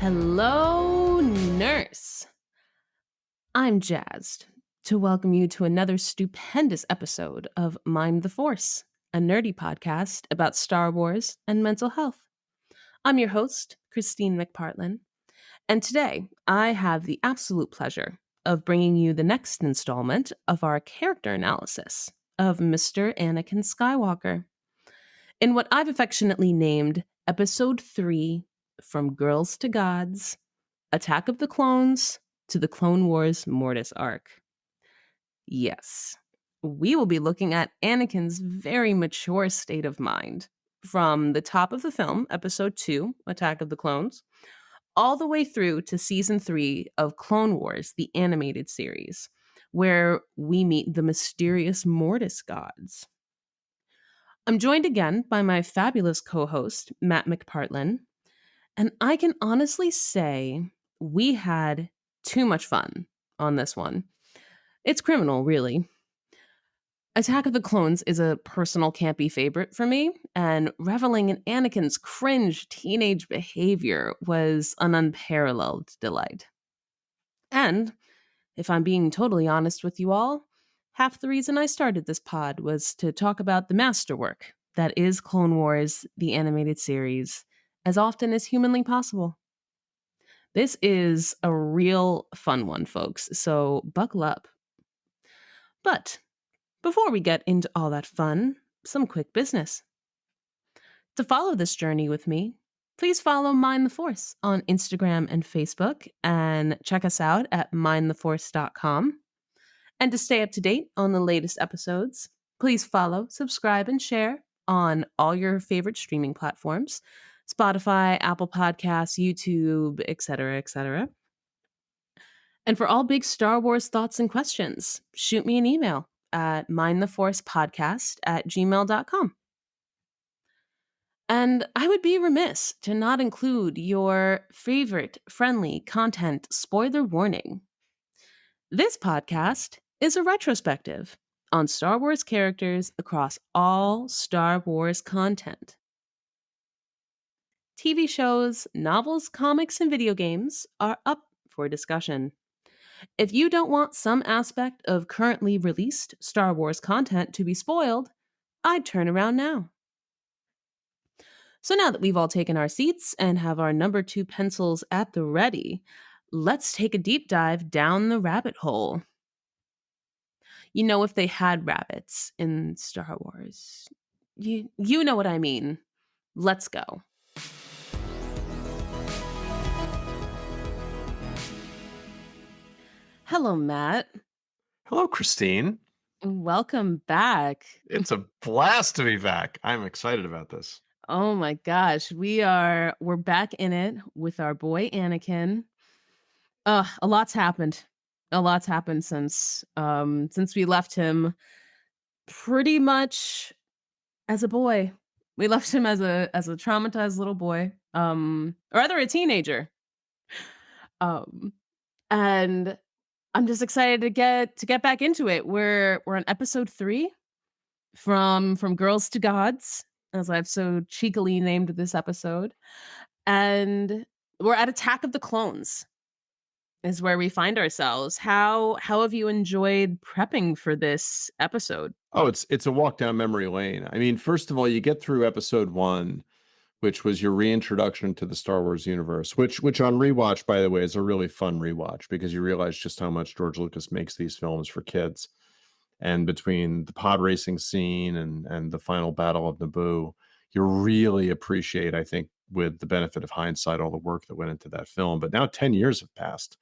Hello, nurse. I'm jazzed to welcome you to another stupendous episode of Mind the Force, a nerdy podcast about Star Wars and mental health. I'm your host, Christine McPartlin, and today I have the absolute pleasure of bringing you the next installment of our character analysis of Mr. Anakin Skywalker in what I've affectionately named Episode 3 From Girls to Gods, Attack of the Clones to the Clone Wars Mortis arc. Yes, we will be looking at Anakin's very mature state of mind from the top of the film, Episode 2, Attack of the Clones, all the way through to Season 3 of Clone Wars, the animated series, where we meet the mysterious Mortis Gods. I'm joined again by my fabulous co host, Matt McPartlin, and I can honestly say we had too much fun on this one. It's criminal, really. Attack of the Clones is a personal campy favorite for me, and reveling in Anakin's cringe teenage behavior was an unparalleled delight. And, if I'm being totally honest with you all, half the reason I started this pod was to talk about the masterwork that is Clone Wars, the animated series, as often as humanly possible. This is a real fun one, folks, so buckle up. But before we get into all that fun, some quick business. To follow this journey with me, please follow Mind the Force on Instagram and Facebook, and check us out at mindtheforce.com. And to stay up to date on the latest episodes, please follow, subscribe, and share on all your favorite streaming platforms: Spotify, Apple Podcasts, YouTube, etc., etc. And for all big Star Wars thoughts and questions, shoot me an email at mindtheforcepodcast@gmail.com. And I would be remiss to not include your favorite friendly content spoiler warning. This podcast is a retrospective on Star Wars characters across all Star Wars content. TV shows, novels, comics, and video games are up for discussion. If you don't want some aspect of currently released Star Wars content to be spoiled, I'd turn around now. So now that we've all taken our seats and have our number 2 pencils at the ready, let's take a deep dive down the rabbit hole. You know, if they had rabbits in Star Wars, you know what I mean. Let's go. Hello, Matt. Hello, Christine. Welcome back. It's a blast to be back. I'm excited about this. Oh my gosh, we're back in it with our boy Anakin. A lot's happened. A lot's happened since we left him pretty much as a boy. We left him as a traumatized little boy. Or rather a teenager. And I'm just excited to get back into it. We're on episode 3 from Girls to Gods, as I've so cheekily named this episode. And we're at Attack of the Clones is where we find ourselves. How have you enjoyed prepping for this episode? Oh, it's a walk down memory lane. I mean, first of all, you get through episode 1, which was your reintroduction to the Star Wars universe, which on rewatch, by the way, is a really fun rewatch because you realize just how much George Lucas makes these films for kids. And between the pod racing scene and the final battle of Naboo, you really appreciate, I think, with the benefit of hindsight, all the work that went into that film. But now 10 years have passed,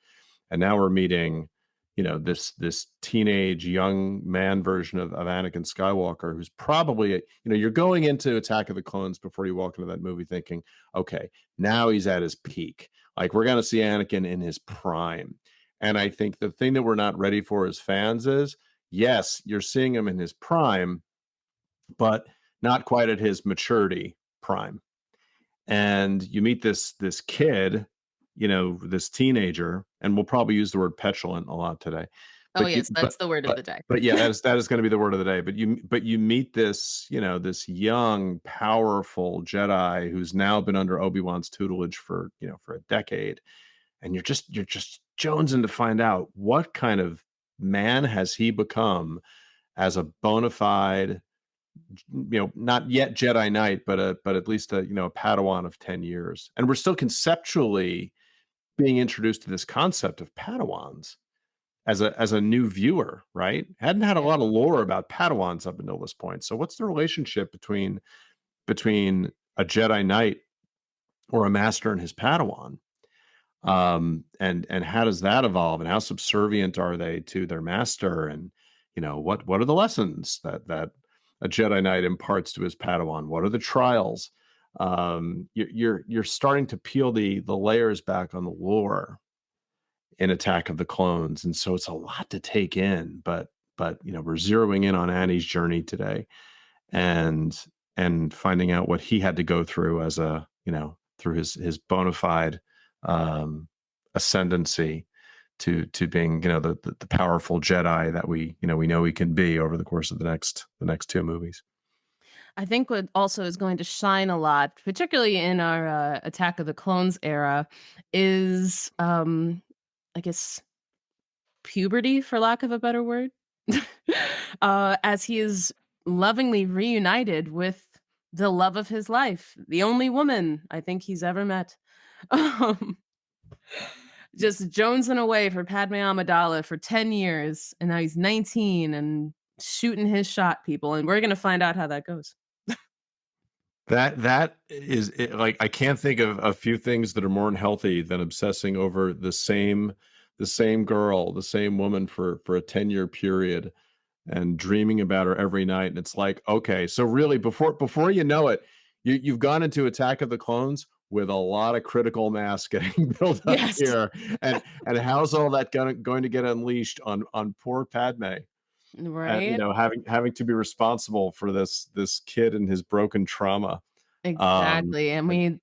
and now we're meeting, this teenage young man version of Anakin Skywalker, who's probably, you're going into Attack of the Clones before you walk into that movie thinking, okay, now he's at his peak. Like, we're going to see Anakin in his prime. And I think the thing that we're not ready for as fans is, yes, you're seeing him in his prime, but not quite at his maturity prime. And you meet this kid, this teenager, and we'll probably use the word petulant a lot today, Oh, But you yes, that's the word of the day. but yeah, that is gonna be the word of the day, but you meet this, this young, powerful Jedi who's now been under Obi-Wan's tutelage for, for a decade, and you're just jonesing to find out what kind of man has he become as a bona fide, not yet Jedi Knight, but at least a Padawan of 10 years. And we're still conceptually being introduced to this concept of Padawans as a new viewer, right? Hadn't had a Yeah. lot of lore about Padawans up until this point. So what's the relationship between a Jedi Knight or a master and his Padawan? And how does that evolve, and how subservient are they to their master? And what are the lessons that a Jedi Knight imparts to his Padawan? What are the trials? You're starting to peel the layers back on the lore in Attack of the Clones, and so it's a lot to take in. But we're zeroing in on Annie's journey today, and finding out what he had to go through as through his bona fide um, ascendancy to being the powerful Jedi that we know he can be over the course of the next two movies. I think what also is going to shine a lot, particularly in our Attack of the Clones era, is I guess puberty, for lack of a better word, as he is lovingly reunited with the love of his life, the only woman I think he's ever met. Um, just jonesing away for Padme Amidala for 10 years, and now he's 19 and shooting his shot, people, and we're gonna find out how that goes. That is it, like, I can't think of a few things that are more unhealthy than obsessing over the same girl, the same woman for a 10-year period, and dreaming about her every night. And it's like, okay, so really before you know it, you've gone into Attack of the Clones with a lot of critical mass getting built up Yes. here. And how's all that going to get unleashed on poor Padme? And Right? having to be responsible for this kid and his broken trauma. Exactly, and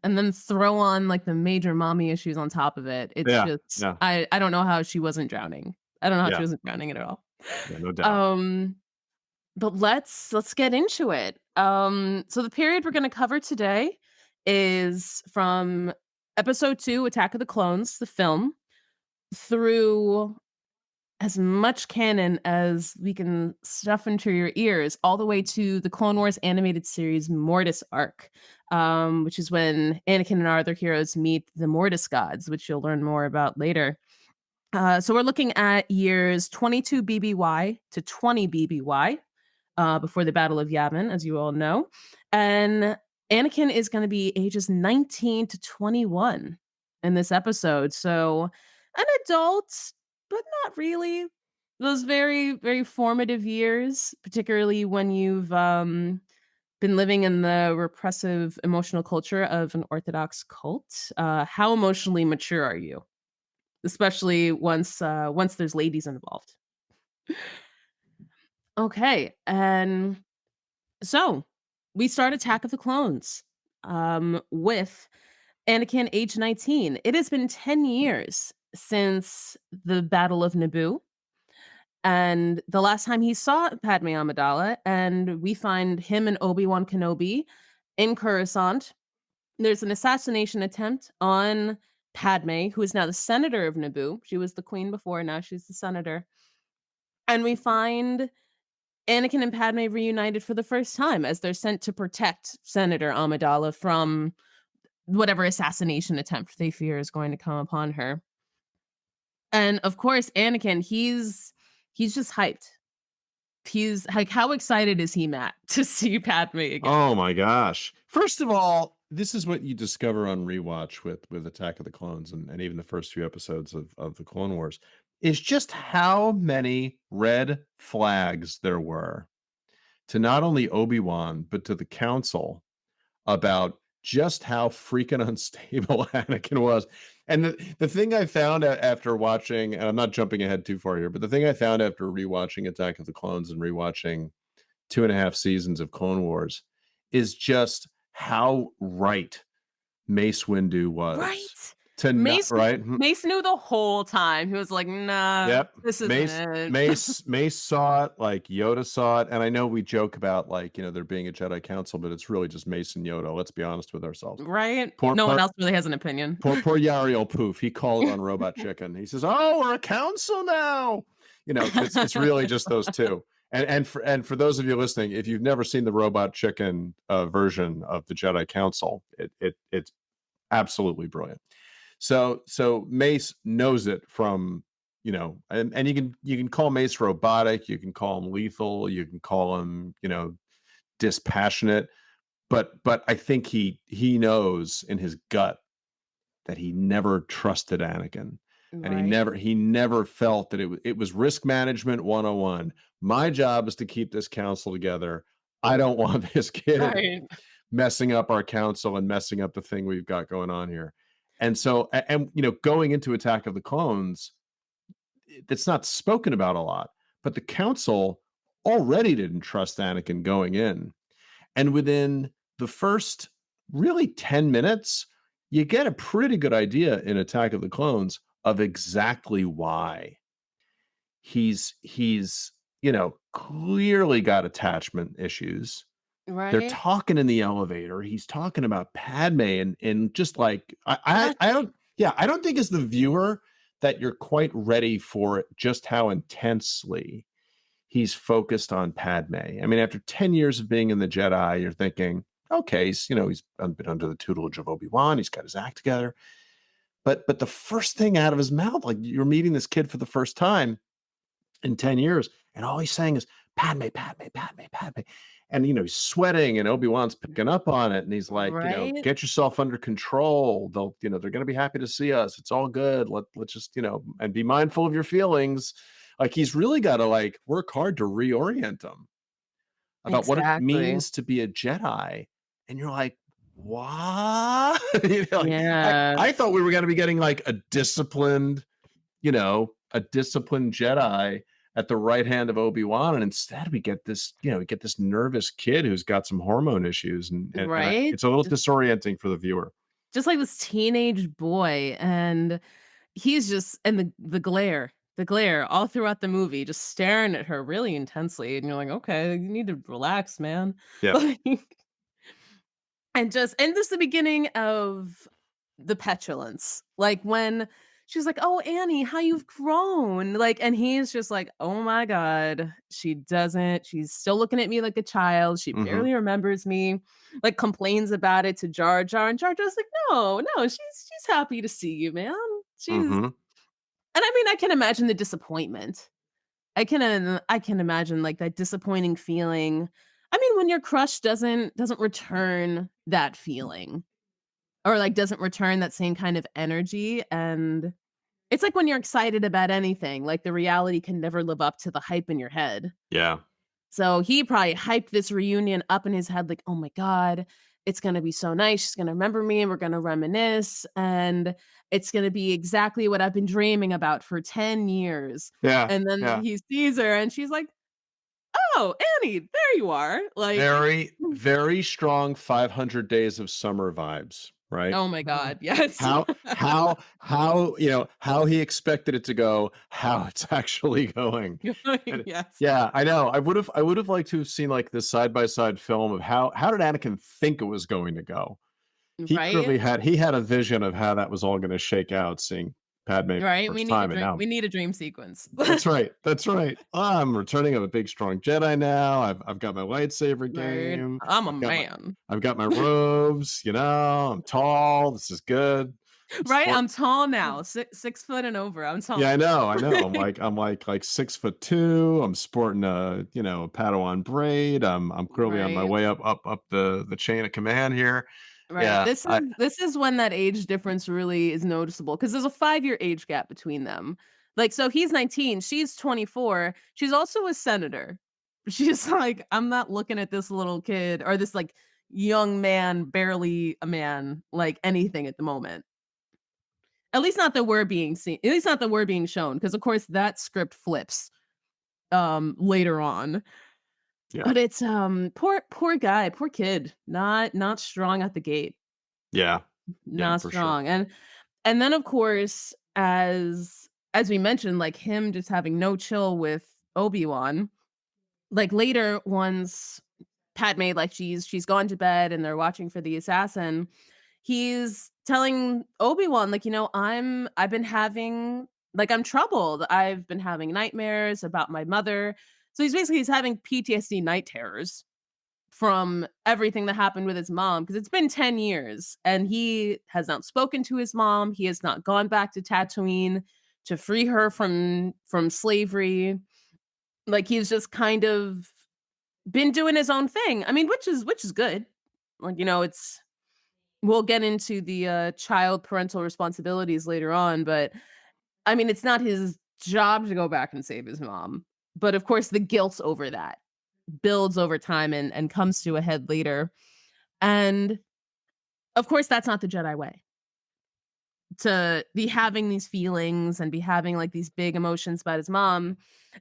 And then throw on, like, the major mommy issues on top of it. It's yeah, just yeah, I don't know how she wasn't drowning. I don't know how she yeah, wasn't drowning at all. yeah, no doubt. Um, but let's get into it. So the period we're gonna cover today is from episode 2, Attack of the Clones, the film, through as much canon as we can stuff into your ears, all the way to the Clone Wars animated series Mortis arc, which is when Anakin and our other heroes meet the Mortis Gods, which you'll learn more about later. So we're looking at years 22 BBY to 20 BBY, before the Battle of Yavin, as you all know. And Anakin is going to be ages 19 to 21 in this episode. So an adult, but not really. Those very, very formative years, particularly when you've been living in the repressive emotional culture of an Orthodox cult. How emotionally mature are you? Especially once there's ladies involved. Okay, and so, we start Attack of the Clones, with Anakin age 19. It has been 10 years since the Battle of Naboo, and the last time he saw Padme Amidala, and we find him and Obi-Wan Kenobi in Coruscant. There's an assassination attempt on Padme, who is now the senator of Naboo. She was the queen before, now she's the senator. And we find Anakin and Padme reunited for the first time as they're sent to protect Senator Amidala from whatever assassination attempt they fear is going to come upon her. And of course, Anakin, he's just hyped. He's like, how excited is he, Matt, to see Padme again? Oh my gosh. First of all, this is what you discover on rewatch with Attack of the Clones, and even the first few episodes of the Clone Wars, is just how many red flags there were to not only Obi-Wan, but to the council about just how freaking unstable Anakin was. And the thing I found after watching, and I'm not jumping ahead too far here, but the thing I found after rewatching Attack of the Clones and rewatching 2.5 seasons of Clone Wars is just how right Mace Windu was Right? to not Mace right? Mhm. Mace knew the whole time. He was like, "Nah, Yep. this isn't Mace it." Mace Mace saw it, like, Yoda saw it, and I know we joke about, like, there being a Jedi Council, but it's really just Mace and Yoda, let's be honest with ourselves. Right? Poor No one poor else really has an opinion. poor Yariel Poof, he called on Robot Chicken. He says, "Oh, we're a council now." It's really just those 2. And for those of you listening, if you've never seen the Robot Chicken, version of the Jedi Council, it's absolutely brilliant. So Mace knows it from, and you can call Mace robotic, you can call him lethal, you can call him, dispassionate, but I think he knows in his gut that he never trusted Anakin. And he Right. never he never felt that it was risk management 101. My job is to keep this council together. I don't want this kid Right. messing up our council and messing up the thing we've got going on here. And so, going into Attack of the Clones, it's not spoken about a lot, but the council already didn't trust Anakin going in. And within the first really 10 minutes, you get a pretty good idea in Attack of the Clones of exactly why he's clearly got attachment issues. They're Right? talking in the elevator. He's talking about Padme and just like I Touch. don't yeah, I don't think as the viewer that you're quite ready for it, just how intensely he's focused on Padme. I mean, after 10 years of being in the Jedi, you're thinking, okay, he's been under the tutelage of Obi-Wan, he's got his act together. But the first thing out of his mouth, like you're meeting this kid for the first time in 10 years, and all he's saying is Padme, Padme, Padme, Padme. And he's sweating, and Obi-Wan's picking up on it, and he's like, Right? get yourself under control. They're gonna be happy to see us. It's all good. Let's just, and be mindful of your feelings. Like he's really got to like work hard to reorient him about what it Exactly. means to be a Jedi. And you're like, what? Like, Yeah. I thought we were gonna be getting like a disciplined Jedi at the right hand of Obi-Wan, and instead we get this nervous kid who's got some hormone issues, Right? it's a little disorienting for the viewer. Just like this teenage boy, and he's just and the glare all throughout the movie, just staring at her really intensely, and you're like, "Okay, you need to relax, man." Yeah, Like, and this is the beginning of the petulance, like, when she's like, "Oh, Annie, how you've grown," like, and he's just like, "Oh my god, she's still looking at me like a child, she mhm, barely remembers me," like, complains about it to Jar Jar, and Jar Jar's like, "No, no, she's happy to see you, man. She's." mhm. And I mean, I can imagine the disappointment. I can imagine, like, that disappointing feeling. I mean, when your crush doesn't return that feeling, or, like, doesn't return that same kind of energy, and it's like when you're excited about anything, like, the reality can never live up to the hype in your head. Yeah, So, he probably hyped this reunion up in his head like, "Oh my god, it's gonna be so nice, she's gonna remember me, and we're gonna reminisce, and it's gonna be exactly what I've been dreaming about for 10 years." yeah, And then yeah. he sees her, and she's like, "Oh, Annie, there you are." Like, Very, very strong 500 Days of Summer vibes, right? oh my god, yes. How he expected it to go, how it's actually going. And Yes. yeah, I know. I would have liked to have seen like this side by side film of how did Anakin think it was going to go. He Right? clearly had a vision of how that was all going to shake out, seeing Padme for the Right? We first need a time, and dream now we need a dream sequence. that's right, that's right. I'm returning. I'm a big strong Jedi now. I've got my lightsaber Right? game. I'm a I've got my man. I've got my robes. I'm tall. This is good. Right? Sport. I'm tall now, 6 foot and over, I'm Yeah, tall. I know. I'm like 6'2". I'm sporting a Padawan braid. I'm clearly on my Right? way up the chain of command here. Right. Yeah, This is when that age difference really is noticeable, because there's a 5-year age gap between them. Like, so he's 19, she's 24, she's also a senator. She's like, "I'm not looking at this little kid or this, like, young man, barely a man, like anything at the moment." At least not that we're being seen at least not that we're being shown, because of course that script flips, later on. yeah, But it's, poor guy, poor kid, not strong at the gate, yeah, yeah, not for sure. strong, And then, of course, as we mentioned, like, him just having no chill with Obi-Wan, like, later once Padme, like, she's gone to bed and they're watching for the assassin, he's telling Obi-Wan, like, I've been having like, I'm troubled. I've been having nightmares about my mother." So he's having PTSD night terrors from everything that happened with his mom because it's been 10 years and he has not spoken to his mom. He has not gone back to Tatooine to free her from slavery. Like, he's just kind of been doing his own thing. I mean, which is good. Like, it's we'll get into the child parental responsibilities later on, but I mean, it's not his job to go back and save his mom. But of course, the guilt over that builds over time and comes to a head later. And of course, that's not the Jedi way to be having these feelings and be having like these big emotions about his mom.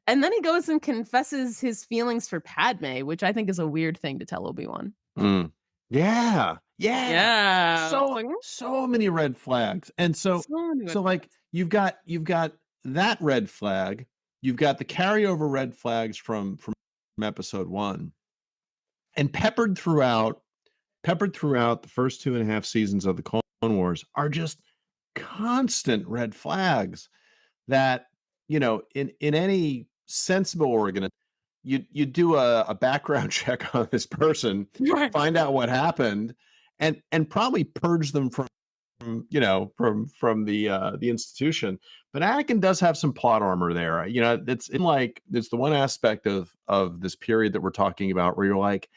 And then he goes and confesses his feelings for Padme, which I think is a weird thing to tell Obi-Wan. Mm. Yeah, yeah. Yeah. It's So like, so many red flags. And so so many red so like flags. you've got that red flag, you've got the carryover red flags from episode 1, and peppered throughout the first 2.5 seasons of the Clone Wars are just constant red flags that, in any sensible organization, you do a background check on this person, Right. find out what happened, and probably purge them from the institution. But Anakin does have some plot armor there. It's in like it's the one aspect of this period that we're talking about where you're like,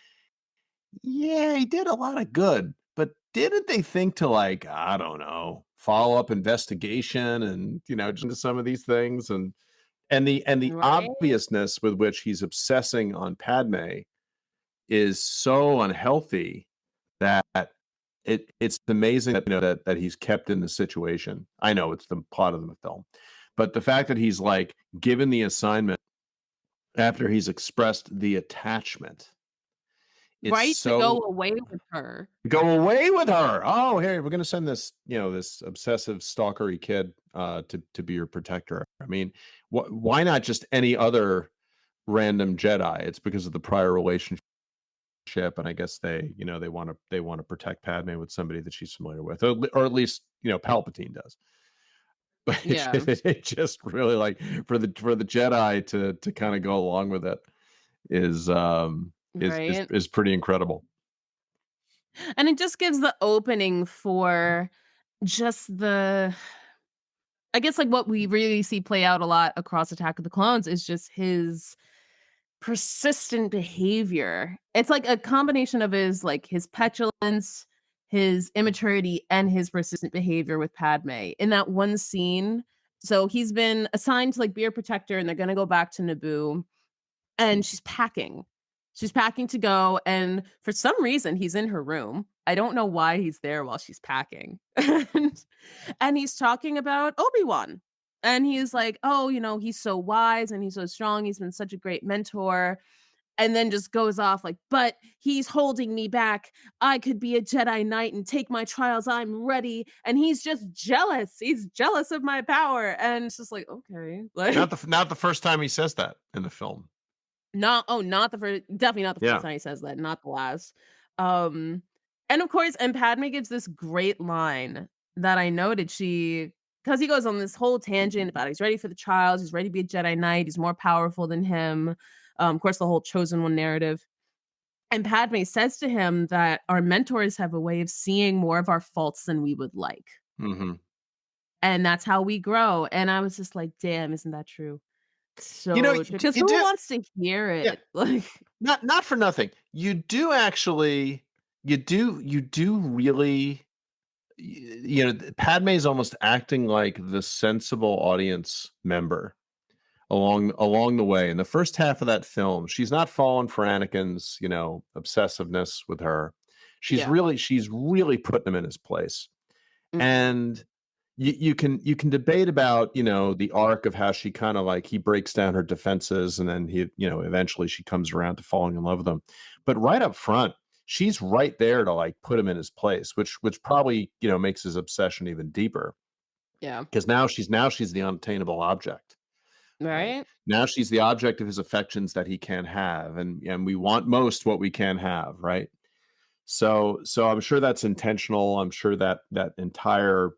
yeah, he did a lot of good, but didn't they think to, like, I don't know, follow up investigation and, just into some of these things, and the Right. obviousness with which he's obsessing on Padme is so unhealthy that it's amazing that, that he's kept in the situation. I know it's the plot of the film, but the fact that he's, like, given the assignment after he's expressed the attachment, it's Right, to go so away with her. go away with her. Oh, here we're gonna send this obsessive stalkery kid to be your protector. I mean, why not just any other random Jedi? It's because of the prior relationship, and I guess they want to protect Padme with somebody that she's familiar with, or at least Palpatine does. But it Yeah. just, it just really, like, for the Jedi to kind of go along with it is is is Right. is pretty incredible. And it just gives the opening for just the I guess, like, what we really see play out a lot across Attack of the Clones is just his persistent behavior. It's like a combination of his petulance, his immaturity, and his persistent behavior with Padme. In that one scene, so he's been assigned to, like, be a protector, and they're gonna go back to Naboo, and she's packing. She's packing to go, and for some reason, he's in her room. I don't know why he's there while she's packing. And he's talking about Obi-Wan. And he's like, "Oh, he's so wise and he's so strong. He's been such a great mentor." And then just goes off like, "But he's holding me back. I could be a Jedi Knight and take my trials. I'm ready." And he's just jealous. He's jealous of my power. And it's just like, okay. Not Like, the first time he says that in the film. not the first, definitely not the first Yeah. time he says that, not the last. Um, and of course, and Padme gives this great line that I noted because he goes on this whole tangent about he's ready for the trials, he's ready to be a Jedi Knight, he's more powerful than him. Of course, the whole chosen one narrative. And Padme says to him that our mentors have a way of seeing more of our faults than we would like. Mhm. And that's how we grow. And I was just like, damn, isn't that true? So true. You Because you who do wants to hear yeah, it? Like, not for nothing. You do actually you do really Padme is almost acting like the sensible audience member along the way. In the first half of that film, she's not falling for Anakin's, obsessiveness with her. She's yeah. really she's really putting him in his place. Mhm. And you can debate about, the arc of how she kind of, like, he breaks down her defenses, and then eventually she comes around to falling in love with him. But right up front, she's right there to, like, put him in his place, which probably, makes his obsession even deeper. Yeah. because now she's the unattainable object, right? Right? Now she's the object of his affections that he can't have, and we want most what we can have, right? So I'm sure that's intentional. I'm sure that that entire,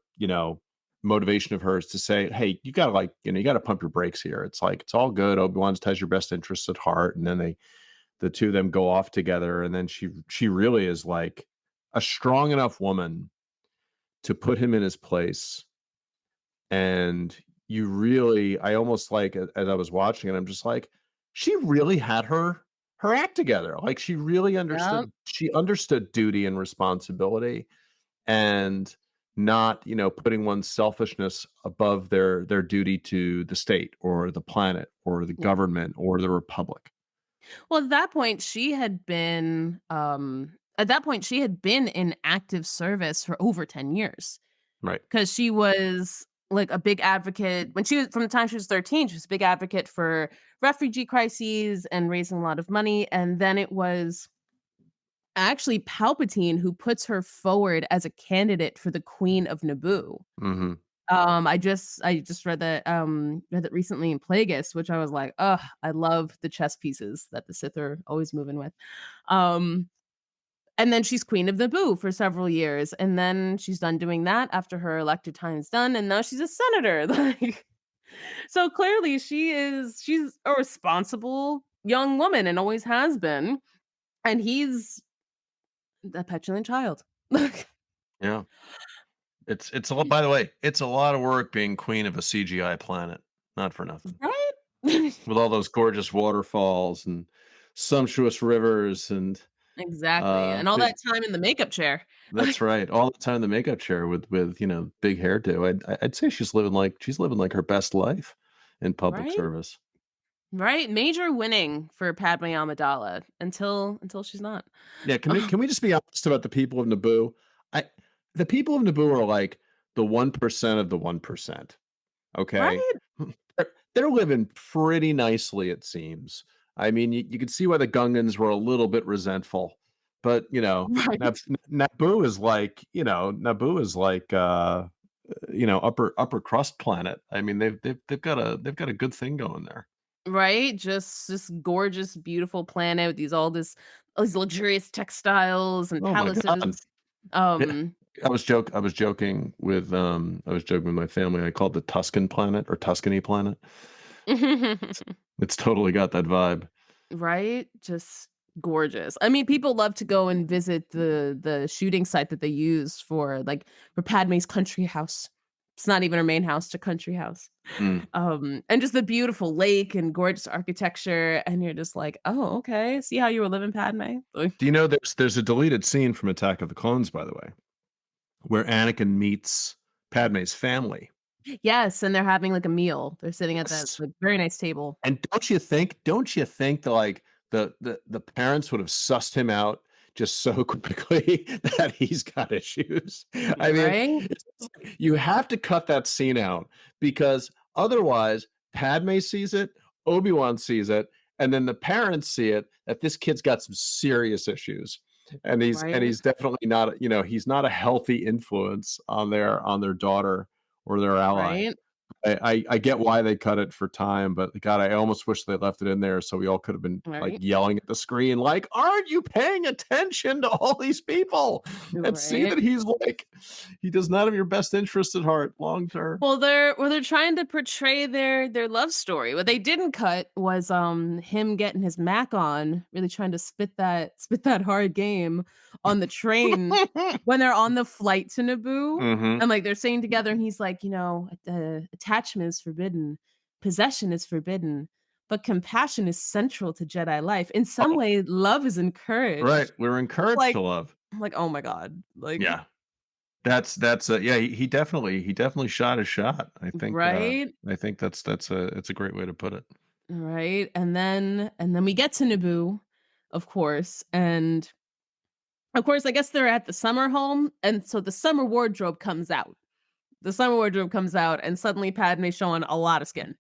motivation of hers to say, "Hey, you gotta you gotta pump your brakes here. It's like it's all good. Obi-Wan has your best interests at heart." And then the two of them go off together, and then she really is like a strong enough woman to put him in his place. And you really, I almost like as I was watching it, I'm just like, she really had her act together. Like Yep. she understood duty and responsibility, and not, putting one's selfishness above their duty to the state or the planet or the Yeah. government or the republic. Well, at that point, she had been in active service for over 10 years. Right. 'Cause she was, like, a big advocate when she was from the time she was 13, she was a big advocate for refugee crises and raising a lot of money, and then it was actually Palpatine who puts her forward as a candidate for the Queen of Naboo. Mhm. I just read that recently in Plagueis, which I was like, "Ugh, I love the chess pieces that the Sith are always moving with." Um, and then she's Queen of Naboo for several years, and then she's done doing that after her elected time is done, and now she's a senator, like, so clearly she's a responsible young woman and always has been, and he's a petulant child. Yeah. It's a lot, by the way, it's a lot of work being queen of a CGI planet. Not for nothing. Right? With all those gorgeous waterfalls and sumptuous rivers and, Exactly, and all it that time in the makeup chair. that's right, all the time in the makeup chair with, big hairdo. I'd say she's living like her best life in public Right? service. Right? Major winning for Padme Amidala until she's not. Yeah, can we just be honest about the people of Naboo? I The people of Naboo are like the 1% of the 1%, okay? Right? They're living pretty nicely, it seems. I mean, you could see why the Gungans were a little bit resentful, but, Right. Naboo is like, upper crust planet. I mean, they've got a good thing going there. Right? Just this gorgeous, beautiful planet with all these luxurious textiles and Oh my god. palaces. Yeah. Um I was joking with my family. I called it the Tuscan planet or Tuscany planet. It's totally got that vibe. Right? Just gorgeous. I mean, people love to go and visit the shooting site that they use for Padme's country house. It's not even her main house, it's a country house. Mm. And just the beautiful lake and gorgeous architecture, and you're just like, "Oh, okay. See how you were living, Padme?" Like, Do you know there's a deleted scene from Attack of the Clones, by the way, where Anakin meets Padme's family. yes, and they're having, like, a meal. They're sitting at that, Yes. like, very nice table. And don't you think that, like, the parents would have sussed him out just so quickly that he's got issues? I mean, Right? you have to cut that scene out because otherwise Padme sees it, Obi-Wan sees it, and then the parents see it that this kid's got some serious issues. And Right? he's definitely not, he's not a healthy influence on their daughter or their ally. Right? I get why they cut it for time, but God, I almost wish they left it in there so we all could have been like Right? yelling at the screen, like, "Aren't you paying attention to all these people and see Right? that he does not have your best interest at heart long term." They're trying to portray their love story. What they didn't cut was, him getting his Mac on, really trying to spit that hard game on the train when they're on the flight to Naboo, Mhm. and, like, they're sitting together, and he's like, "Attachment is forbidden, possession is forbidden, but compassion is central to Jedi life. In some Oh, way, love is right. encouraged." We're encouraged Like to love. I'm like, "Oh my god." Like, Yeah. Yeah, he definitely shot his shot. right? I think it's a great way to put it. Right, and then we get to Naboo, of course, and, of course, I guess they're at the summer home, and so the summer wardrobe comes out. The summer wardrobe comes out, and suddenly Padme's showing a lot of skin.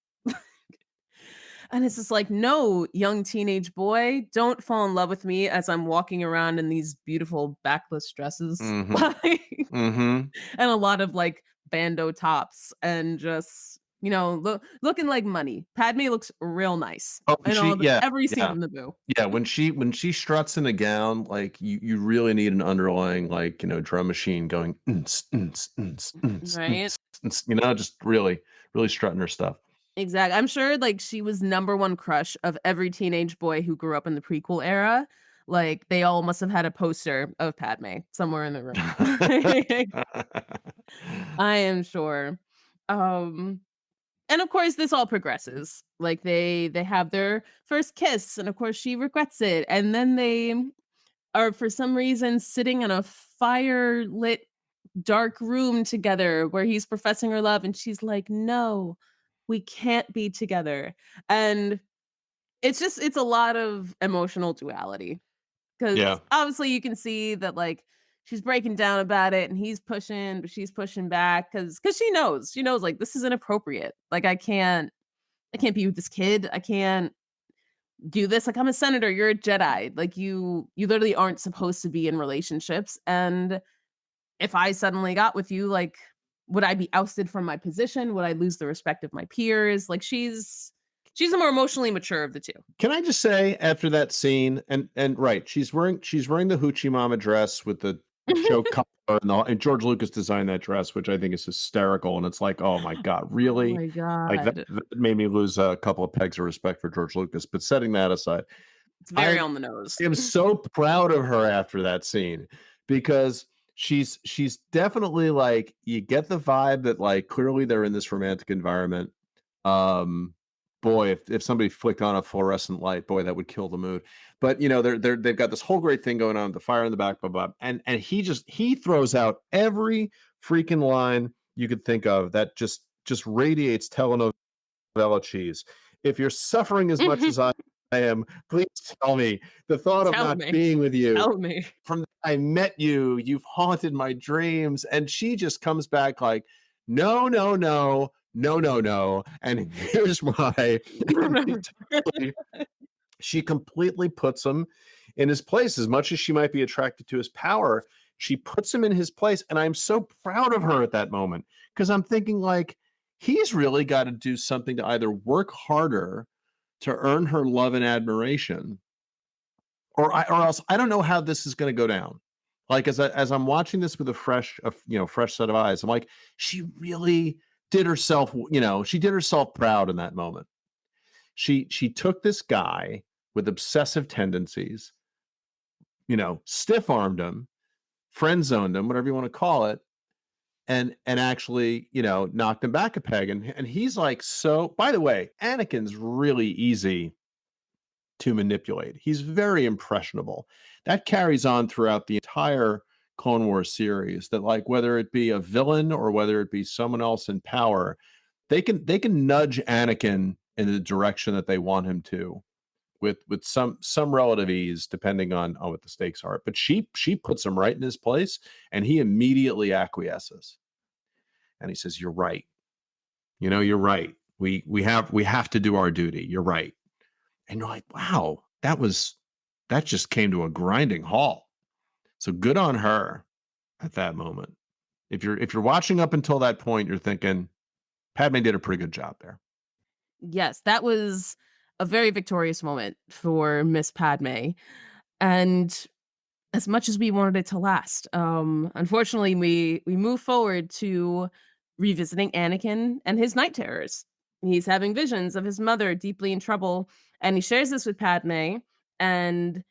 And it's just like, "No, young teenage boy, don't fall in love with me as I'm walking around in these beautiful backless dresses." Mhm. Like Mhm. and a lot of, like, bandeau tops and just, looking like money. Padme looks real nice Oh, in she yeah, every scene yeah. in the Boo. Yeah, when she struts in a gown, like, you really need an underlying, like, drum machine going, "Ns, ns, ns, ns, Right? ns, ns," just really, really strutting her stuff. Exactly. I'm sure, like, she was number 1 crush of every teenage boy who grew up in the prequel era. Like, they all must have had a poster of Padme somewhere in the room. I am sure. Um, and of course, this all progresses. Like, they have their first kiss, and of course, she regrets it, and then they are, for some reason, sitting in a fire-lit dark room together where he's professing her love, and she's like, "No, we can't be together." And it's a lot of emotional duality because Yeah. obviously you can see that, like, she's breaking down about it and he's pushing, but she's pushing back because she knows, like, this is inappropriate. Like, I can't be with this kid. I can't do this. Like, I'm a senator, you're a Jedi. Like, you literally aren't supposed to be in relationships. And if I suddenly got with you, like, would I be ousted from my position? Would I lose the respect of my peers? Like, she's the more emotionally mature of the 2. Can I just say after that scene, and right, she's wearing the hoochie mama dress with the choke collar, and George Lucas designed that dress, which I think is hysterical, and it's like, "Oh my god, Oh really?" my Like, that god. that made me lose a couple of pegs of respect for George Lucas, but setting that aside, It's very I on the nose. am so proud of her after that scene because she's definitely, like, you get the vibe that, like, clearly they're in this romantic environment. Um, Boy, if somebody flicked on a fluorescent light, boy, that would kill the mood. But, they've got this whole great thing going on, the fire in the back, blah, blah, and he throws out every freaking line you could think of that just radiates telenovela cheese. "If you're suffering as much as I am, please tell me. The thought of Tell not me. being with you Tell me. from the I met you, you've haunted my dreams," and she just comes back like, "No, no, no, no, no, no, and here's why." She totally she completely puts him in his place. As much as she might be attracted to his power, she puts him in his place, and I'm so proud of her at that moment because 'cause I'm thinking, like, he's really gotta do something to either work harder to earn her love and admiration, or else I don't know how this is gonna go down. Like, as I'm watching this with a fresh set of eyes, I'm like, she really did herself, she did herself proud in that moment. She took this guy with obsessive tendencies, stiff-armed him, friend-zoned him, whatever you wanna call it, and actually, knocked him back a peg, and he's like, so by the way, Anakin's really easy to manipulate. He's very impressionable. That carries on throughout the entire Clone Wars series, that, like, whether it be a villain or whether it be someone else in power, they can nudge Anakin in the direction that they want him to with some relative ease depending on what the stakes are. But she puts him right in his place and he immediately acquiesces. And he says, "You're right. You're right. We have to do our duty. You're right." And you're like, wow, that just came to a grinding halt. So good on her at that moment. If you're watching up until that point, you're thinking Padme did a pretty good job there. Yes, that was a very victorious moment for Miss Padme. And as much as we wanted it to last, unfortunately, we move forward to revisiting Anakin and his night terrors. He's having visions of his mother deeply in trouble, and he shares this with Padme. And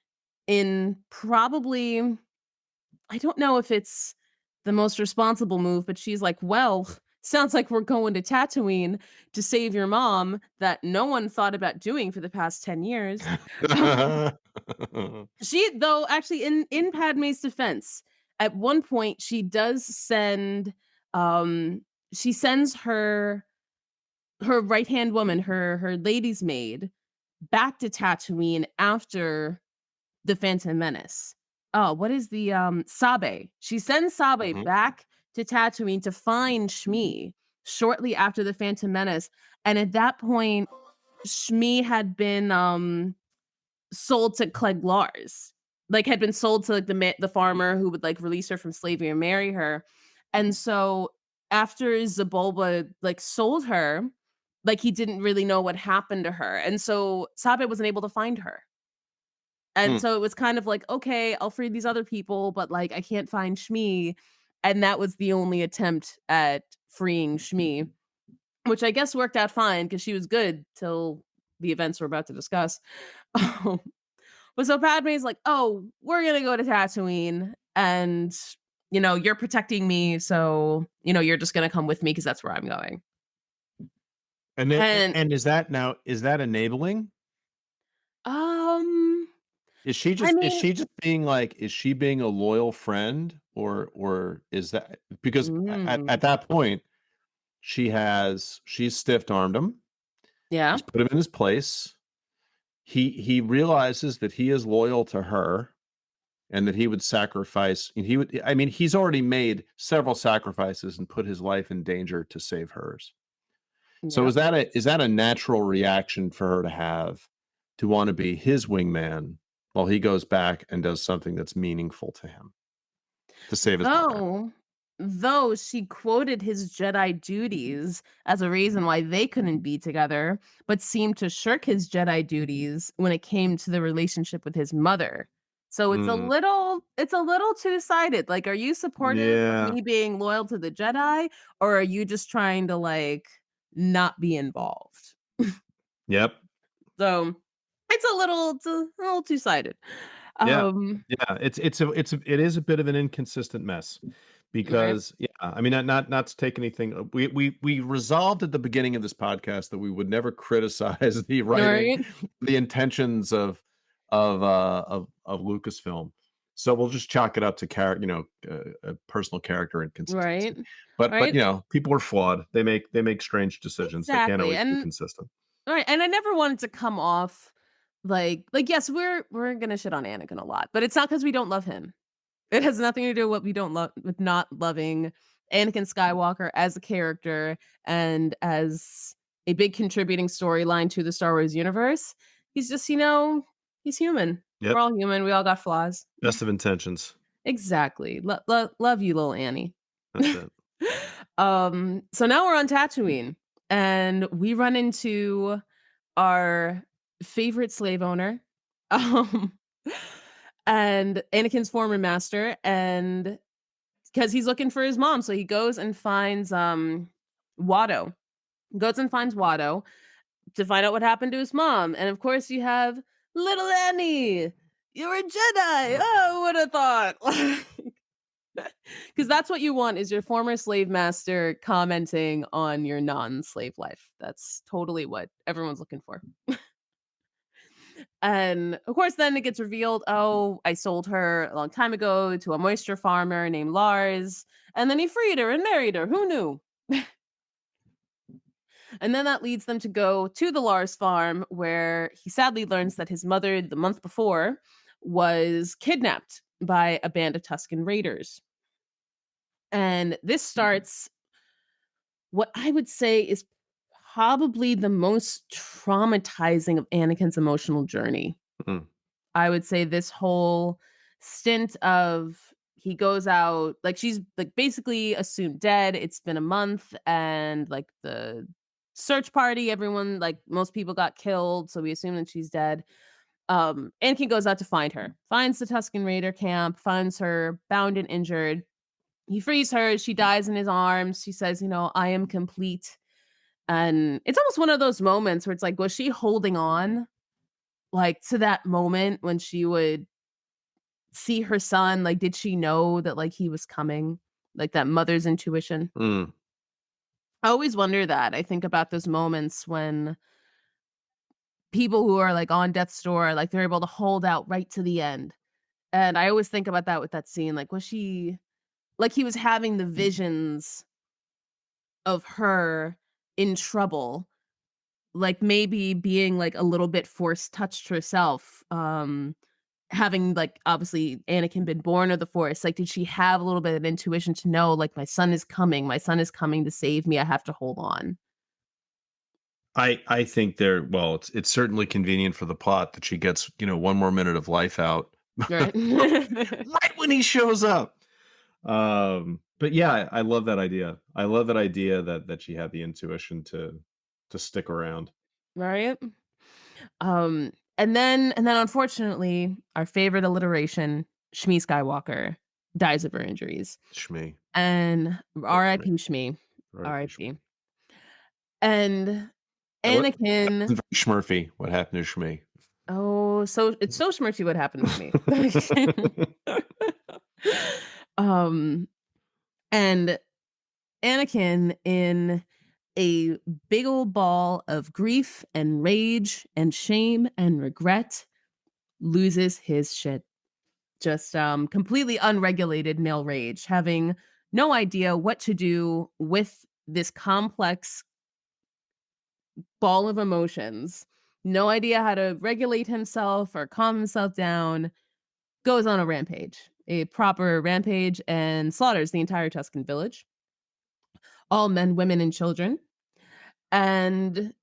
in probably, I don't know if it's the most responsible move, but she's like, "Well, sounds like we're going to Tatooine to save your mom that no one thought about doing for the past 10 years." She though actually in Padme's defense, at one point she does send um she sends her right-hand woman, her lady's maid back to Tatooine after the Phantom Menace. Oh, what is the Sabe? She sends Sabe Mhm. back to Tatooine to find Shmi shortly after the Phantom Menace. And at that point, Shmi had been sold to Clegg Lars. Like, had been sold to, like, the farmer who would, like, release her from slavery and marry her. And so after Zabulba, like, sold her, like, he didn't really know what happened to her, and so Sabe wasn't able to find her. And Mm. so it was kind of like, "Okay, I'll free these other people, but, like, I can't find Shmi," and that was the only attempt at freeing Shmi, which I guess worked out fine because she was good till the events we're about to discuss. Um, but so Padme's like, "Oh, we're gonna go to Tatooine, and, you're protecting me, so, you're just gonna come with me because that's where I'm going." And then And, and is that enabling? um, I Is mean she just being like, is she being a loyal friend, or is that because mm, at that point she's stiff-armed him. yeah. She's put him in his place. He realizes that he is loyal to her and that he would sacrifice and he would I mean, he's already made several sacrifices and put his life in danger to save hers. So Yep. is that a natural reaction for her to have to wanna be his wingman while he goes back and does something that's meaningful to him to save his mother? Though though she quoted his Jedi duties as a reason why they couldn't be together, but seemed to shirk his Jedi duties when it came to the relationship with his mother. So Mm, it's a little two-sided. Like, are you supportive of yeah. me being loyal to the Jedi, or are you just trying to, like, not be involved? Yep. So, it's a little two-sided. Yeah. Um, Yeah, it is a bit of an inconsistent mess right, because yeah, I mean, not to take anything we resolved at the beginning of this podcast that we would never criticize the writing, right, the intentions of Lucasfilm. So we'll just chalk it up to a personal character right, inconsistency. But right. people are flawed. They make strange decisions. They can't Exactly, always be and consistent. right, and I never wanted to come off yes, we're gonna shit on Anakin a lot, but it's not because we don't love him. It has nothing to do with what we don't love with not loving Anakin Skywalker as a character and as a big contributing storyline to the Star Wars universe. He's just, he's human. We're Yep. all human, we all got flaws. Best of intentions. Exactly. Love you, little Annie. That's it. So now we're on Tatooine, and we run into our favorite slave owner, um, and Anakin's former master, and because he's looking for his mom, so he goes and finds Watto. Goes and finds Watto to find out what happened to his mom, and of course you have little Annie. You're a Jedi. Oh, who would have thought? Because that's what you want is your former slave master commenting on your non-slave life. That's totally what everyone's looking for. And of course, then it gets revealed, oh, I sold her a long time ago to a moisture farmer named Lars. And then he freed her and married her. Who knew? And then that leads them to go to the Lars farm, where he sadly learns that his mother, the month before, was kidnapped by a band of Tusken raiders. And this starts what I would say is probably the most traumatizing of Anakin's emotional journey. Mm. I would say this whole stint of he goes out like she's like basically assumed dead. It's been a month and like the search party, everyone like most people got killed, so we assume that she's dead. Anakin goes out to find her, finds the Tusken Raider camp, finds her bound and injured. He frees her, she dies in his arms. She says, I am complete. And it's almost one of those moments where it's like, was she holding on like to that moment when she would see her son? Like, did she know that like he was coming? Like that mother's intuition. Mm. I always wonder that. I think about those moments when people who are like on death's door, like they're able to hold out right to the end. And I always think about that with that scene. Like, was she like he was having the visions of her in trouble, like maybe being like a little bit force touched herself, having like obviously Anakin been born of the force, like did she have a little bit of intuition to know like my son is coming to save me, I have to hold on. I think they're well, it's certainly convenient for the plot that she gets, one more minute of life out Right. right when he shows up. But yeah, I love that idea. I love that idea that she had the intuition to stick around. Right? And then unfortunately, our favorite alliteration, Shmi Skywalker, dies of her injuries. Shmi. And Poor Shmi. R.I.P. Shmi. R.I.P. R.I.P. And And what Anakin. happened to Schmurphy? What happened to Shmi? Oh, so it's so smirky what happened to Shmi. um, and Anakin, in a big old ball of grief and rage and shame and regret, loses his shit. Just completely unregulated male rage, having no idea what to do with this complex ball of emotions, no idea how to regulate himself or calm himself down, goes on a rampage, a proper rampage, and slaughters the entire Tuscan village, all men, women, and children. And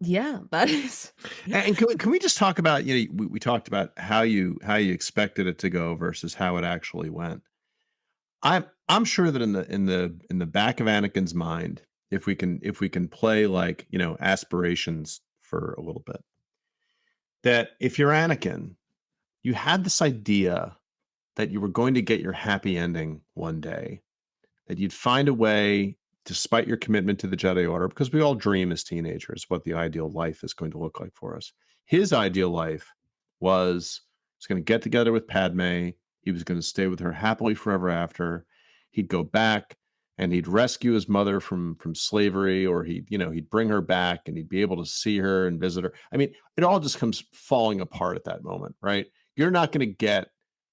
yeah, that is. And can we just talk about, we talked about how you expected it to go versus how it actually went. I'm sure that in the back of Anakin's mind, if we can play like, aspirations for a little bit, that if you're Anakin, you had this idea that you were going to get your happy ending one day, that you'd find a way, despite your commitment to the Jedi Order, because we all dream as teenagers what the ideal life is going to look like for us. His ideal life was going to get together with Padme. He was going to stay with her happily forever after. He'd go back and he'd rescue his mother from slavery, or he'd bring her back and he'd be able to see her and visit her. I mean, it all just comes falling apart at that moment, right? You're not going to get.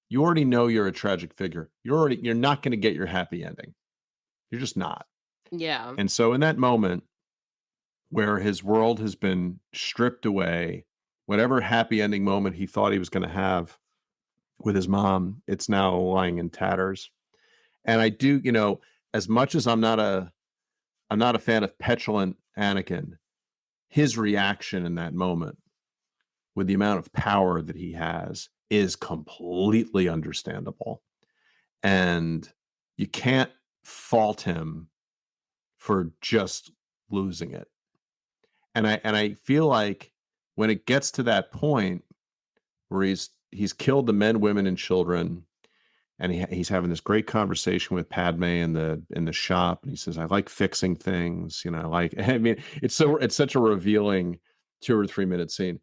You already know you're a tragic figure. You're not going to get your happy ending. You're just not. Yeah. And so in that moment where his world has been stripped away, whatever happy ending moment he thought he was going to have with his mom, it's now lying in tatters. And I do, as much as I'm not a fan of petulant Anakin, his reaction in that moment with the amount of power that he has is completely understandable. And you can't fault him for just losing it. And I feel like when it gets to that point where he's killed the men, women, and children, and he's having this great conversation with Padme in the shop, and he says, "I like fixing things, I like." I mean, it's such a revealing 2 or 3 minute scene.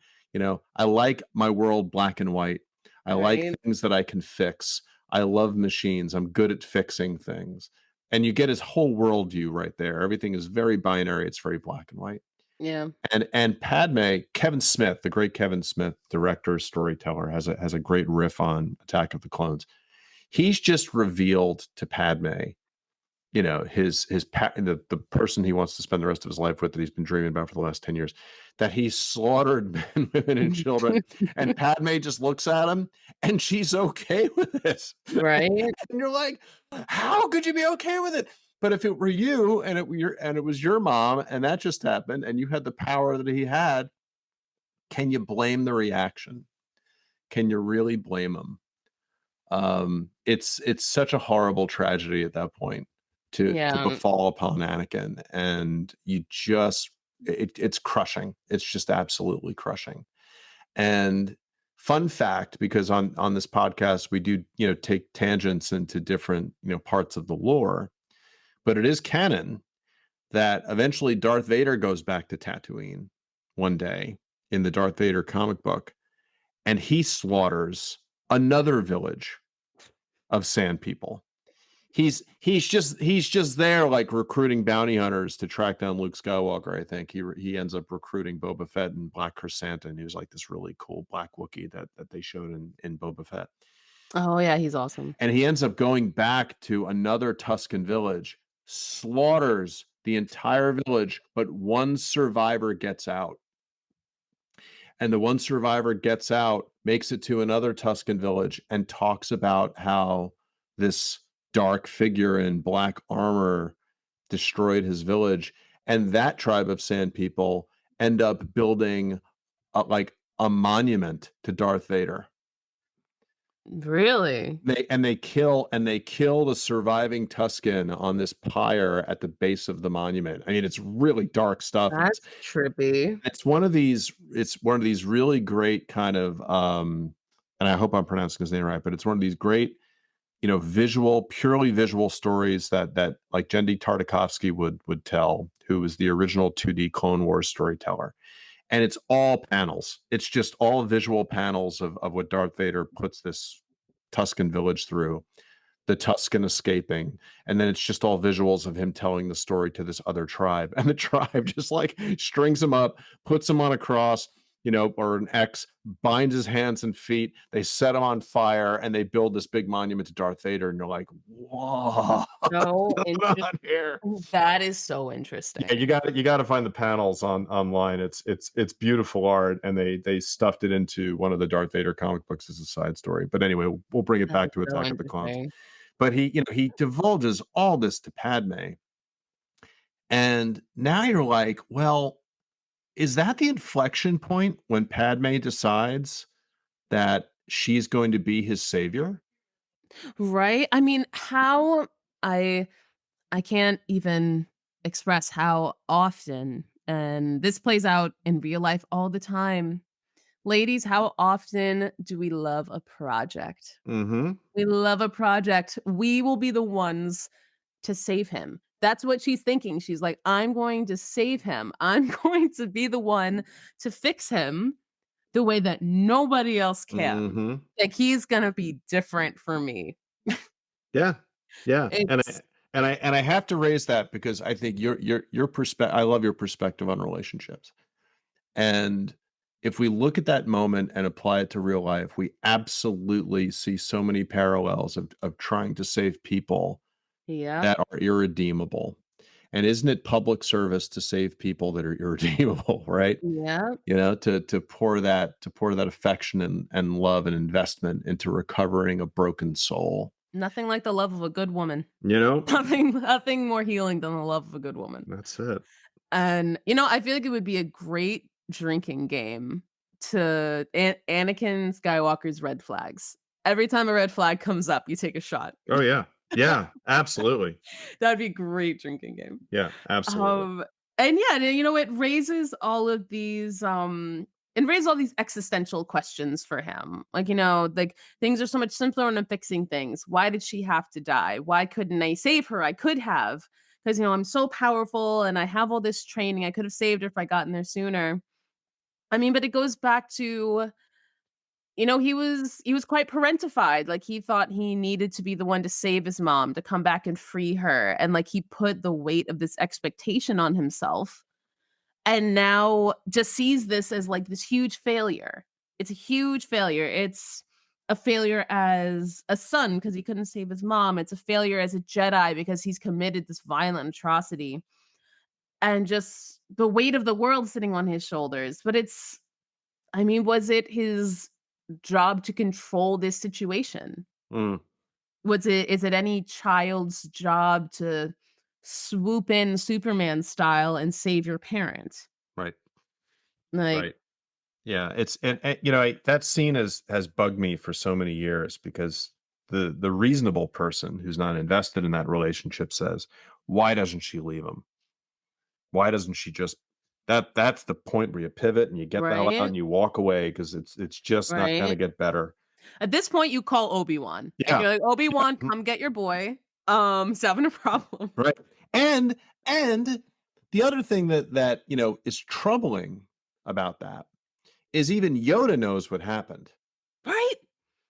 I like my world black and white. I like Right. things that I can fix. I love machines. I'm good at fixing things. And you get his whole worldview right there. Everything is very binary. It's very black and white. Yeah. And Padme, Kevin Smith, the great Kevin Smith, director, storyteller, has a great riff on Attack of the Clones. He's just revealed to Padme, the person he wants to spend the rest of his life with, that he's been dreaming about for the last 10 years, that he slaughtered men, women, and children. And Padme just looks at him and she's okay with this. Right. And you're like, how could you be okay with it? But if it were you and it was your mom and that just happened and you had the power that he had, can you blame the reaction? Can you really blame him? It's such a horrible tragedy at that point to Yeah. befall upon Anakin, and it's crushing. It's just absolutely crushing. And fun fact, because on this podcast we do take tangents into different parts of the lore, but it is canon that eventually Darth Vader goes back to Tatooine one day in the Darth Vader comic book, and he slaughters another village of sand people. He's just there like recruiting bounty hunters to track down Luke Skywalker. I think he ends up recruiting Boba Fett and Black Chrysanthemum, who's like this really cool Black Wookiee that they showed in Boba Fett. Oh yeah, he's awesome. And he ends up going back to another Tuscan village, slaughters the entire village, but one survivor gets out. And the one survivor gets out, makes it to another Tuscan village, and talks about how this dark figure in black armor destroyed his village. And that tribe of sand people end up building like a monument to Darth Vader. Really? They kill the surviving Tusken on this pyre at the base of the monument. I mean, it's really dark stuff. That's trippy. It's one of these really great kind of and I hope I'm pronouncing his name right, but it's one of these great, purely visual stories that like Genndy Tartakovsky would tell, who was the original 2D Clone Wars storyteller. And it's all panels. It's just all visual panels of what Darth Vader puts this Tusken village through, the Tusken escaping, and then it's just all visuals of him telling the story to this other tribe, and the tribe just like strings him up, puts him on a cross, or an X, binds his hands and feet. They set him on fire, and they build this big monument to Darth Vader. And you're like, "Whoa, So what's going interesting. on here?" That is so Yeah, interesting. you got to find the panels online. It's beautiful art, and they stuffed it into one of the Darth Vader comic books as a side story. But anyway, we'll bring it That back is to so Attack of the Clones. interesting. But he divulges all this to Padme, and now you're like, well, is that the inflection point when Padme decides that she's going to be his savior? Right? I mean, how I I can't even express how often, and this plays out in real life all the time. Ladies, how often do we love a project? Mhm. We love a project. We will be the ones to save him. That's what she's thinking. She's like, I'm going to save him. I'm going to be the one to fix him the way that nobody else can. Mhm. Like, he's gonna be different for me. Yeah. Yeah. And I It's and I and I have to raise that because I think your perspective. I love your perspective on relationships. And if we look at that moment and apply it to real life, we absolutely see so many parallels of trying to save people Yep, that are irredeemable. And isn't it public service to save people that are irredeemable, right? yep. To pour that affection and love and investment into recovering a broken soul. Nothing like the love of a good woman. You know? Nothing more healing than the love of a good woman. That's it. And, I feel like it would be a great drinking game to Anakin Skywalker's red flags. Every time a red flag comes up, you take a shot. Oh, yeah. Yeah, absolutely. That'd be a great drinking game. Yeah, absolutely. Um, and yeah, and, it raises all of these, it raises all these existential questions for him. Like, like things are so much simpler when I'm fixing things. Why did she have to die? Why couldn't I save her? I could have, because I'm so powerful and I have all this training. I could have saved her if I gotten there sooner. I mean, but it goes back to, he was quite parentified. Like, he thought he needed to be the one to save his mom, to come back and free her. And like, he put the weight of this expectation on himself, and now just sees this as like this huge failure. It's a huge failure. It's a failure as a son because he couldn't save his mom. It's a failure as a Jedi because he's committed this violent atrocity, and just the weight of the world sitting on his shoulders. But I mean, was it his job to control this situation? Mm, Is it any child's job to swoop in Superman style and save your parent? right, Like, right. Yeah, it's and that scene has bugged me for so many years because the reasonable person who's not invested in that relationship says, "Why doesn't she leave him? Why doesn't she just?" That's the point where you pivot and you get the hell out right? and you walk away because it's just not gonna Right? get better. At this point, you call Obi-Wan, and Yeah, you're like, "Obi-Wan, yeah, come get your boy. He's having a problem." right. And the other thing that is troubling about that is even Yoda knows what happened. Right?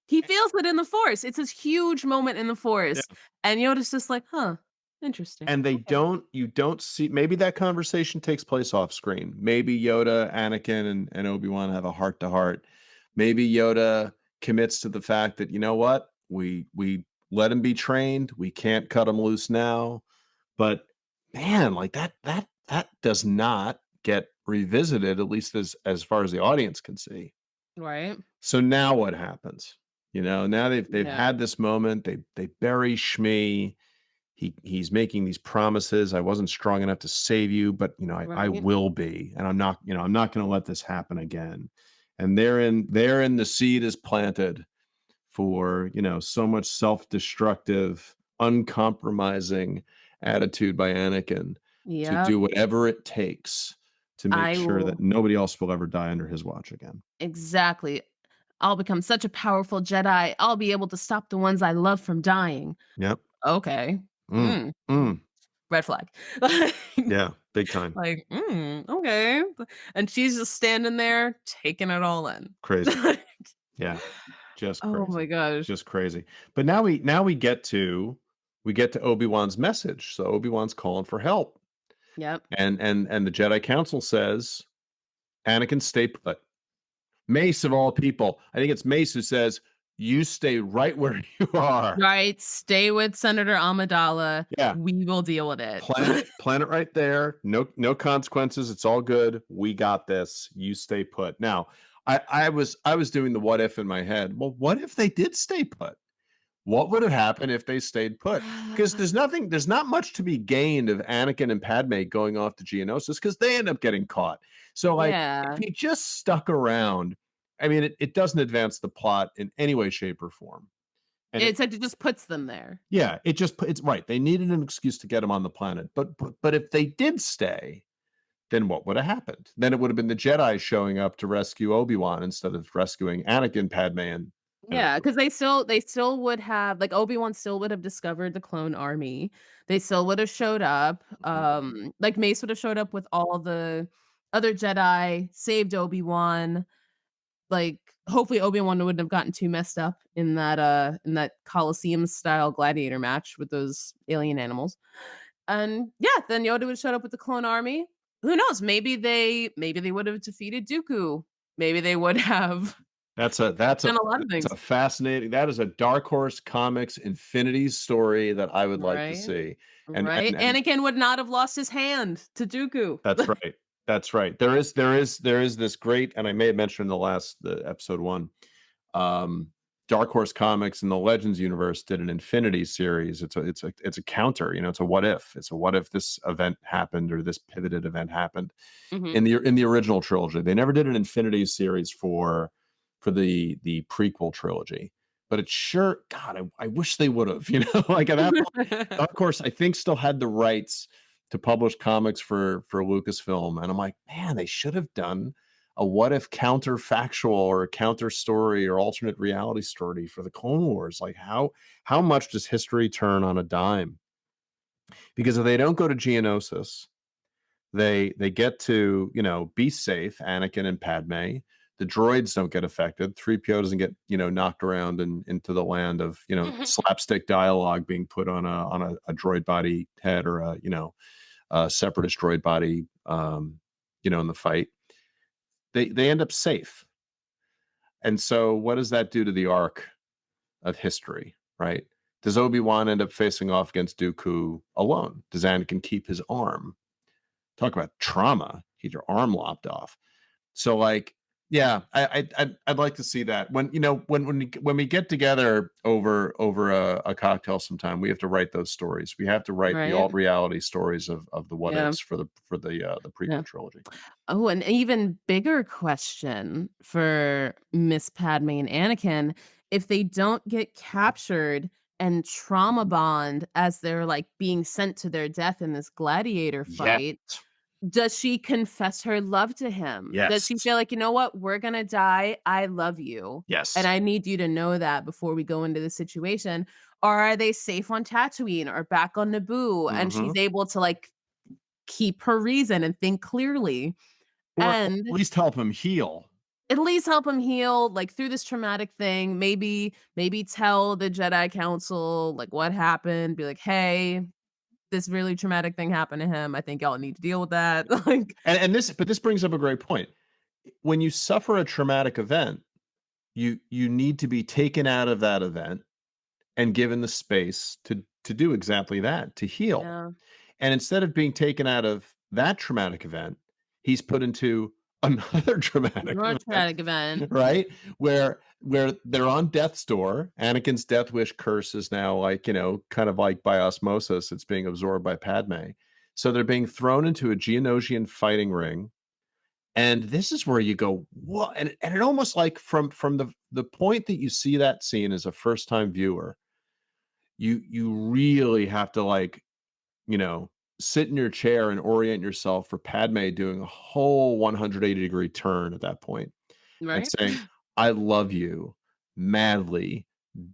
He feels it in the Force. It's this huge moment in the Force, and Yoda's just like, "Huh, interesting. And Okay." you don't see, maybe that conversation takes place off screen. Maybe Yoda, Anakin, and Obi-Wan have a heart to heart. Maybe Yoda commits to the fact that, you know what? We let him be trained. We can't cut him loose now. But man, like that does not get revisited, at least as far as the audience can see. Right? So now what happens? Now they've Yeah. had this moment. They bury Shmi. He's making these promises. I wasn't strong enough to save you, but I Right? will be, and I'm not going to let this happen again. And therein the seed is planted for, so much self-destructive, uncompromising attitude by Anakin to Yep. do whatever it takes to make I sure will that nobody else will ever die under his watch again. exactly. I'll become such a powerful Jedi. I'll be able to stop the ones I love from dying. Yep. Okay. Mm, Mm. mm. Red flag. Like Yeah, big time. Okay. And she's just standing there taking it all in. Crazy. Yeah, just Oh my crazy. gosh. Just crazy. But now we get to Obi-Wan's message. So Obi-Wan's calling for help. Yep. And the Jedi Council says, Anakin, stay put. Mace of all people. I think it's Mace who says, you stay right where you are. Right. Stay with Senator Amidala. Yeah. We will deal with it. Planet right there. No consequences. It's all good. We got this. You stay put. Now, I was doing the what if in my head. Well, what if they did stay put? What would have happened if they stayed put? Because there's not much to be gained of Anakin and Padme going off to Geonosis because they end up getting caught. So, like, if Yeah. he just stuck around, I mean, it doesn't advance the plot in any way, shape, or form. And It's like it just puts them there. yeah, it's right. They needed an excuse to get him on the planet. But if they did stay, then what would have happened? Then it would have been the Jedi showing up to rescue Obi-Wan instead of rescuing Anakin, Padme, and Yeah, because they still would have like, Obi-Wan still would have discovered the clone army. They still would have showed up, Mhm. like, Mace would have showed up with all the other Jedi, saved Obi-Wan, like, hopefully Obi-Wan wouldn't have gotten too messed up in that Colosseum style gladiator match with those alien animals. And, yeah, then Yoda would have showed up with the clone army. Who knows? Maybe they would have defeated Dooku. Maybe they would have done a lot of That's things. a fascinating, that is a Dark Horse Comics Infinity story that I would like to Right? see. And Right? and and Anakin would not have lost his hand to Dooku. that's right. That's right. There is this great, and I may have mentioned in the episode 1. Um, Dark Horse Comics and the Legends universe did an Infinity series. It's a counter, it's a what if. It's a what if this event happened or this pivoted event happened Mhm. in the original trilogy. They never did an Infinity series for the prequel trilogy. But it's sure, God, I wish they would have, like at that point, Dark Horse, I think, still had the rights to publish comics for Lucasfilm. And I'm like, man, they should have done a what if counterfactual or a counter story or alternate reality story for the Clone Wars. Like how much does history turn on a dime? Because if they don't go to Geonosis, they get to, be safe, Anakin and Padme. The droids don't get affected. 3PO doesn't get, knocked around and into the land of, slapstick dialogue being put on a droid body head or a separatist droid body in the fight. They end up safe. And so what does that do to the arc of history, right? Does Obi-Wan end up facing off against Dooku alone? Does Anakin keep his arm? Talk about trauma. Get your arm lopped off. So, like, yeah, I'd like to see that when we get together over a cocktail sometime. We have to write those stories. We have to write the Right? alt reality stories of the what Yeah, ifs for the yeah. prequel trilogy. Oh, an even bigger question for Miss Padme and Anakin, if they don't get captured and trauma bond as they're, like, being sent to their death in this gladiator Yes, fight, does she confess her love to him? Does yes, she say like, "You know what? We're gonna die. I love you, and yes. I need you to know that before we go into this situation." Or are they safe on Tatooine or back on Naboo, and she's Hmm. able to, like, keep her reason and think clearly, Or at and least help him heal. at least help him heal, like, through this traumatic thing, maybe tell the Jedi Council, like, what happened, be like, "Hey, this really traumatic thing happened to him. I think y'all need to deal with that." Like But this brings up a great point. When you suffer a traumatic event, you need to be taken out of that event and given the space to do exactly that, to heal. yeah. And instead of being taken out of that traumatic event, he's put into another traumatic More event, traumatic event. right? Where they're on death's door. Anakin's death wish curse is now, like, kind of like by osmosis, it's being absorbed by Padme. So they're being thrown into a Geonosian fighting ring, And this is where you go, "What?" And it almost like from the point that you see that scene as a first-time viewer, you really have to, like, you know, sit in your chair and orient yourself for Padme doing a whole 180-degree turn at that point and Right? saying, "I love you madly,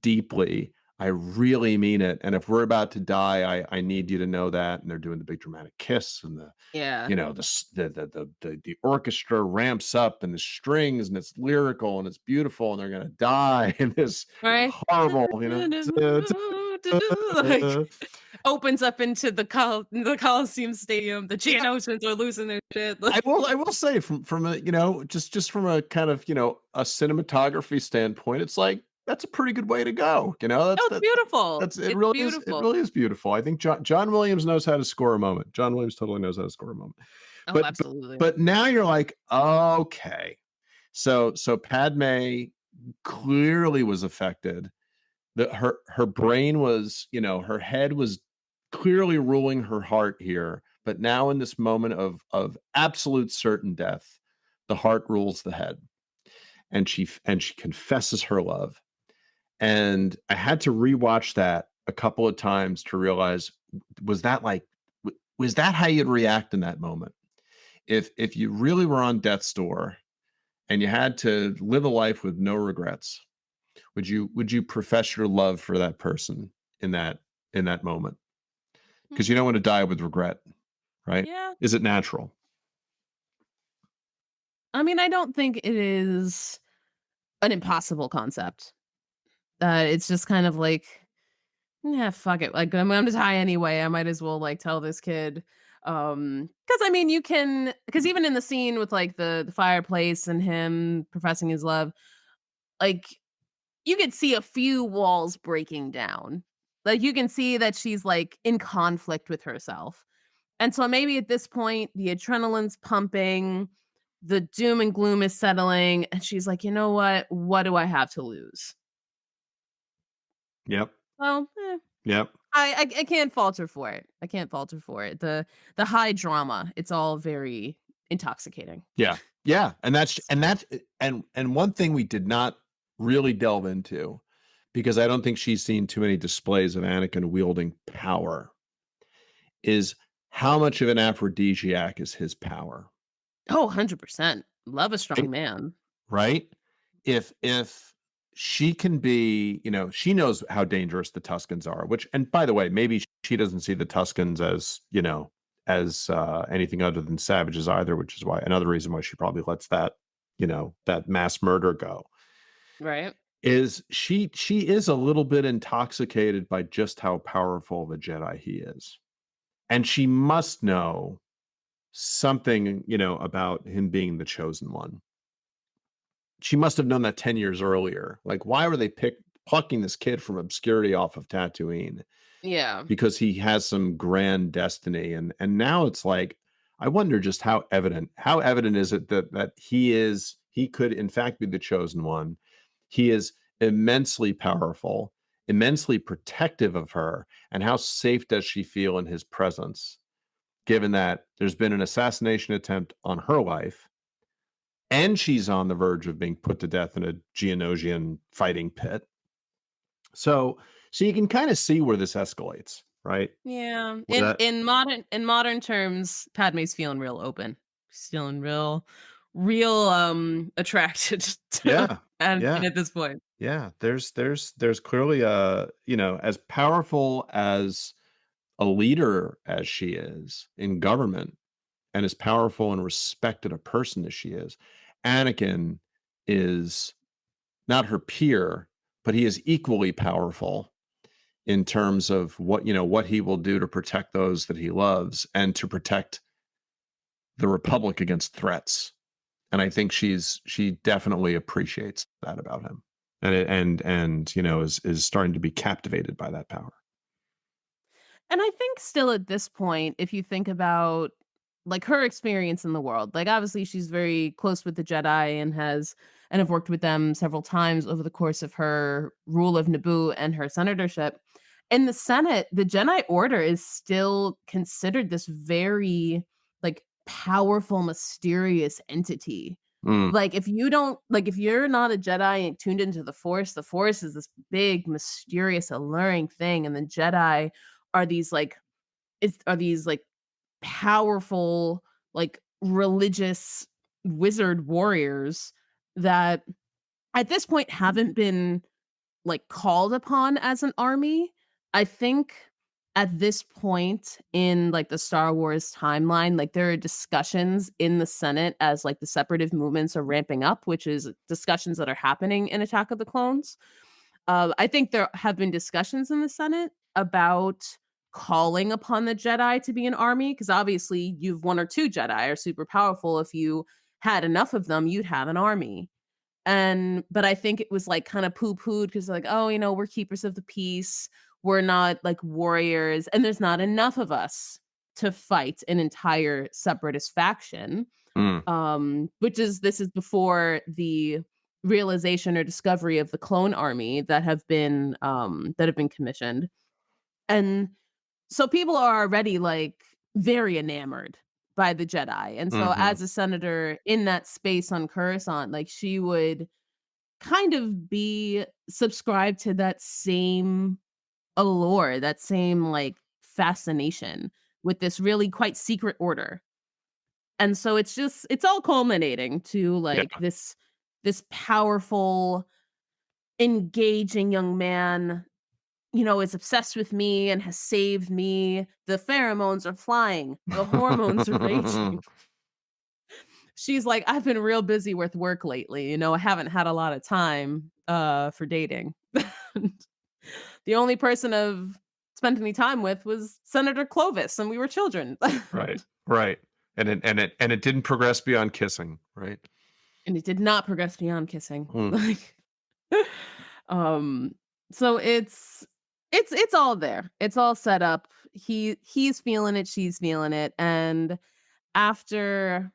deeply. I really mean it, and if we're about to die, I need you to know that." And they're doing the big dramatic kiss and the Yeah. you know, the s the orchestra ramps up and the strings, and it's lyrical, and it's beautiful, and they're gonna die in this Right? horrible, Like, opens up into the Coliseum Stadium, the Yeah, Geonosians are losing their shit, I like, will I will say from a, just from a kind of, a cinematography standpoint, it's like, that's a pretty good way to go, oh, it's beautiful. that's It's it beautiful. really is beautiful. I think John Williams knows how to score a moment. John Williams totally knows how to score a moment. Oh, But but absolutely. but now you're like, "Okay." So Padme clearly was affected. Her brain was, her head was clearly ruling her heart here, but now in this moment of absolute certain death, the heart rules the head, and she confesses her love. And I had to rewatch that a couple of times to realize, was that like was that how you'd react in that moment? If you really were on death's door and you had to live a life with no regrets, would you profess your love for that person in that moment? Because you Mm, don't want to die with regret, right? yeah. Is it natural? I mean, I don't think it is an impossible concept. It's just kind of like, yeah, fuck it. Like, I'm just high anyway. I might as well like tell this kid. Because I mean, you can, because even in the scene with like the fireplace and him professing his love, like you could see a few walls breaking down. Like you can see that she's like in conflict with herself. And so maybe at this point, the adrenaline's pumping, the doom and gloom is settling, and she's like, you know what? What do I have to lose? Yep. Well, Yep. I can't falter for it. I can't falter for it. The high drama, it's all very intoxicating. Yeah. Yeah. And one thing we did not really delve into, because I don't think she's seen too many displays of Anakin wielding power, is how much of an aphrodisiac is his power, Oh, 100%. Love a strong right? man. Right? If she can be, she knows how dangerous the Tuscans are, which, and by the way, maybe she doesn't see the Tuscans as, anything other than savages either, which is why another reason why she probably lets that mass murder go. Right? Is she is a little bit intoxicated by just how powerful of a Jedi he is. And she must know something, about him being the chosen one. She must have known that 10 years earlier. Like, why were they plucking this kid from obscurity off of Tatooine? Yeah. Because he has some grand destiny, and now it's like, I wonder just how evident is it that he could in fact be the chosen one. He is immensely powerful, immensely protective of her, and how safe does she feel in his presence, given that there's been an assassination attempt on her life, and she's on the verge of being put to death in a Geonosian fighting pit. So, so you can kind of see where this escalates, right? Yeah. Where that, In modern terms, Padme's feeling real open. She's feeling real attracted to yeah, Anakin yeah, at this point. yeah. There's clearly as powerful as a leader as she is in government, and as powerful and respected a person as she is, Anakin is not her peer, but he is equally powerful in terms of what he will do to protect those that he loves and to protect the republic against threats. And I think she definitely appreciates that about him, and is starting to be captivated by that power. And I think still at this point, if you think about like her experience in the world, like obviously she's very close with the Jedi and have worked with them several times over the course of her rule of Naboo and her senatorship. In the Senate, the Jedi Order is still considered this very like powerful, mysterious entity. Mm, Like, if you don't like, if you're not a Jedi and tuned into the Force is this big, mysterious, alluring thing, and the Jedi are these, like powerful, like, religious wizard warriors that at this point haven't been like called upon as an army. I think at this point in like the Star Wars timeline, like there are discussions in the Senate as like the separative movements are ramping up, which is discussions that are happening in Attack of the Clones. I think there have been discussions in the Senate about calling upon the Jedi to be an army because obviously you've one or two Jedi are super powerful. If you had enough of them, you'd have an army. And but I think it was, like, kinda poo-pooed because like, "Oh, we're keepers of the peace. We're not, like, warriors, and there's not enough of us to fight an entire separatist faction." mm, Which is this is before the realization or discovery of the clone army that have been commissioned. And so people are already, like, very enamored by the Jedi, and so mhm. as a senator in that space on Coruscant, like, she would kind of be subscribed to that same allure, that same, like, fascination with this really quite secret order. And so it's all culminating to, Yeah. like, this powerful, engaging young man, is obsessed with me and has saved me. The pheromones are flying, the hormones are raging. She's like, "I've been real busy with work lately, I haven't had a lot of time, for dating." The only person I've spent any time with was Senator Clovis, and we were children. Right, right. And it didn't progress beyond kissing, right? And it did not progress beyond kissing. Mm, Like, um, so it's all there. It's all set up. He's feeling it, she's feeling it, and after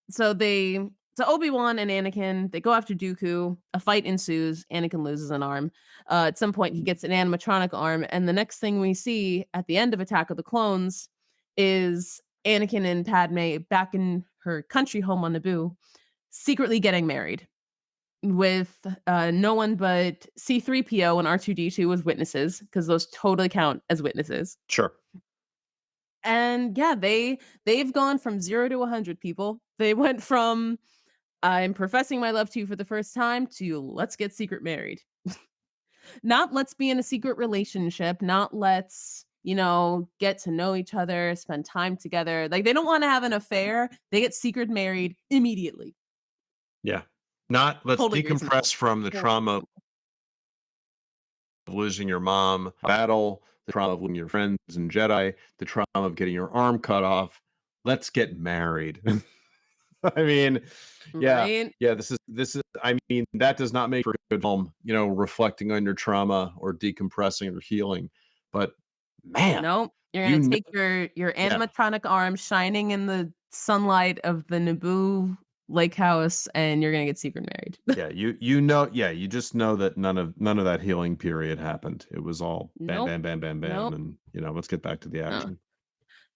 So they so Obi-Wan and Anakin, they go after Dooku. A fight ensues. Anakin loses an arm. At some point, he gets an animatronic arm, and the next thing we see at the end of Attack of the Clones is Anakin and Padme back in her country home on Naboo, secretly getting married with no one but C-3PO and R2-D2 as witnesses, because those totally count as witnesses. sure. And yeah, they've gone from 0 to 100 people. They went from I'm professing my love to you for the first time to let's get secret married. Not let's be in a secret relationship, not let's, get to know each other, spend time together. Like they don't want to have an affair. They get secret married immediately. Yeah. Not let's Totally reasonable. decompress from the Totally trauma reasonable. of losing your mom, battle, the trauma of losing your friends and Jedi, the trauma of getting your arm cut off. Let's get married. I mean, yeah, Right? yeah, this is I mean, that does not make for a good film, reflecting on your trauma or decompressing or healing. But man, Nope. You're you gonna know, take your yeah, animatronic arm shining in the sunlight of the Naboo lake house, and you're gonna get secret married. yeah, yeah, you just know that none of that healing period happened. It was all bam, Nope. bam, bam, bam, bam, Nope. and let's get back to the Uh. action.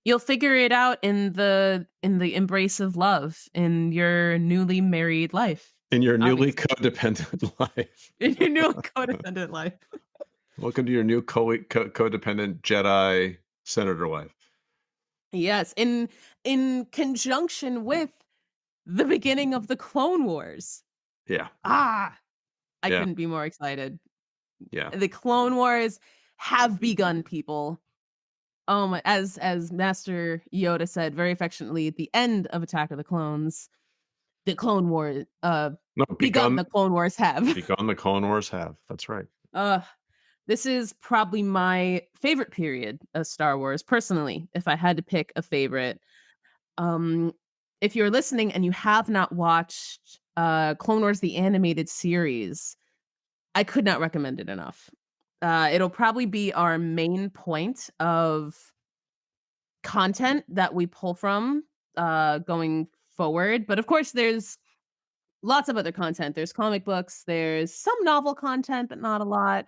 You'll figure it out in the embrace of love in your newly married life, In your newly obviously. codependent life. In your newly codependent life. Welcome to your new codependent Jedi senator wife. Yes, in conjunction with the beginning of the Clone Wars. Yeah, Ah, I yeah, couldn't be more excited. yeah. The Clone Wars have begun, people. As Master Yoda said very affectionately at the end of Attack of the Clones, the Clone War No, begun, the Clone Wars have. begun the Clone Wars have. That's right. Uh This is probably my favorite period of Star Wars, personally, if I had to pick a favorite. Um, if you're listening and you have not watched, Clone Wars: The Animated Series, I could not recommend it enough. It'll probably be our main point of content that we pull from, going forward, but of course, there's lots of other content. There's comic books, there's some novel content, but not a lot.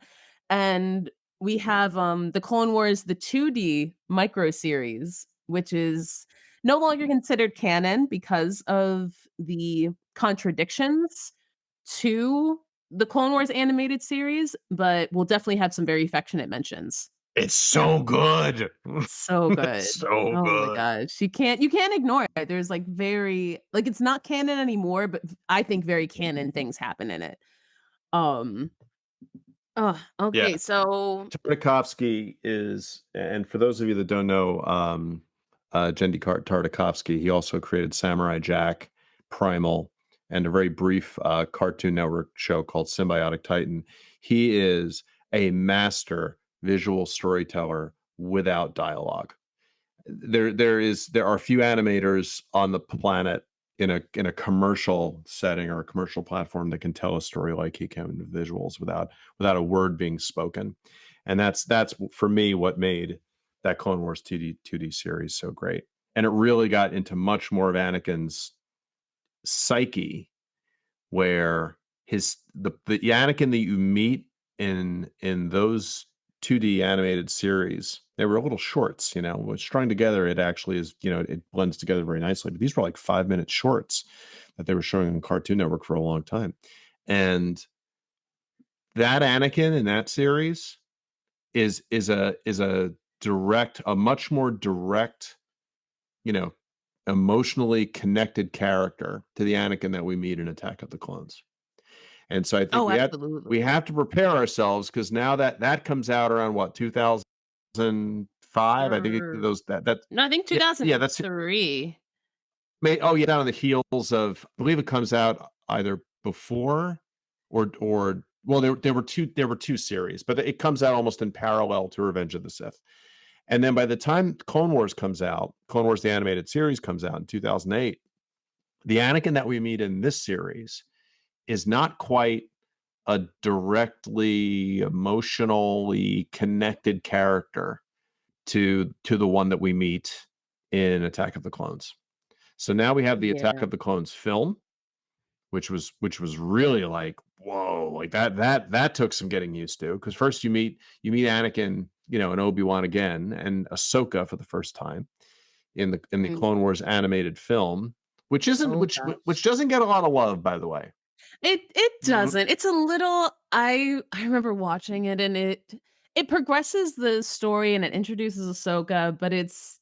And we have the Clone Wars, the 2D micro series, which is no longer considered canon because of the contradictions to the Clone Wars animated series, but we'll definitely have some very affectionate mentions. It's so good. So It's good. so Oh my good. gosh. You can't ignore it. There's, like, very like, it's not canon anymore, but I think very canon things happen in it. Um, Yeah. okay, so Tartakovsky is, and for those of you that don't know, Tartakovsky, he also created Samurai Jack, Primal, and a very brief Cartoon Network show called Symbiotic Titan. He is a master visual storyteller without dialogue. There are a few animators on the planet in a commercial setting or a commercial platform that can tell a story like he can with visuals without a word being spoken. And that's for me what made that Clone Wars 2D series so great. And it really got into much more of Anakin's psyche, where the Anakin that you meet in those 2D animated series, they were little shorts, when strung together, it actually is, it blends together very nicely. But these were like 5-minute shorts that they were showing on Cartoon Network for a long time. And that Anakin in that series is a much more direct, you know, emotionally connected character to the Anakin that we meet in Attack of the Clones. And so I think oh, we absolutely. have to prepare ourselves, because now that comes out around what, 2005? I think Er, those that no, I think yeah, that's 2003. oh yeah, down on the heels of, I believe it comes out either before or well, there were two series, but it comes out almost in parallel to Revenge of the Sith. And then by the time Clone Wars comes out, Clone Wars the animated series comes out in 2008, the Anakin that we meet in this series is not quite a directly emotionally connected character to the one that we meet in Attack of the Clones. So now we have the Attack Yeah. of the Clones film, which was really like, whoa, like that took some getting used to, because first you meet Anakin, and Obi-Wan again, and Ahsoka for the first time in the Mm. Clone Wars animated film, which isn't Oh which gosh. doesn't get a lot of love, by the way. It Mhm. doesn't. It's a little I remember watching it and it progresses the story and it introduces Ahsoka, but it's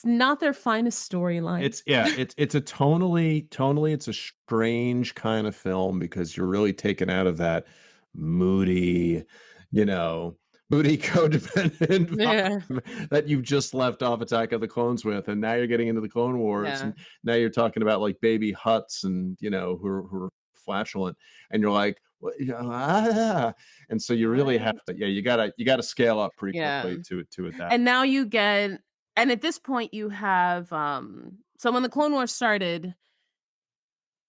not their finest storyline. It's yeah, it's a tonally, it's a strange kind of film, because you're really taken out of that moody, you know, moody codependent Yeah. vibe that you've just left off Attack of the Clones with, and now you're getting into the Clone Wars, Yeah. and now you're talking about like baby Hutts, and who are flatulent, and you're like, "What?" And so you really What? have to, yeah, you gotta scale up pretty Yeah. quickly to adapt. And now you get and at this point you have so when the Clone Wars started,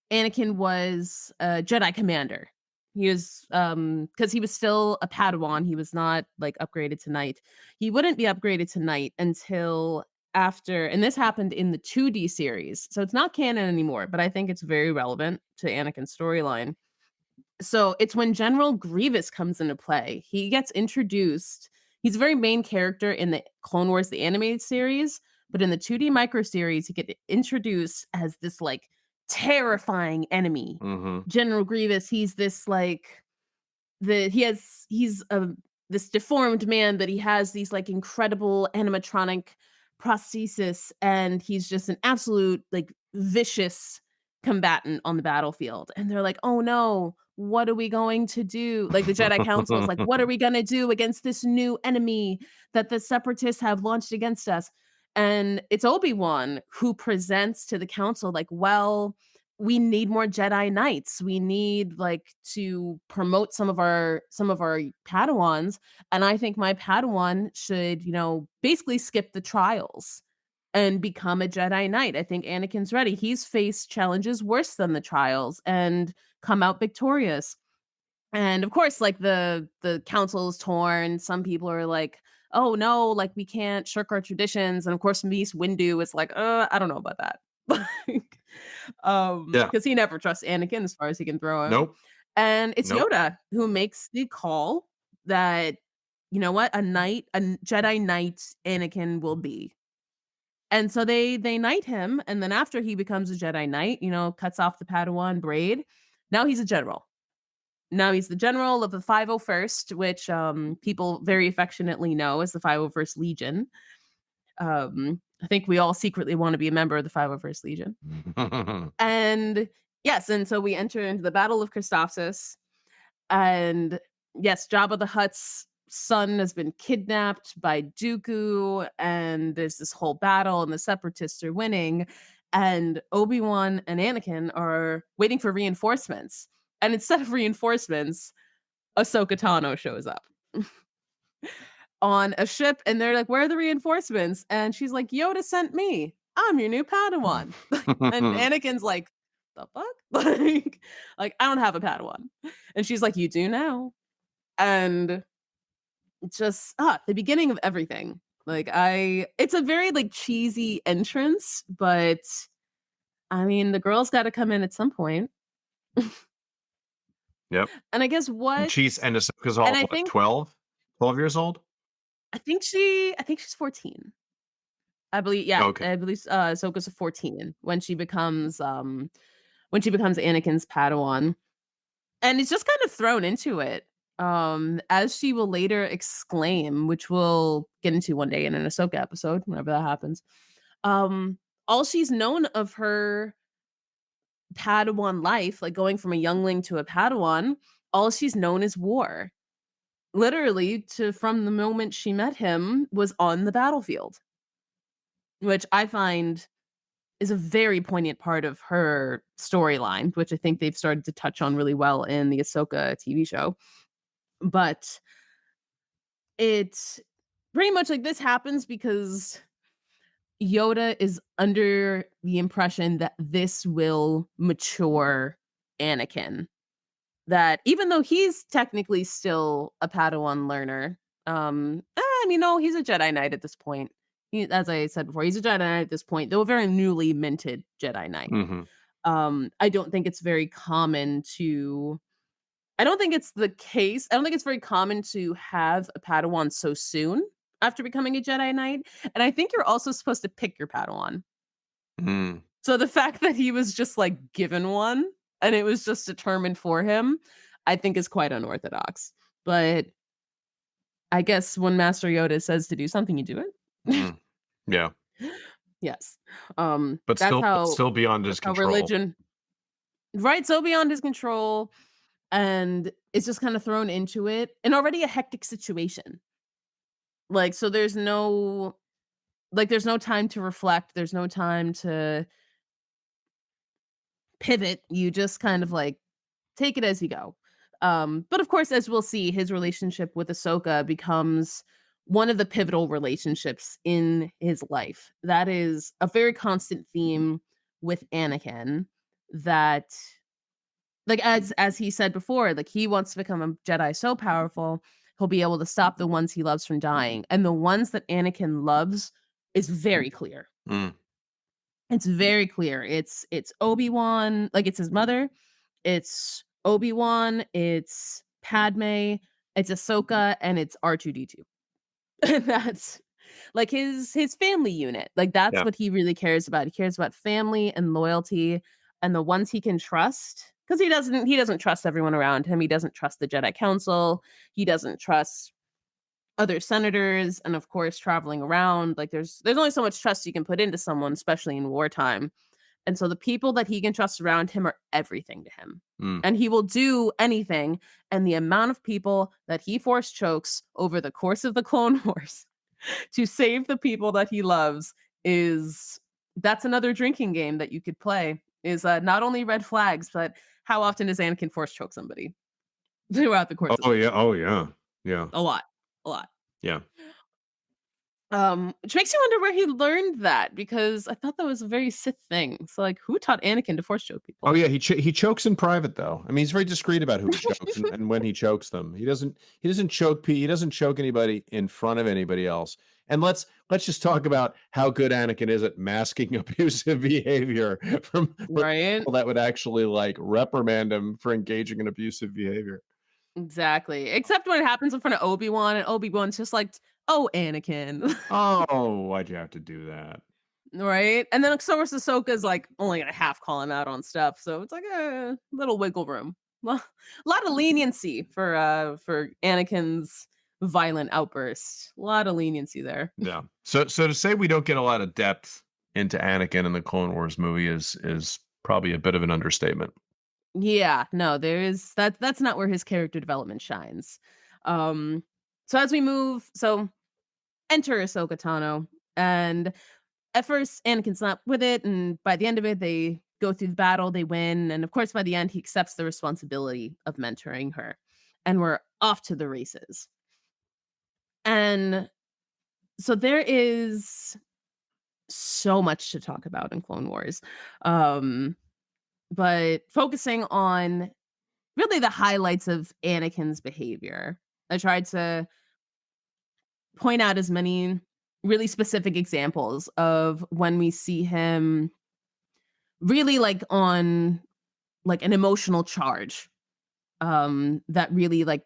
Anakin was a Jedi commander. He was because he was still a Padawan, he was not, like, upgraded to knight. He wouldn't be upgraded to knight until after and this happened in the 2D series, so it's not canon anymore, but I think it's very relevant to Anakin's storyline. So, it's when General Grievous comes into play. He gets introduced he's a very main character in the Clone Wars, the animated series, but in the 2D micro series, he get introduced as this, like, terrifying enemy. Mhm. General Grievous, he's this, like he's a this deformed man, but he has these, like, incredible animatronic prosthesis, and he's just an absolute, like, vicious combatant on the battlefield, and they're like, "Oh, no. What are we going to do?" Like, the Jedi Council is like, "What are we gonna do against this new enemy that the Separatists have launched against us?" And it's Obi-Wan who presents to the council like, "Well, we need more Jedi Knights. We need, like, to promote some of our Padawans, and I think my Padawan should, basically skip the trials and become a Jedi Knight. I think Anakin's ready. He's faced challenges worse than the trials and come out victorious." And, of course, like, the council is torn. Some people are like, "Oh, no, like, we can't shirk our traditions," and, of course, Mace Windu is like, I don't know about that." Like, Yeah. because he never trusts Anakin as far as he can throw him. Nope. And it's Nope. Yoda who makes the call that, you know what? A Jedi Knight Anakin will be. And so they knight him, and then after he becomes a Jedi Knight, cuts off the Padawan braid, now he's a general. Now he's the general of the 501st, which, people very affectionately know as the 501st Legion. I think we all secretly wanna be a member of the 501st Legion. And yes, and so we enter into the Battle of Christophsis, and yes, Jabba the Hutt's son has been kidnapped by Dooku, and there's this whole battle, and the Separatists are winning, and Obi-Wan and Anakin are waiting for reinforcements, and instead of reinforcements, Ahsoka Tano shows up on a ship, and they're like, "Where are the reinforcements?" And she's like, "Yoda sent me. I'm your new Padawan." And Anakin's like, "The fuck?" Like, "I don't have a Padawan." And she's like, "You do now." And just, the beginning of everything. Like, it's a very, like, cheesy entrance, but, I mean, the girl's gotta come in at some point. Yep. And I guess what And Ahsoka's and all, I what, think 12 years old? I think she's 14. I believe yeah, Okay. I believe, Ahsoka's 14 when she becomes Anakin's Padawan, and it's just kind of thrown into it, as she will later exclaim, which we'll get into one day in an Ahsoka episode, whenever that happens. Um, all she's known of her Padawan life, like going from a youngling to a Padawan, all she's known is war. Literally, to from the moment she met him was on the battlefield, which I find is a very poignant part of her storyline, which I think they've started to touch on really well in the Ahsoka TV show. But it's pretty much like this happens because Yoda is under the impression that this will mature Anakin. That even though he's technically still a Padawan learner, I mean, no, he's a Jedi Knight at this point. As I said before, he's a Jedi Knight at this point, though a very newly minted Jedi Knight. Mhm. I don't think it's very common to I don't think it's the case. I don't think it's very common to have a Padawan so soon after becoming a Jedi Knight, and I think you're also supposed to pick your Padawan. Mm. So the fact that he was just, like, given one, and it was just determined for him, I think is quite unorthodox. But I guess when Master Yoda says to do something, you do it. Mm. Yeah. Yes. But still beyond his That's how control. religion right, so beyond his control, and it's just kinda thrown into it, and already a hectic situation. Like, so there's no time to reflect, there's no time to pivot, you just kind of, like, take it as you go. But of course, as we'll see, his relationship with Ahsoka becomes one of the pivotal relationships in his life. That is a very constant theme with Anakin that like as he said before, like he wants to become a Jedi so powerful, he'll be able to stop the ones he loves from dying. And the ones that Anakin loves is very clear. Mm. It's very clear. It's Obi-Wan, like it's his mother, it's Obi-Wan, it's Padme, it's Ahsoka, and it's R2D2. And that's like his family unit. Like that's Yeah. what he really cares about. He cares about family and loyalty and the ones he can trust because he doesn't trust everyone around him. He doesn't trust the Jedi Council. He doesn't trust other senators and of course traveling around like there's only so much trust you can put into someone especially in wartime. And so the people that he can trust around him are everything to him. Mm. And he will do anything. And the amount of people that he force chokes over the course of the Clone Wars to save the people that he loves is that's another drinking game that you could play. Is not only red flags, but how often does Anakin force choke somebody throughout the course of Oh, the yeah. show? Oh, yeah. Yeah. A lot, a lot. Yeah. Which makes you wonder where he learned that because I thought that was a very Sith thing. So, like, who taught Anakin to force choke Oh, people? yeah, he chokes in private, though. I mean, he's very discreet about who he chokes and when he chokes them. He doesn't choke anybody in front of anybody else. And let's just talk about how good Anakin is at masking abusive behavior from Right? people that would actually, like, reprimand him for engaging in abusive behavior. Exactly. Except when it happens in front of Obi-Wan, and Obi-Wan's just like, "Oh, Anakin." Oh, why'd you have to do that? Right? And then so Ahsoka's, like, only gonna half call him out on stuff, so it's like, little wiggle room. Well, a lot of leniency for Anakin's violent outbursts. A lot of leniency there. Yeah. So to say we don't get a lot of depth into Anakin in the Clone Wars movie is probably a bit of an understatement. Yeah, no, there is that's not where his character development shines. Um, so as we move enter Ahsoka Tano, and at first, Anakin's not with it, and by the end of it, they go through the battle, they win, and of course, by the end, he accepts the responsibility of mentoring her, and we're off to the races. And so there is so much to talk about in Clone Wars, um, but focusing on really the highlights of Anakin's behavior. I tried to point out as many really specific examples of when we see him really, like, on, like, an emotional charge, that really, like,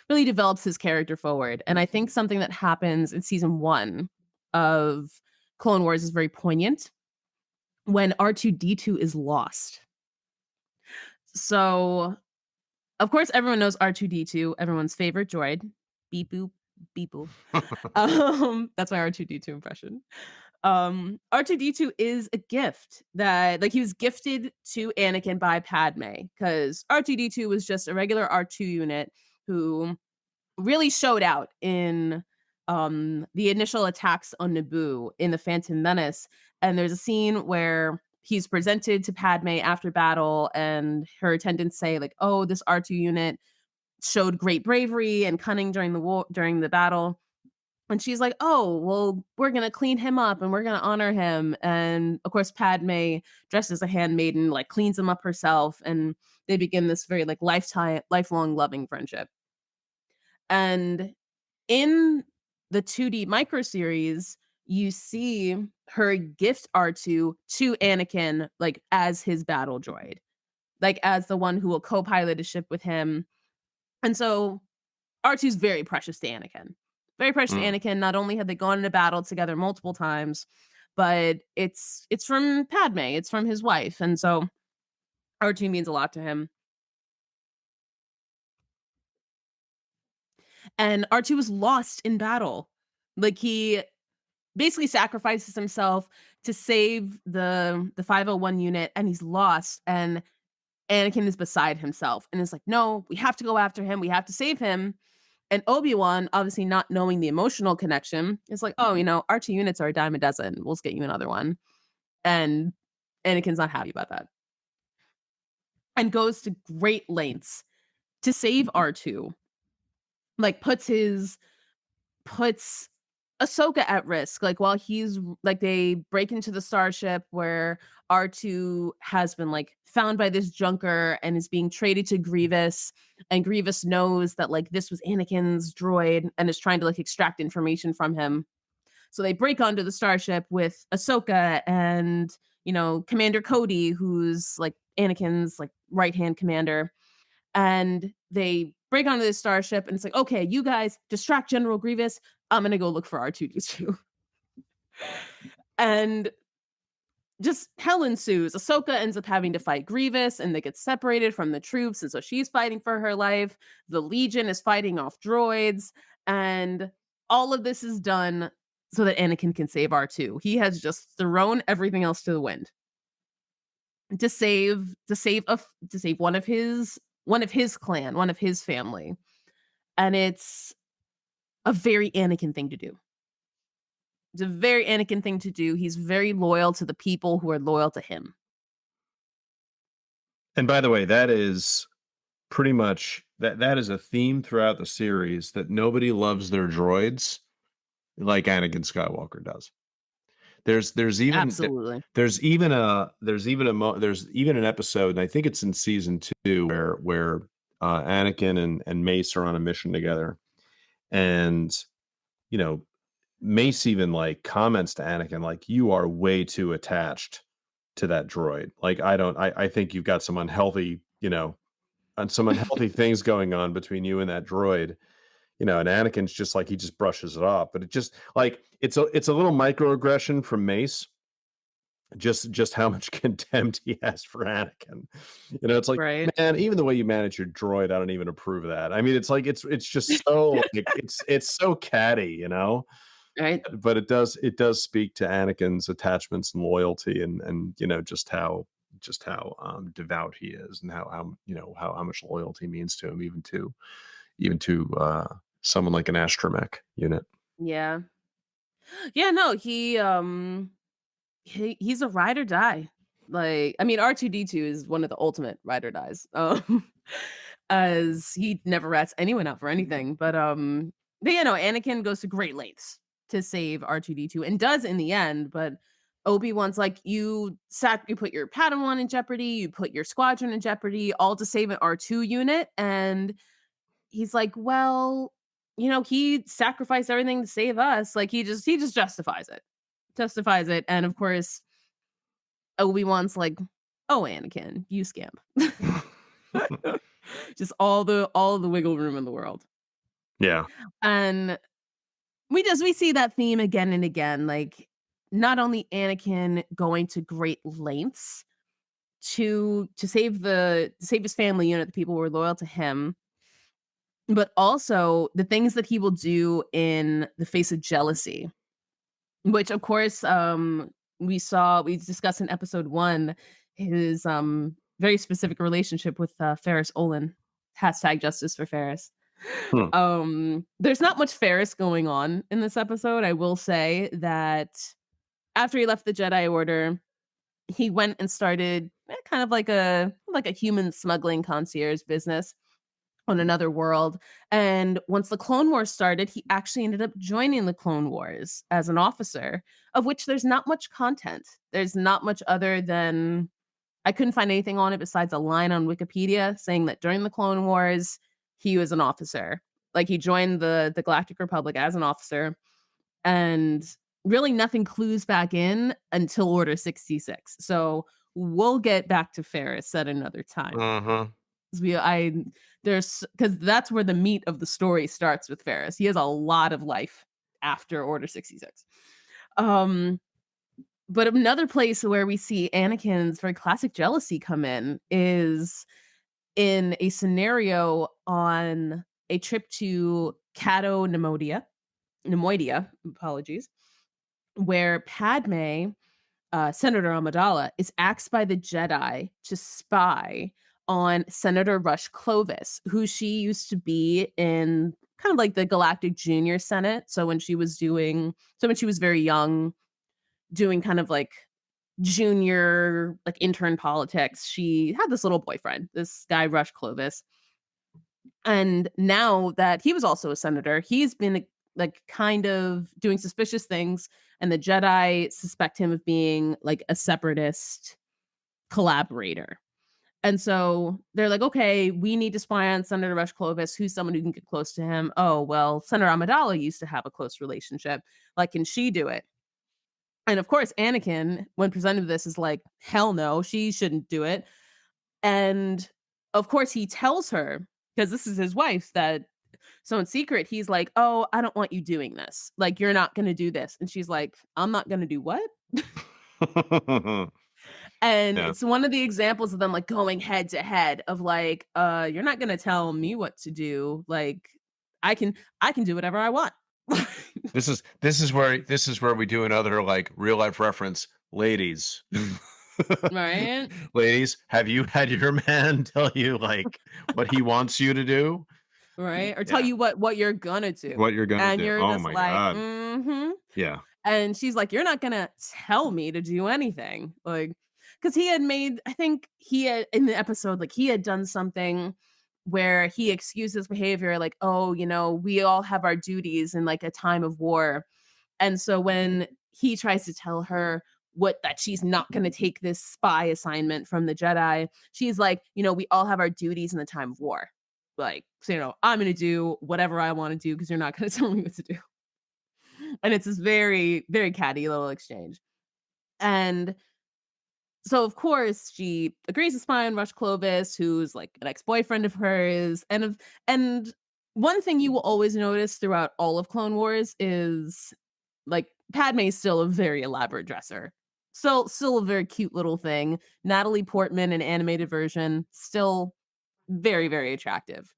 really develops his character forward, and I think something that happens in season 1 of Clone Wars is very poignant when R2-D2 is lost. So, of course, everyone knows R2-D2, everyone's favorite droid. Beep boop, beep boop. That's my R2-D2 impression. R2-D2 is a gift that like he was gifted to Anakin by Padme because R2-D2 was just a regular R2 unit who really showed out in the initial attacks on Naboo in the Phantom Menace. And there's a scene where he's presented to Padme after battle, and her attendants say, like, oh, this R2 unit showed great bravery and cunning during the battle. And she's like, "Oh, well, we're gonna clean him up and we're gonna honor him." And of course, Padme, dressed as a handmaiden, like cleans him up herself, and they begin this very like lifelong loving friendship. And in the 2D micro series, you see her gift R2 to Anakin, like as his battle droid, like as the one who will co-pilot a ship with him. And so R2's very precious to Anakin. Very precious to Mm. Anakin. Not only had they gone into battle together multiple times, but it's from Padme. It's from his wife. And so R2 means a lot to him. And R2 was lost in battle. Like he basically sacrifices himself to save the 501 unit, and he's lost, and Anakin is beside himself and is like, "No, we have to go after him. We have to save him." And Obi-Wan, obviously not knowing the emotional connection, is like, "Oh, R2 units are a dime a dozen. We'll just get you another one." And Anakin's not happy about that. And goes to great lengths to save R2. Like puts Ahsoka at risk. Like while like they break into the starship where R2 has been like found by this junker and is being traded to Grievous, and Grievous knows that like this was Anakin's droid and is trying to like extract information from him. So they break onto the starship with Ahsoka and Commander Cody, who's like Anakin's like right-hand commander, and they break onto this starship, and it's like, okay, you guys distract General Grievous. I'm gonna go look for R2-D2. And just hell ensues. Ahsoka ends up having to fight Grievous, and they get separated from the troops, and so she's fighting for her life. The Legion is fighting off droids, and all of this is done so that Anakin can save R2. He has just thrown everything else to the wind to save one of his clan, one of his family. And it's a very Anakin thing to do. It's a very Anakin thing to do. He's very loyal to the people who are loyal to him. And by the way, that is pretty much that is a theme throughout the series that nobody loves their droids like Anakin Skywalker does. There's even Absolutely. there's even an episode, and I think it's in season 2 where Anakin and Mace are on a mission together, and you know Mace even like comments to Anakin like, "You are way too attached to that droid. Like I think you've got some unhealthy and some unhealthy things going on between you and that droid." And Anakin's just like he just brushes it off, but it just like it's a little microaggression from Mace, just how much contempt he has for Anakin. It's like, Right. man, even the way you manage your droid, I don't even approve of that. I mean, it's like it's just so like it's so catty, Right. but it does speak to Anakin's attachments and loyalty and just how devout he is and how much loyalty means to him, even to someone like an astromech unit. Yeah. Yeah, no, he's a ride or die. Like, I mean, R2D2 is one of the ultimate ride or dies. As he never rats anyone out for anything. But Anakin goes to great lengths to save R2D2 and does in the end, but Obi-Wan's like, you put your Padawan in jeopardy, you put your squadron in jeopardy, all to save an R2 unit. And he's like, well, he sacrificed everything to save us. Like he just justifies it. Justifies it. And of course, Obi-Wan's like, "Oh, Anakin, you scamp." Just all the wiggle room in the world. Yeah. And we see that theme again and again, like, not only Anakin going to great lengths to save his family, the people who were loyal to him, but also the things that he will do in the face of jealousy. Which, of course, we discussed in episode 1 his, very specific relationship with, Ferris Olin. #justice for Ferris. Hmm. There's not much Ferris going on in this episode. I will say that after he left the Jedi Order, he went and started, kind of like a human smuggling concierge business on another world. And once the Clone Wars started, he actually ended up joining the Clone Wars as an officer, of which there's not much content. There's not much other than I couldn't find anything on it besides a line on Wikipedia saying that during the Clone Wars, he was an officer. Like he joined the Galactic Republic as an officer, and really nothing clues back in until Order 66. So we'll get back to Ferris at another time. Mhm. 'Cause we I there's because that's where the meat of the story starts with Ferris. He has a lot of life after Order 66. Um, but another place where we see Anakin's very classic jealousy come in is in a scenario on a trip to Cato Nemoidia, apologies, where Padme, Senator Amidala, is asked by the Jedi to spy on Senator Rush Clovis, who she used to be in kind of like the Galactic Junior Senate. So when she was very young, doing kind of like junior, like intern politics, she had this little boyfriend, this guy, Rush Clovis. And now that he was also a senator, he's been like kind of doing suspicious things, and the Jedi suspect him of being like a separatist collaborator. And so they're like, okay, we need to spy on Senator Rush Clovis. Who's someone who can get close to him? Oh, well, Senator Amidala used to have a close relationship. Like, can she do it? And of course, Anakin, when presented with this, is like, hell no, she shouldn't do it. And of course, he tells her, because this is his wife, that so in secret, he's like, oh, I don't want you doing this. Like, you're not going to do this. And she's like, I'm not going to do what? And Yeah. it's one of the examples of them like going head to head of like, you're not gonna tell me what to do. Like I can do whatever I want. This is where we do another, like, real life reference. Ladies. Right? Ladies, have you had your man tell you, like, what he wants you to do? Right? Or tell Yeah. you what you're gonna do. What you're gonna And do. you're Oh just my like, god. mm-hmm. Yeah. And she's like, "You're not gonna tell me to do anything." Like, because he had made I think he had in the episode, like, he had done something where he excused his behavior, like, "Oh, we all have our duties in, like, a time of war." And so when he tries to tell her that she's not gonna take this spy assignment from the Jedi, she's like, "We all have our duties in the time of war." Like, so, "I'm gonna do whatever I wanna do because 'cause you're not gonna tell me what to do." And it's this very, very catty little exchange. And so, of course, she agrees to spy on Rush Clovis, who's like an ex-boyfriend of hers. And one thing you will always notice throughout all of Clone Wars is like Padme is still a very elaborate dresser. still a very cute little thing. Natalie Portman in animated version, still very, very attractive.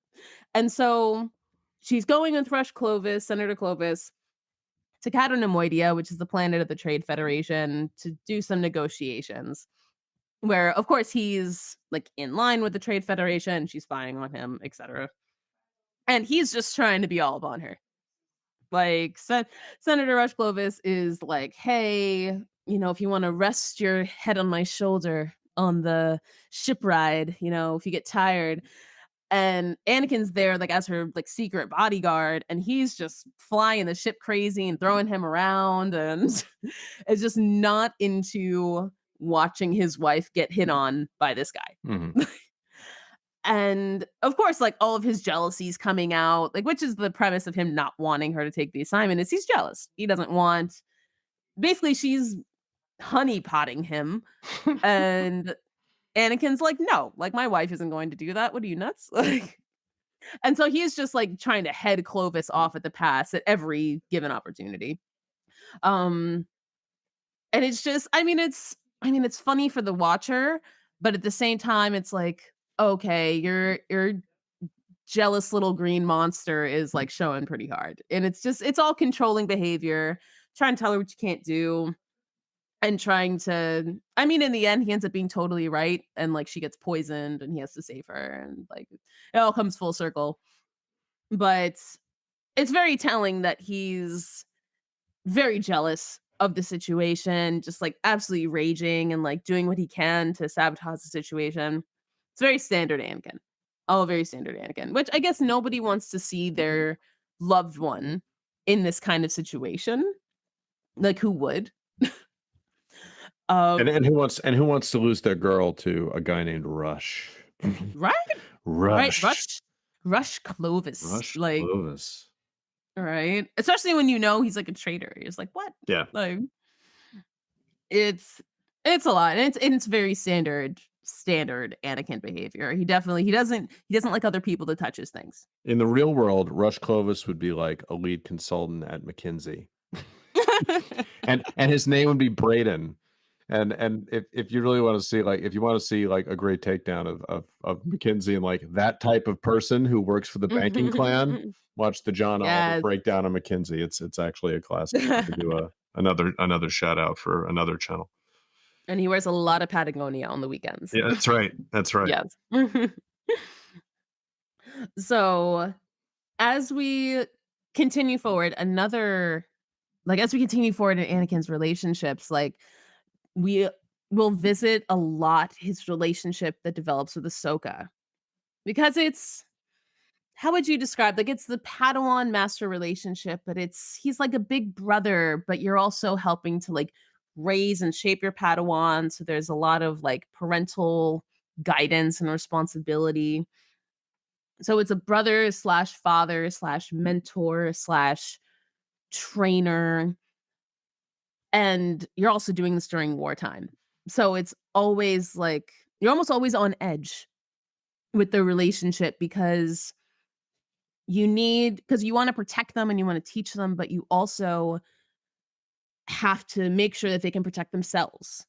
And so she's going with Rush Clovis, Senator Clovis, to Catanemoidia, which is the planet of the Trade Federation, to do some negotiations. Where, of course, he's like in line with the Trade Federation, she's spying on him, etc. And he's just trying to be all up on her. Like, Senator Rush Clovis is like, "Hey, if you wanna rest your head on my shoulder on the ship ride, if you get tired." And Anakin's there, like, as her, like, secret bodyguard, and he's just flying the ship crazy and throwing him around, and is just not into watching his wife get hit on by this guy. Mhm. And of course, like all of his jealousies coming out, like which is the premise of him not wanting her to take the assignment is he's jealous. He doesn't want basically she's honeypotting him and Anakin's like, "No, like my wife isn't going to do that. What are you nuts?" Like and so he's just like trying to head Clovis off at the pass at every given opportunity. Um and it's just it's funny for the watcher, but at the same time it's like, okay, you're jealous little green monster is like showing pretty hard. And it's all controlling behavior, trying to tell her what you can't do and trying to in the end he ends up being totally right and like she gets poisoned and he has to save her and like it all comes full circle. But it's very telling that he's very jealous of the situation, just like absolutely raging and like doing what he can to sabotage the situation. It's very standard Anakin. Oh, very standard Anakin, which I guess nobody wants to see their loved one in this kind of situation. Like who would? And Um, who wants to lose their girl to a guy named Rush? right? Right. Rush. Rush Clovis. Rush Like, Clovis. right. Especially when he's like a traitor. You're just like, what? Yeah. Like It's it's a lot, and it's very standard Anakin behavior. He doesn't like other people to touch his things. In the real world, Rush Clovis would be like a lead consultant at McKinsey. And his name would be Braden. And if you really want to see if you want to see like a great takedown of McKinsey and like that type of person who works for the banking clan, watch the John Oliver Yes. breakdown of McKinsey. It's actually a classic. I had to do another shout out for another channel. And he wears a lot of Patagonia on the weekends. Yeah, that's right. That's right. Yes. So, as we continue forward, as we continue forward in Anakin's relationships, like, we will visit a lot his relationship that develops with Ahsoka. Because it's how would you describe it's the Padawan master relationship, but he's like a big brother, but you're also helping to like raise and shape your Padawan. So there's a lot of like parental guidance and responsibility. So it's a brother slash father slash mentor slash trainer. And you're also doing this during wartime. So it's always like you're almost always on edge with the relationship because you wanna protect them and you wanna teach them, but you also have to make sure that they can protect themselves.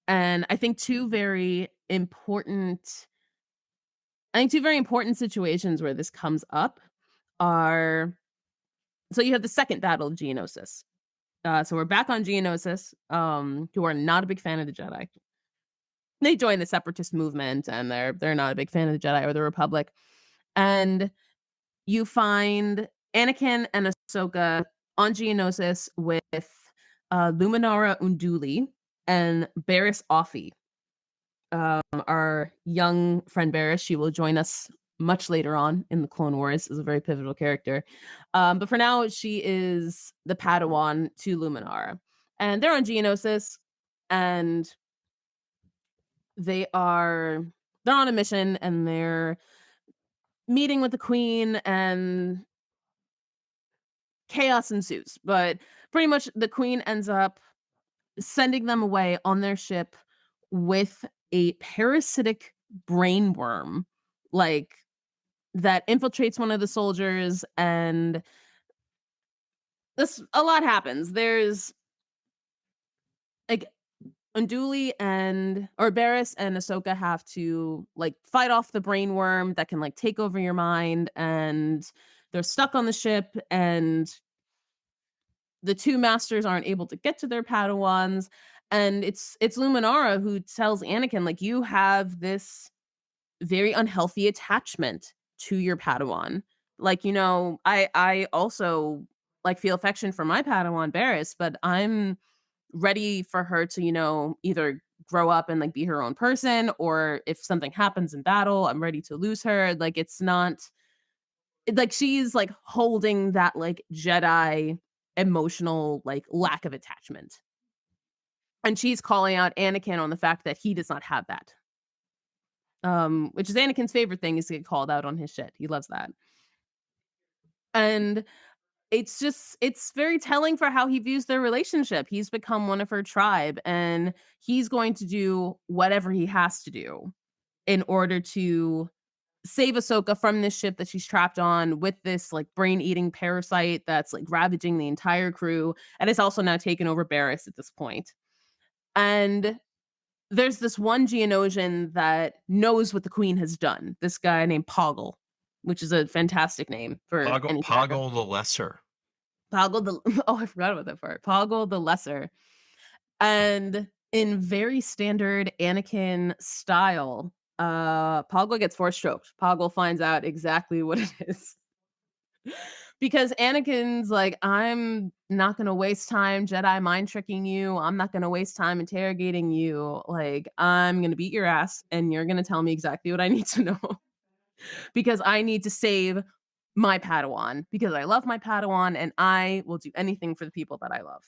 And two very important situations where this comes up are so you have the second battle of Geonosis. So we're back on Geonosis, who are not a big fan of the Jedi. They join the separatist movement and they're not a big fan of the Jedi or the Republic. And you find Anakin and Ahsoka on Geonosis with Luminara Unduli and Barriss Offee. Our young friend Barriss, she will join us much later on in the Clone Wars, is a very pivotal character. But for now, she is the Padawan to Luminara. And they're on Geonosis, and they're on a mission, and they're meeting with the Queen, and chaos ensues. But pretty much the Queen ends up sending them away on their ship with a parasitic brain worm, like that infiltrates one of the soldiers, and this a lot happens. Unduli and or Barriss and Ahsoka have to, like, fight off the brain worm that can, like, take over your mind, and they're stuck on the ship, and the 2 masters aren't able to get to their Padawans, and it's Luminara who tells Anakin, like, "You have this very unhealthy attachment to your Padawan. Like, I also, like, feel affection for my Padawan Barriss, but I'm ready for her to, either grow up and, like, be her own person, or if something happens in battle, I'm ready to lose her." Like, it's not like she's, like, holding that, like, Jedi emotional, like, lack of attachment. And she's calling out Anakin on the fact that he does not have that. Which is Anakin's favorite thing is to get called out on his shit. He loves that. And it's very telling for how he views their relationship. He's become one of her tribe, and he's going to do whatever he has to do in order to save Ahsoka from this ship that she's trapped on with this, like, brain-eating parasite that's, like, ravaging the entire crew, and it's also now taken over Barriss at this point. And there's this one Geonosian that knows what the queen has done, this guy named Poggle, which is a fantastic name for any character. Poggle the Lesser. Poggle the oh, I forgot about that part. Poggle the Lesser. And in very standard Anakin style, Poggle gets force choked. Poggle finds out exactly what it is. Because Anakin's like, "I'm not gonna waste time Jedi mind tricking you. I'm not gonna waste time interrogating you. Like, I'm gonna beat your ass, and you're gonna tell me exactly what I need to know because I need to save my Padawan because I love my Padawan, and I will do anything for the people that I love."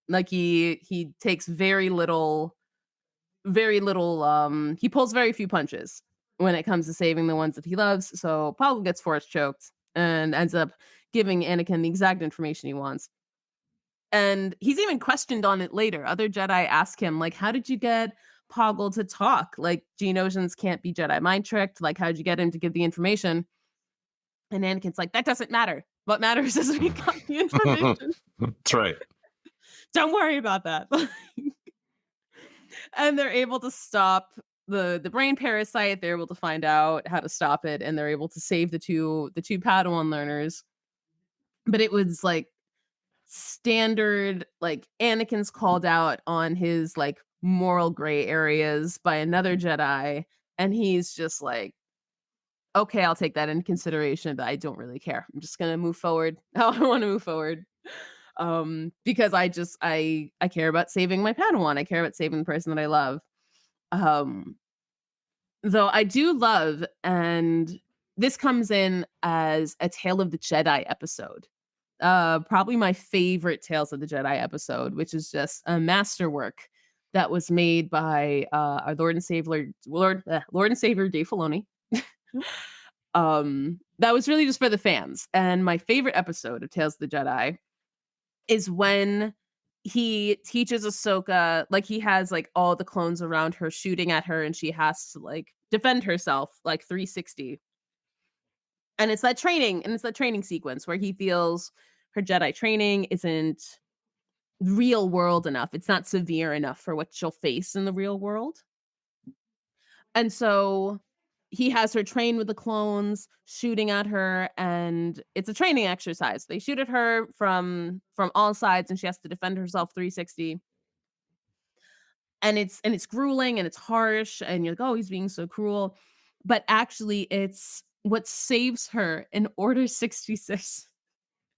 Like, he takes very little, he pulls very few punches when it comes to saving the ones that he loves, so Pablo gets force choked and ends up giving Anakin the exact information he wants. And he's even questioned on it later. Other Jedi ask him, like, "How did you get Poggle to talk? Like, Geonosians can't be Jedi mind tricked. Like, how'd you get him to give the information?" And Anakin's like, "That doesn't matter. What matters is we got the information. That's right. Don't worry about that." And they're able to stop the brain parasite. They're able to find out how to stop it, and they're able to save the two Padawan learners. But it was like standard, like, Anakin's called out on his, like, moral gray areas by another Jedi, and he's just like, "Okay, I'll take that into consideration, but I don't really care. I'm just gonna move forward how I want to move forward." Because I care about saving my Padawan. I care about saving the person that I love. Um, though I do love, and this comes in as a Tale of the Jedi episode. Probably my favorite Tales of the Jedi episode, which is just a masterwork that was made by our Lord and Savior Dave Filoni. That was really just for the fans. And my favorite episode of Tales of the Jedi is when he teaches Ahsoka, like, he has, like, all the clones around her shooting at her, and she has to, like, defend herself, like, 360. And it's that training sequence where he feels her Jedi training isn't real world enough. It's not severe enough for what she'll face in the real world. And so he has her train with the clones shooting at her, and it's a training exercise. They shoot at her from all sides, and she has to defend herself 360. And it's grueling and it's harsh, and you're like, "Oh, he's being so cruel." But actually it's what saves her in Order 66.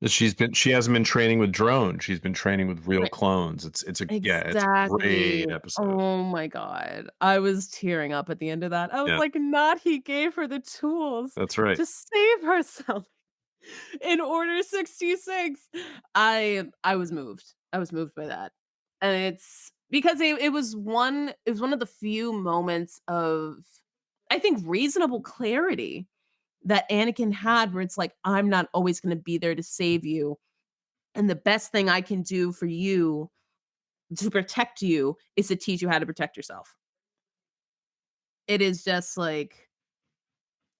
She hasn't been training with drones. She's been training with real clones. It's a Exactly. great episode. Oh my god. I was tearing up at the end of that. I was Yeah, like, "Not he gave her the tools that's right. to save herself in Order 66." I was moved. I was moved by that. And it's because it was one of the few moments of, I think, reasonable clarity that Anakin had where it's like, "I'm not always gonna be there to save you, and the best thing I can do for you to protect you is to teach you how to protect yourself." It is just like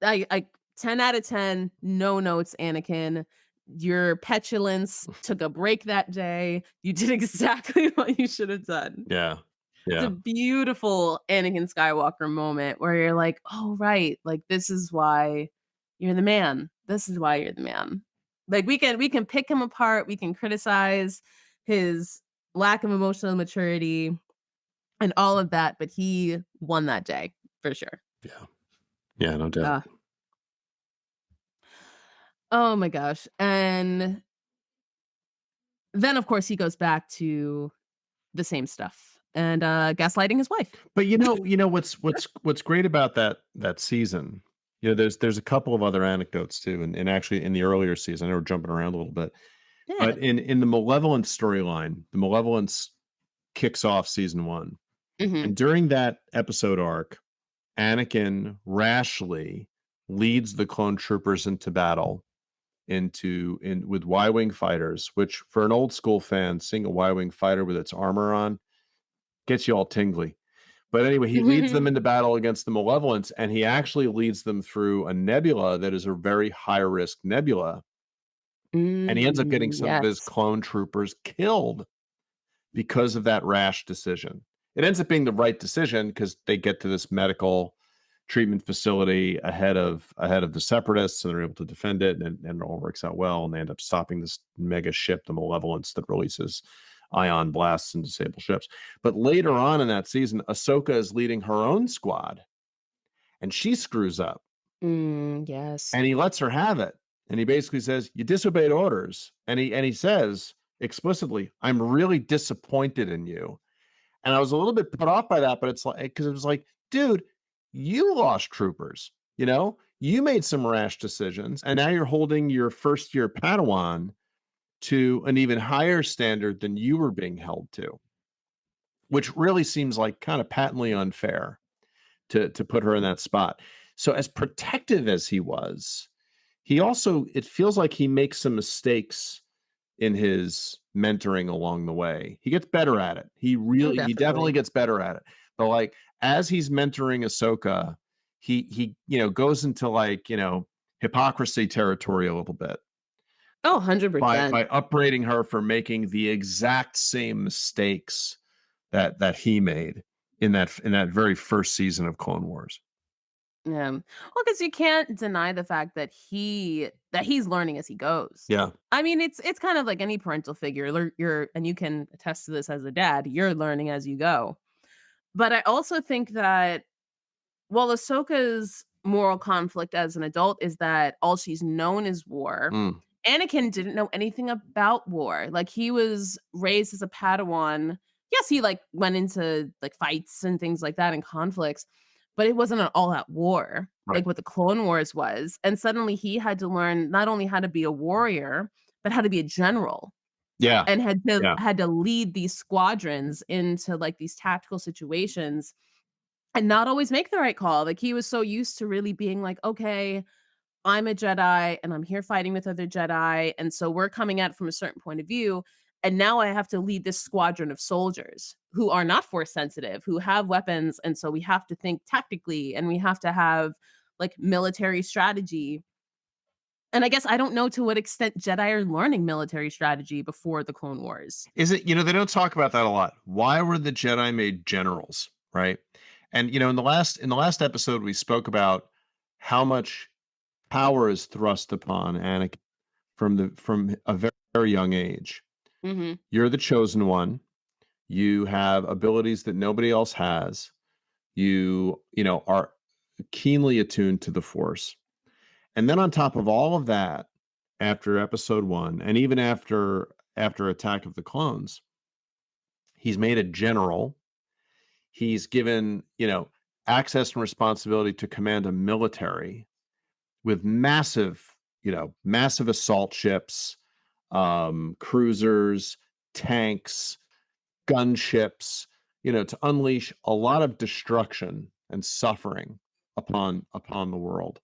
I 10 out of 10, no notes, Anakin. Your petulance took a break that day. You did exactly what you should have done. Yeah. It's a Yeah. beautiful Anakin Skywalker moment where you're like, "Oh, right, like, this is why you're the man. This is why you're the man." Like, we can pick him apart, we can criticize his lack of emotional maturity and all of that, but he won that day for sure. Yeah. Yeah, no doubt. Uh, oh my gosh, and then, of course, he goes back to the same stuff and, gaslighting his wife. But what's great about that season, there's a couple of other anecdotes too, and actually in the earlier season, I know we're jumping around a little bit, Yeah. but in the Malevolence storyline, the Malevolence kicks off season 1. Mhm. And during that episode arc, Anakin rashly leads the clone troopers into battle with Y-wing fighters, which for an old school fan, seeing a Y-wing fighter with its armor on gets you all tingly. But anyway, he leads them into battle against the Malevolence, and he actually leads them through a nebula that is a very high risk nebula. And he ends up getting some of his Yes. clone troopers killed because of that rash decision. It ends up being the right decision because they get to this medical treatment facility ahead of the separatists, and they're able to defend it, and it all works out well, and they end up stopping this mega ship, the Malevolence, that releases ion blasts and disable ships. But later on in that season, Ahsoka is leading her own squad, and she screws up, Yes. and he lets her have it. And he basically says, "You disobeyed orders." And he says explicitly, "I'm really disappointed in you." And I was a little bit put off by that, but it's like, because it was like, dude, you lost troopers. You made some rash decisions, and now you're holding your first year Padawan to an even higher standard than you were being held to, which really seems like kind of patently unfair to put her in that spot. So as protective as he was, he also, it feels like he makes some mistakes in his mentoring along the way. He gets better at it. Oh, He definitely definitely. gets better at it. But like as he's mentoring Ahsoka, he goes into hypocrisy territory a little bit Oh, by 100%. upbraiding her for making the exact same mistakes that he made in that very first season of Clone Wars. Yeah. Well, because you can't deny the fact that he's learning as he goes. Yeah. I mean, it's kind of like any parental figure. You're and you can attest to this as a dad, you're learning as you go. But I also think that while Ahsoka's moral conflict as an adult is that all she's known is war, Mm, Anakin didn't know anything about war. Like, he was raised as a Padawan. Yes, he, like, went into, like, fights and things like that and conflicts, but it wasn't an all-out war right. like what the Clone Wars was, and suddenly he had to learn not only how to be a warrior, but how to be a general, Yeah. and Yeah. had to lead these squadrons into, like, these tactical situations and not always make the right call. Like, he was so used to really being like, "Okay, I'm a Jedi and I'm here fighting with other Jedi, and so we're coming at it from a certain point of view, and now I have to lead this squadron of soldiers who are not force sensitive, who have weapons, and so we have to think tactically and we have to have, like, military strategy." And I guess I don't know to what extent Jedi are learning military strategy before the Clone Wars. Is it, they don't talk about that a lot. Why were the Jedi made generals, right? And in the last episode we spoke about how much power is thrust upon Anakin from a very, very young age. Mhm. You're the chosen one. You have abilities that nobody else has. You are keenly attuned to the Force. And then on top of all of that, after episode 1 and even after Attack of the Clones, he's made a general. He's given, access and responsibility to command a military with massive assault ships, cruisers, tanks, gunships, to unleash a lot of destruction and suffering upon the world.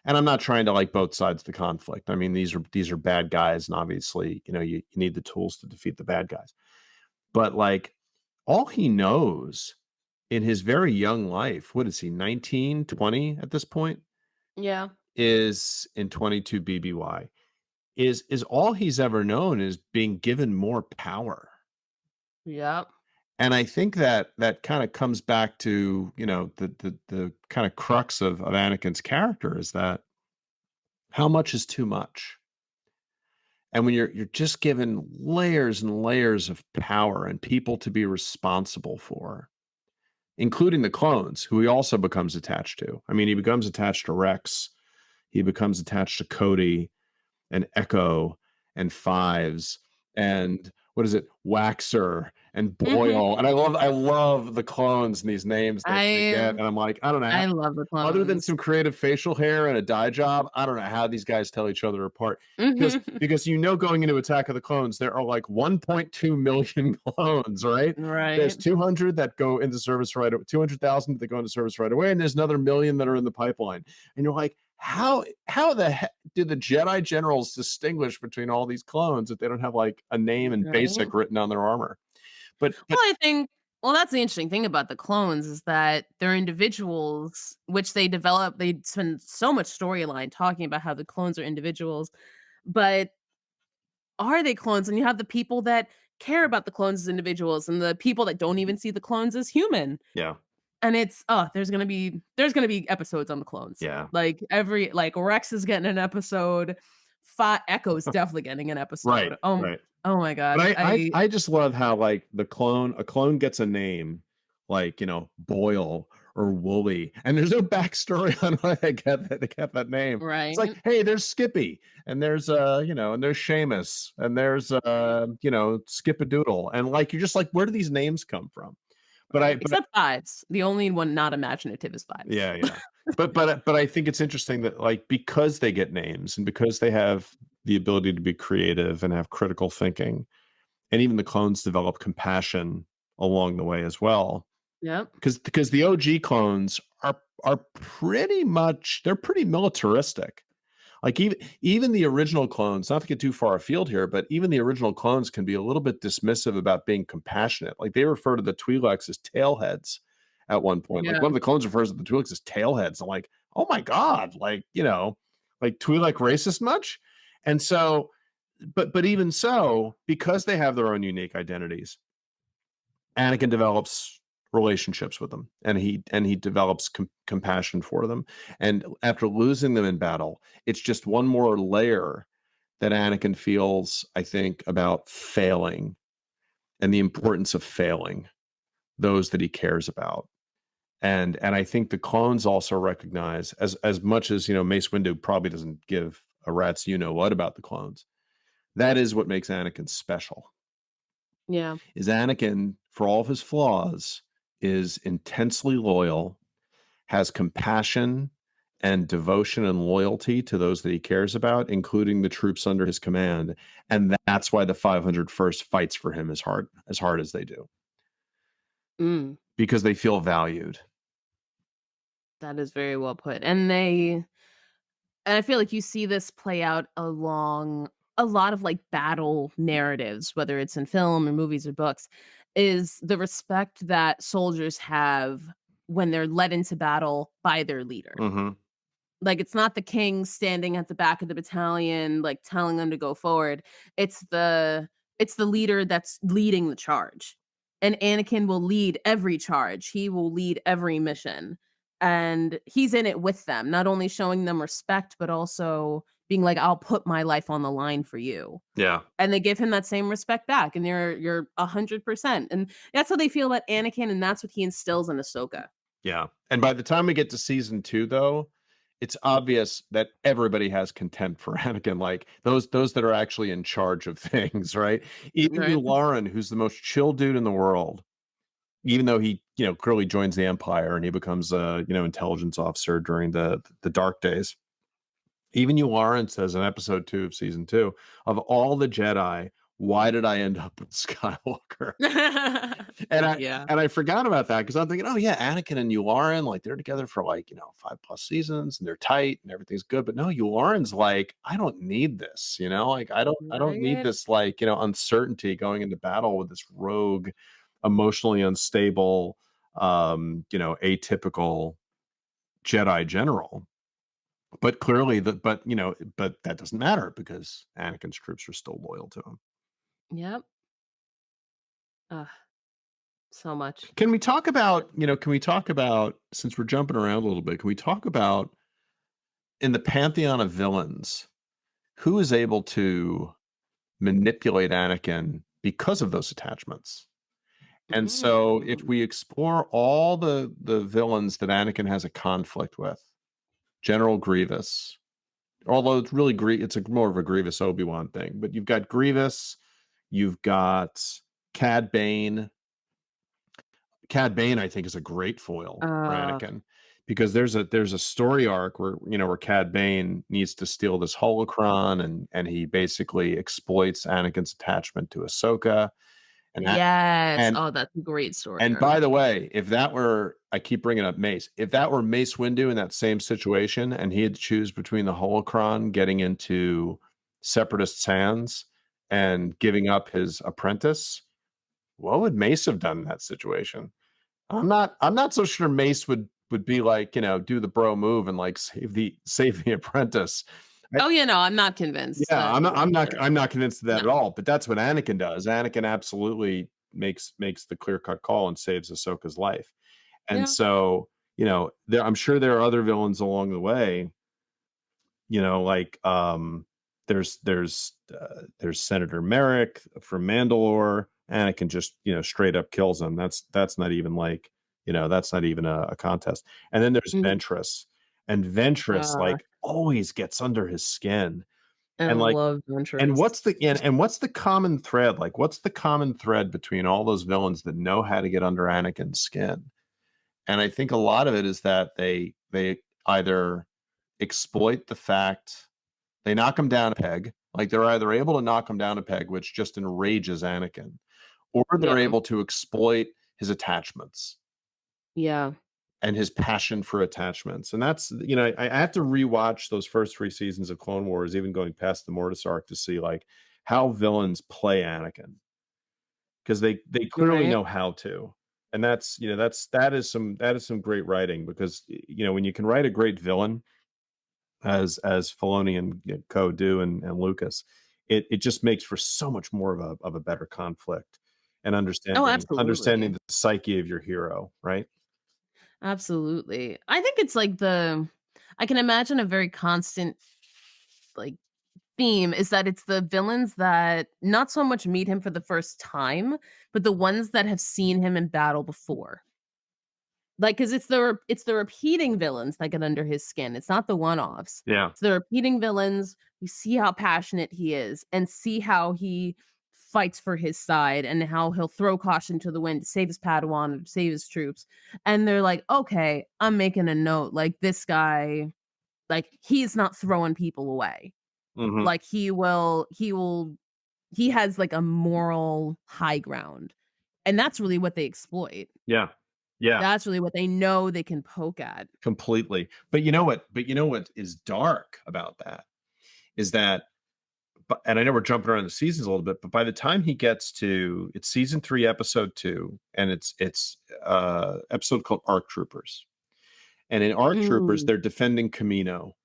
And I'm not trying to like both sides of the conflict. I mean, these are bad guys, and obviously, you need the tools to defeat the bad guys. But like all he knows in his very young life, what is he, 19, 20 at this point, Yeah. is in 22 BBY. is all he's ever known is being given more power. Yep. And I think that that kind of comes back to, the kind of crux of Anakin's character is that how much is too much? And when you're just given layers and layers of power and people to be responsible for, including the clones, who he also becomes attached to. I mean, he becomes attached to Rex, he becomes attached to Cody and Echo and Fives and what is it, Waxer and Mhm. Boyle. And I love the clones and these names they get. I And I'm like, I don't know. I love the Other than clones. some creative facial hair and a dye job, I don't know how these guys tell each other apart. Because Mhm. because going into Attack of the Clones, there are like 1.2 million clones, right? There's Right. 200 that go into service right away, 200,000 that go into service right away, and there's another million that are in the pipeline. And you're like, how the heck do the Jedi generals distinguish between all these clones if they don't have like a name and Right. basic written on their armor? But Well, I think well, that's the interesting thing about the clones is that they're individuals which they develop they spend so much storyline talking about how the clones are individuals, but are they clones? And you have the people that care about the clones as individuals and the people that don't even see the clones as human. yeah, And it's there's gonna be episodes on the clones. yeah, Like Rex is getting an episode, Echo's definitely getting an right, episode. right. Oh my But god. I just love how like a clone gets a name like, Boyle or Wooly, and there's no backstory on why they get that name. It's like, Right. hey, there's Skippy, and there's and there's Seamus, and there's Skip-a-Doodle, and like you're just like, where do these names come from? But Right, I but except Fives. The only one not imaginative is Fives. Yeah, yeah. But I think it's interesting that, like, because they get names and because they have the ability to be creative and have critical thinking, and even the clones develop compassion along the way as well. Yep. Because the OG clones are pretty much they're pretty militaristic. Like even the original clones, not to get too far afield here, but even the original clones can be a little bit dismissive about being compassionate. Like they refer to the Twi'leks as tailheads at one point. Like Yeah. one of the clones refers to the Twi'leks as tailheads. I'm like, oh my god, like like Twi'lek racist much? And so, but even so, because they have their own unique identities, Anakin develops relationships with them, and he develops compassion for them. And after losing them in battle, it's just one more layer that Anakin feels, I think, about failing and the importance of failing those that he cares about. And I think the clones also recognize, as much as Mace Windu probably doesn't give a rat's what about the clones. That is what makes Anakin special. Yeah. Is Anakin, for all of his flaws, is intensely loyal, has compassion and devotion and loyalty to those that he cares about, including the troops under his command. And that's why the 501st fights for him as hard as they do, Mm, because they feel valued. that is very well put. And I feel like you see this play out along a lot of, like, battle narratives, whether it's in film or movies or books, is the respect that soldiers have when they're led into battle by their leader. Mhm. Like, it's not the king standing at the back of the battalion, like, telling them to go forward. It's the leader that's leading the charge. And Anakin will lead every charge. He will lead every mission. And he's in it with them, not only showing them respect, but also being like, "I'll put my life on the line for you." Yeah. And they give him that same respect back, and you're 100%. And that's how they feel about Anakin, and that's what he instills in Ahsoka. Yeah. And by the time we get to season 2, though, it's obvious that everybody has contempt for Anakin, like those that are actually in charge of things, right? Even Right. Lauren, who's the most chill dude in the world, even though he, clearly joins the Empire and he becomes a, intelligence officer during the dark days. Even Yularen says in episode 2 of season 2, of all the Jedi, why did I end up with Skywalker? And I Yeah. and I forgot about that because I'm thinking, oh yeah, Anakin and Yularen, like they're together for like 5+ seasons and they're tight and everything's good. But no, Yularen's like, I don't need this, like I don't need Right? this like uncertainty going into battle with this rogue, emotionally unstable, atypical Jedi general. But clearly, but that doesn't matter because Anakin's troops are still loyal to him. Yep. Ugh, so much. Can we talk about, since we're jumping around a little bit, can we talk about in the pantheon of villains, who is able to manipulate Anakin because of those attachments? And so if Mm. we explore all the villains that Anakin has a conflict with, General Grievous, although it's really it's more of a Grievous Obi-Wan thing, but you've got Grievous, you've got Cad Bane. Cad Bane, I think, is a great foil for Uh, Anakin because there's a story arc where Cad Bane needs to steal this holocron and he basically exploits Anakin's attachment to Ahsoka and that yes. and Oh, that's a great story and by arc. the way, if that were I keep bringing up Mace, if that were Mace Windu in that same situation and he had to choose between the holocron getting into Separatists' hands and giving up his apprentice, what would Mace have done in that situation? I'm not so sure Mace would be like, do the bro move and like save the apprentice. Oh, yeah, no, I'm not convinced Yeah, that I'm he not would I'm not either. I'm not convinced of that No. at all, but that's what Anakin does. Anakin absolutely makes the clear-cut call and saves Ahsoka's life. And Yeah. so, I'm sure there are other villains along the way, like there's Senator Merrick from Mandalore. Anakin just, straight up kills him. That's not even like, that's not even a contest. And then there's Mhm. Ventress. And Ventress Uh, like always gets under his skin. I And like love and Ventress. what's the common thread? Like what's the common thread between all those villains that know how to get under Anakin's skin? And I think a lot of it is that they either exploit the fact they knock him down a peg, like they're either able to knock him down a peg, which just enrages Anakin, or they're Yeah. able to exploit his attachments Yeah. and his passion for attachments. And that's, I have to rewatch those first 3 seasons of Clone Wars, even going past the Mortis arc to see like how villains play Anakin. Because they clearly Right. know how to. And that is some great writing because when you can write a great villain as Filoni and Co do and Lucas, it just makes for so much more of a better conflict and Oh, understanding absolutely. the psyche of your hero, right? Absolutely. I think it's like I can imagine a very constant, like, theme is that it's the villains that not so much meet him for the first time, but the ones that have seen him in battle before. Like, 'cause it's the repeating villains that get under his skin, it's not the one-offs. Yeah. It's the repeating villains, we see how passionate he is and see how he fights for his side and how he'll throw caution to the wind to save his Padawan or to save his troops, and they're like, "Okay, I'm making a note, like, this guy, like, he's not throwing people away. Mhm. Like, he has, like, a moral high ground." And that's really what they exploit. Yeah. Yeah. That's really what they know they can poke at. Completely. But you know what is dark about that is that and I know we're jumping around the seasons a little bit, but by the time he gets to it's season 3, episode 2, and it's episode called Arc Troopers. And in Arc Troopers, Mm, they're defending Camino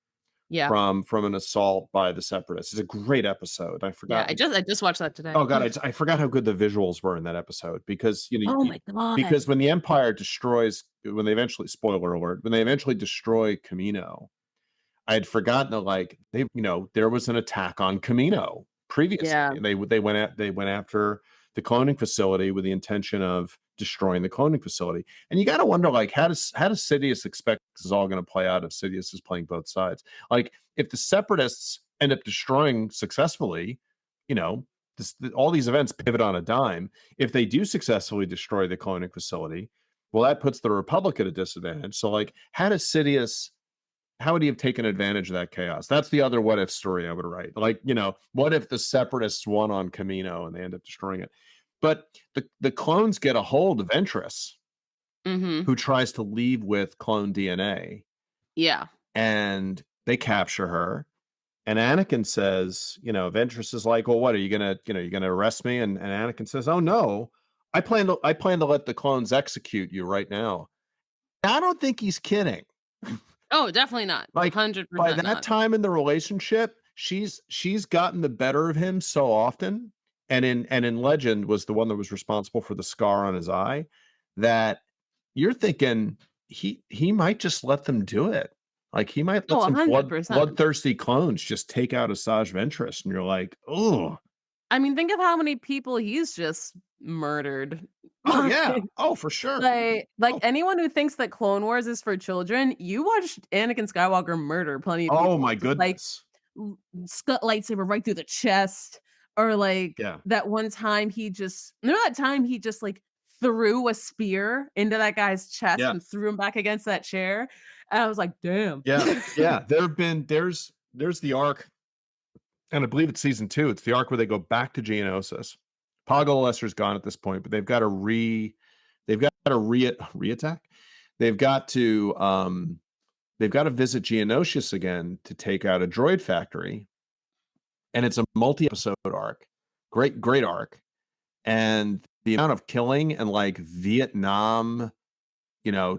yeah. from an assault by the Separatists. It's a great episode. I Yeah, forgot. I just watched that today. Oh god, I forgot how good the visuals were in that episode because Oh my god. because when the Empire destroys when they eventually spoiler alert when they eventually destroy Camino, I had forgotten that like there was an attack on Camino previously. Yeah. And they went after the cloning facility with the intention of destroying the cloning facility. And you got to wonder like how does Sidious expect this is all going to play out if Sidious is playing both sides? Like if the Separatists end up destroying successfully, you know, all these events pivot on a dime. If they do successfully destroy the cloning facility, well, that puts the Republic at a disadvantage. So like how would he have taken advantage of that chaos? That's the other what if story I would write. Like, what if the Separatists won on Camino and they end up destroying it? But the clones get a hold of Ventress, Mhm. who tries to leave with clone DNA, Yeah. and they capture her. And Anakin says, Ventress is like, well, what are you gonna arrest me? And Anakin says, oh no, I plan to let the clones execute you right now. I don't think he's kidding. Oh, definitely not. Like, by 100% that not. time in the relationship, she's gotten the better of him so often, and in Legend was the one that was responsible for the scar on his eye, that you're thinking he might just let them do it. Like, he might Oh, let some 100%. bloodthirsty clones just take out Asajj Ventress, and you're like, "Oh, I mean, think of how many people he's just murdered. oh yeah, oh for sure, Like oh anyone who thinks that Clone Wars is for children, you watched Anakin Skywalker murder plenty of oh people. my Just like goodness, scut lightsaber right through the chest, or like yeah, that one time he just remember that time he just like threw a spear into that guy's chest yeah, and threw him back against that chair. And I was like, damn. yeah, yeah." There have been there's the arc, and I believe it's season 2. It's the arc where they go back to Geonosis. Poggle Lesser's gone at this point, but they've got to re-attack. They've got to they've got to visit Geonosis again to take out a droid factory, and it's a multi-episode arc. Great arc. And the amount of killing and like Vietnam,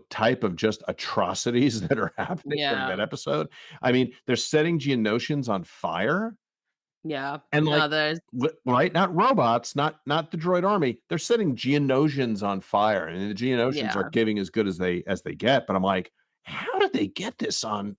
type of just atrocities that are happening during Yeah. that episode. I mean, they're setting Geonosians on fire. Yeah. And like, No, there's right, not robots, not the droid army. They're setting Geonosians on fire, and the Geonosians are yeah. giving as good as they get. But I'm like, how did they get this on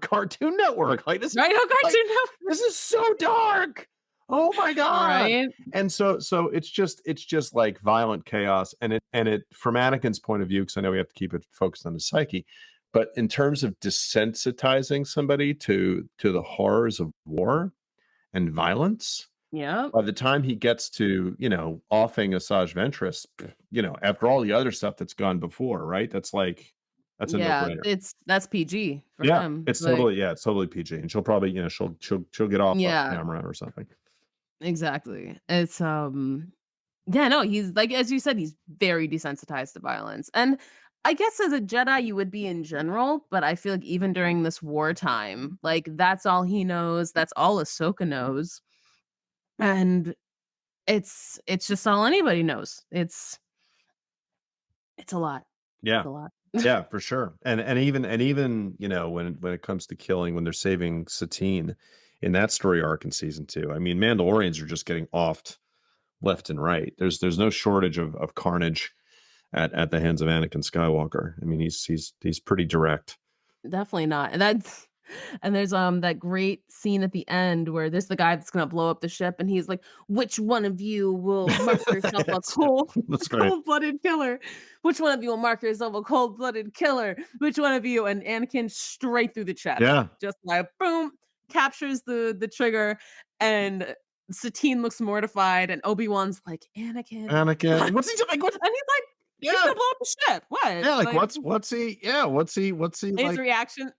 Cartoon Network? Like this, Right on like Cartoon Network. this is so dark. Oh my god! Right? And so it's just like violent chaos, and it from Anakin's point of view, because I know we have to keep it focused on his psyche. But in terms of desensitizing somebody to the horrors of war and violence, Yep. by the time he gets to, offing Asajj Ventress, after all the other stuff that's gone before, right? That's a Yeah, no-brainer. that's PG for Yeah, him. it's Like, totally yeah, it's totally PG, and she'll probably, she'll get off yeah, camera or something. exactly. It's yeah, no, he's like as you said, he's very desensitized to violence. And I guess as a Jedi you would be in general, but I feel like even during this wartime, like that's all he knows, that's all Ahsoka knows. And it's just all anybody knows. It's a lot. It's Yeah. a lot. Yeah, for sure. And even, when it comes to killing, when they're saving Satine in that story arc in season 2, I mean, Mandalorians are just getting offed left and right. There's no shortage of carnage at the hands of Anakin Skywalker. I mean, he's pretty direct. Definitely not. And that's and there's that great scene at the end where there's the guy that's gonna blow up the ship and he's like, which one of you will mark yourself a That's cold that's great. cold-blooded killer? Which one of you will mark yourself a cold-blooded killer? Which one of you? And Anakin straight through the chest. Yeah. Just like boom, captures the trigger, and Satine looks mortified, and Obi-Wan's like, Anakin, Anakin. what? What's he doing? What? And he's like, he's Yeah. gonna blow up the ship. What? Yeah, like Like what's he his like? reaction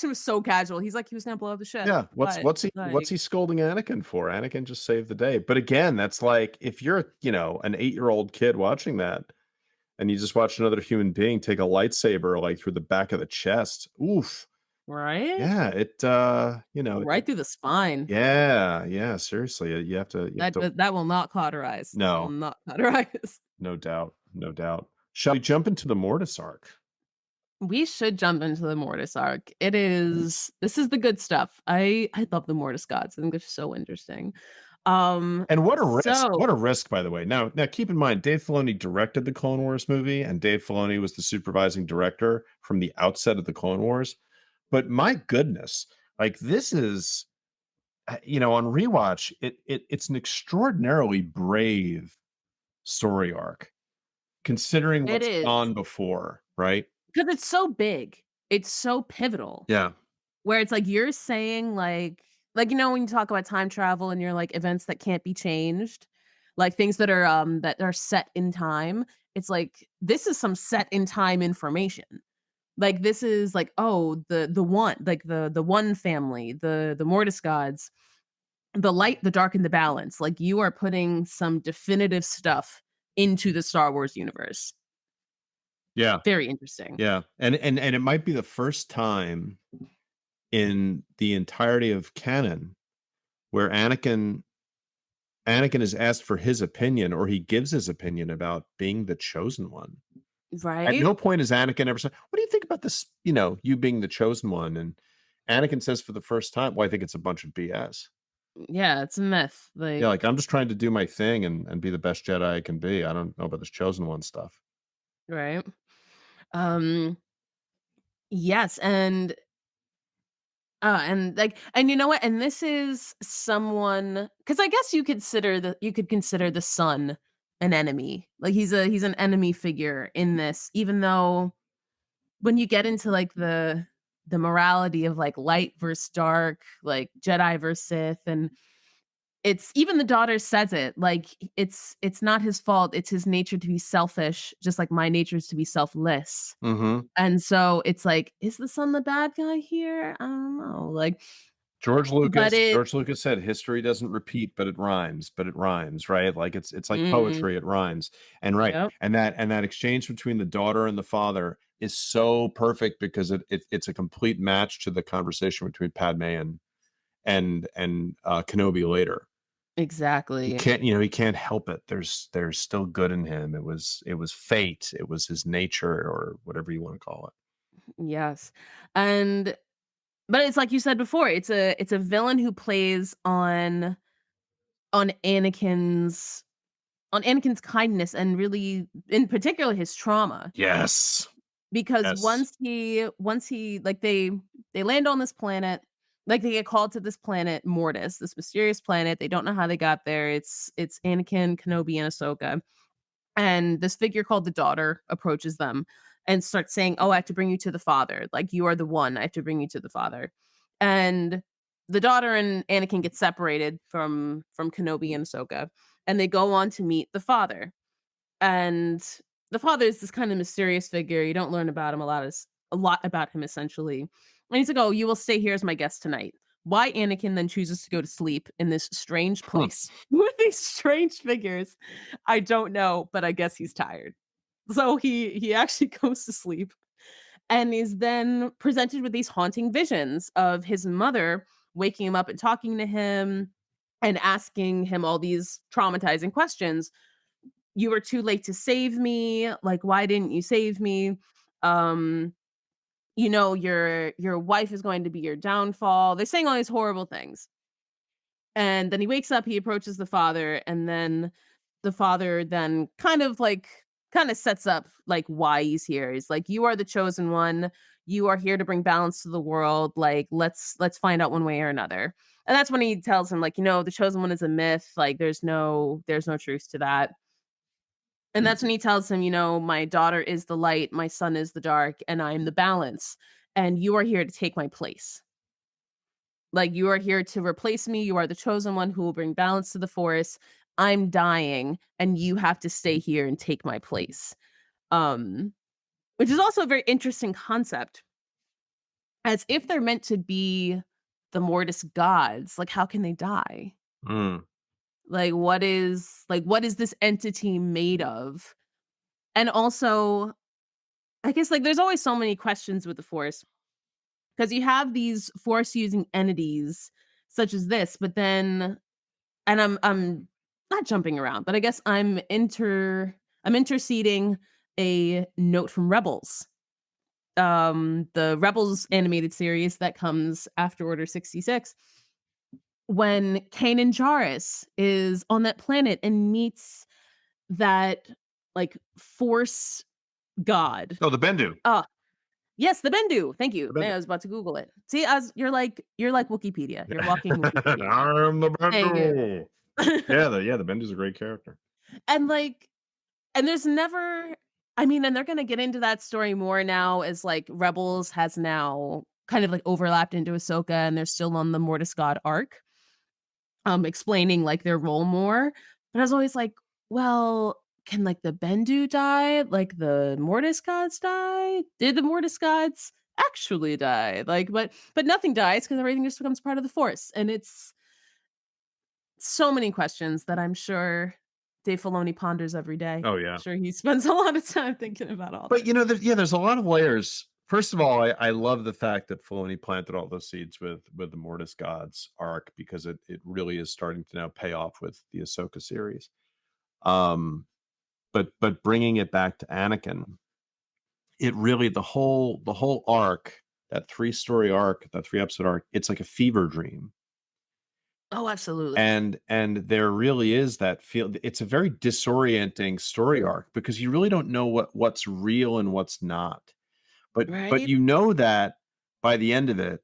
was so casual. He's like, he was gonna blow up the ship. Yeah, what's What? what's he what's Like, he scolding Anakin for? Anakin just saved the day. But again, that's like if you're, an 8-year-old kid watching that and you just watch another human being take a lightsaber like through the back of the chest. Oof. right? Yeah, Right through the spine. yeah, yeah, seriously. You have to That will not cauterize. That will no, not cauterize. no doubt, no doubt. Shall we jump into the Mortis arc? We should jump into the Mortis arc. This is the good stuff. I love the Mortis Gods. I think they're so interesting. And what a risk! So What a risk, by the way. Now, keep in mind, Dave Filoni directed the Clone Wars movie, and Dave Filoni was the supervising director from the outset of the Clone Wars. But my goodness, like this is, on rewatch, it's an extraordinarily brave story arc, considering it what's is gone before, right? because it's so big. It's so pivotal. Yeah, Where it's like you're saying when you talk about time travel and you're like events that can't be changed, like things that are set in time, it's like this is some set in time information. Like this is like, oh, the one, like the one family, the Mortis gods, the light, the dark, and the balance. Like you are putting some definitive stuff into the Star Wars universe. yeah, Very interesting. yeah. And it might be the first time in the entirety of canon where Anakin is asked for his opinion, or he gives his opinion about being the chosen one. At Right? no point has Anakin ever said, "What do you think about this, you being the chosen one?" And Anakin says for the first time, "Well, I think it's a bunch of BS." Yeah, it's a myth. Yeah, Like, like, "I'm just trying to do my thing and be the best Jedi I can be. I don't know about this chosen one stuff." right? Um, yes, and you know what? And this is someone, because I guess you could consider the son an enemy. Like he's an enemy figure in this, even though when you get into like the morality of like light versus dark, like Jedi versus Sith, and it's even the daughter says it, like it's not his fault. It's his nature to be selfish, just like my nature is to be selfless. Mhm. And so it's like, is the son the bad guy here? I don't know. Like, but it George Lucas said, "History doesn't repeat, but it rhymes," right? Like, it's like mm, poetry, it rhymes. And right, yep, and that exchange between the daughter and the father is so perfect because it's a complete match to the conversation between Padme and Kenobi later. exactly. He can't help it. There's still good in him. It was fate. It was his nature or whatever you wanna call it. Yes. And but it's like you said before, it's a villain who plays on Anakin's on Anakin's kindness and really in particular his trauma. Yes. Because Yes. once he like they land on this planet, like they get called to this planet Mortis, this mysterious planet. They don't know how they got there. It's Anakin, Kenobi, and Ahsoka. And this figure called the daughter approaches them and starts saying, "Oh, I have to bring you to the father. Like you are the one. I have to bring you to the father." And the daughter and Anakin get separated from Kenobi and Ahsoka, and they go on to meet the father. And the father is this kind of mysterious figure. You don't learn about him a lot about him essentially. And he's like, "Oh, you will stay here as my guest tonight." Why Anakin then chooses to go to sleep in this strange Hmm. place with these strange figures, I don't know, but I guess he's tired. So he actually goes to sleep and is then presented with these haunting visions of his mother waking him up and talking to him and asking him all these traumatizing questions. "You were too late to save me. Like, why didn't you save me? Um, your wife is going to be your downfall." They're saying all these horrible things. And then he wakes up, he approaches the father, and then the father then kind of sets up like why he's here. He's like, "You are the chosen one. You are here to bring balance to the world. Like, let's find out one way or another." And that's when he tells him, like, the chosen one is a myth. Like, there's no truth to that. And that's when he tells him, "My daughter is the light, my son is the dark, and I am the balance. And you are here to take my place. Like, you are here to replace me. You are the chosen one who will bring balance to the forest. I'm dying, and you have to stay here and take my place." Um, which is also a very interesting concept, as if they're meant to be the Mortis gods, like, how can they die? Mm. What is this entity made of? And also, I guess, like, there's always so many questions with the Force, because you have these Force-using entities such as this, but then and I'm not jumping around, but I guess I'm interceding a note from Rebels. The Rebels animated series that comes after Order 66, when Kanan Jarrus is on that planet and meets that, like, Force god. Oh, the Bendu. Ah, yes, the Bendu. Thank The you. Bendu. I was about to Google it. See, as you're like Wikipedia. You're walking Wikipedia. I am the Thank you. Bendu. The Bendu's a great character. And, like and there's never I mean, and they're gonna get into that story more now as, like, Rebels has now kind of, like, overlapped into Ahsoka, and they're still on the Mortis God arc, explaining, like, their role more. But I was always like, "Well, can, like, the Bendu die? Like, the Mortis Gods die? Did the Mortis Gods actually die?" Like, but nothing dies because everything just becomes part of the Force, and it's so many questions that I'm sure Dave Filoni ponders every day. Oh, yeah. Sure he spends a lot of time thinking about all But, this. there's a lot of layers. First of all, I love the fact that Filoni planted all those seeds with the Mortis Gods arc because it really is starting to now pay off with the Ahsoka series. Um, but bringing it back to Anakin, it really the whole arc, that 3-story arc, that 3-episode arc, it's like a fever dream. Oh, absolutely. And there really is that feel. It's a very disorienting story arc because you really don't know what's real and what's not. But Right? you know that by the end of it,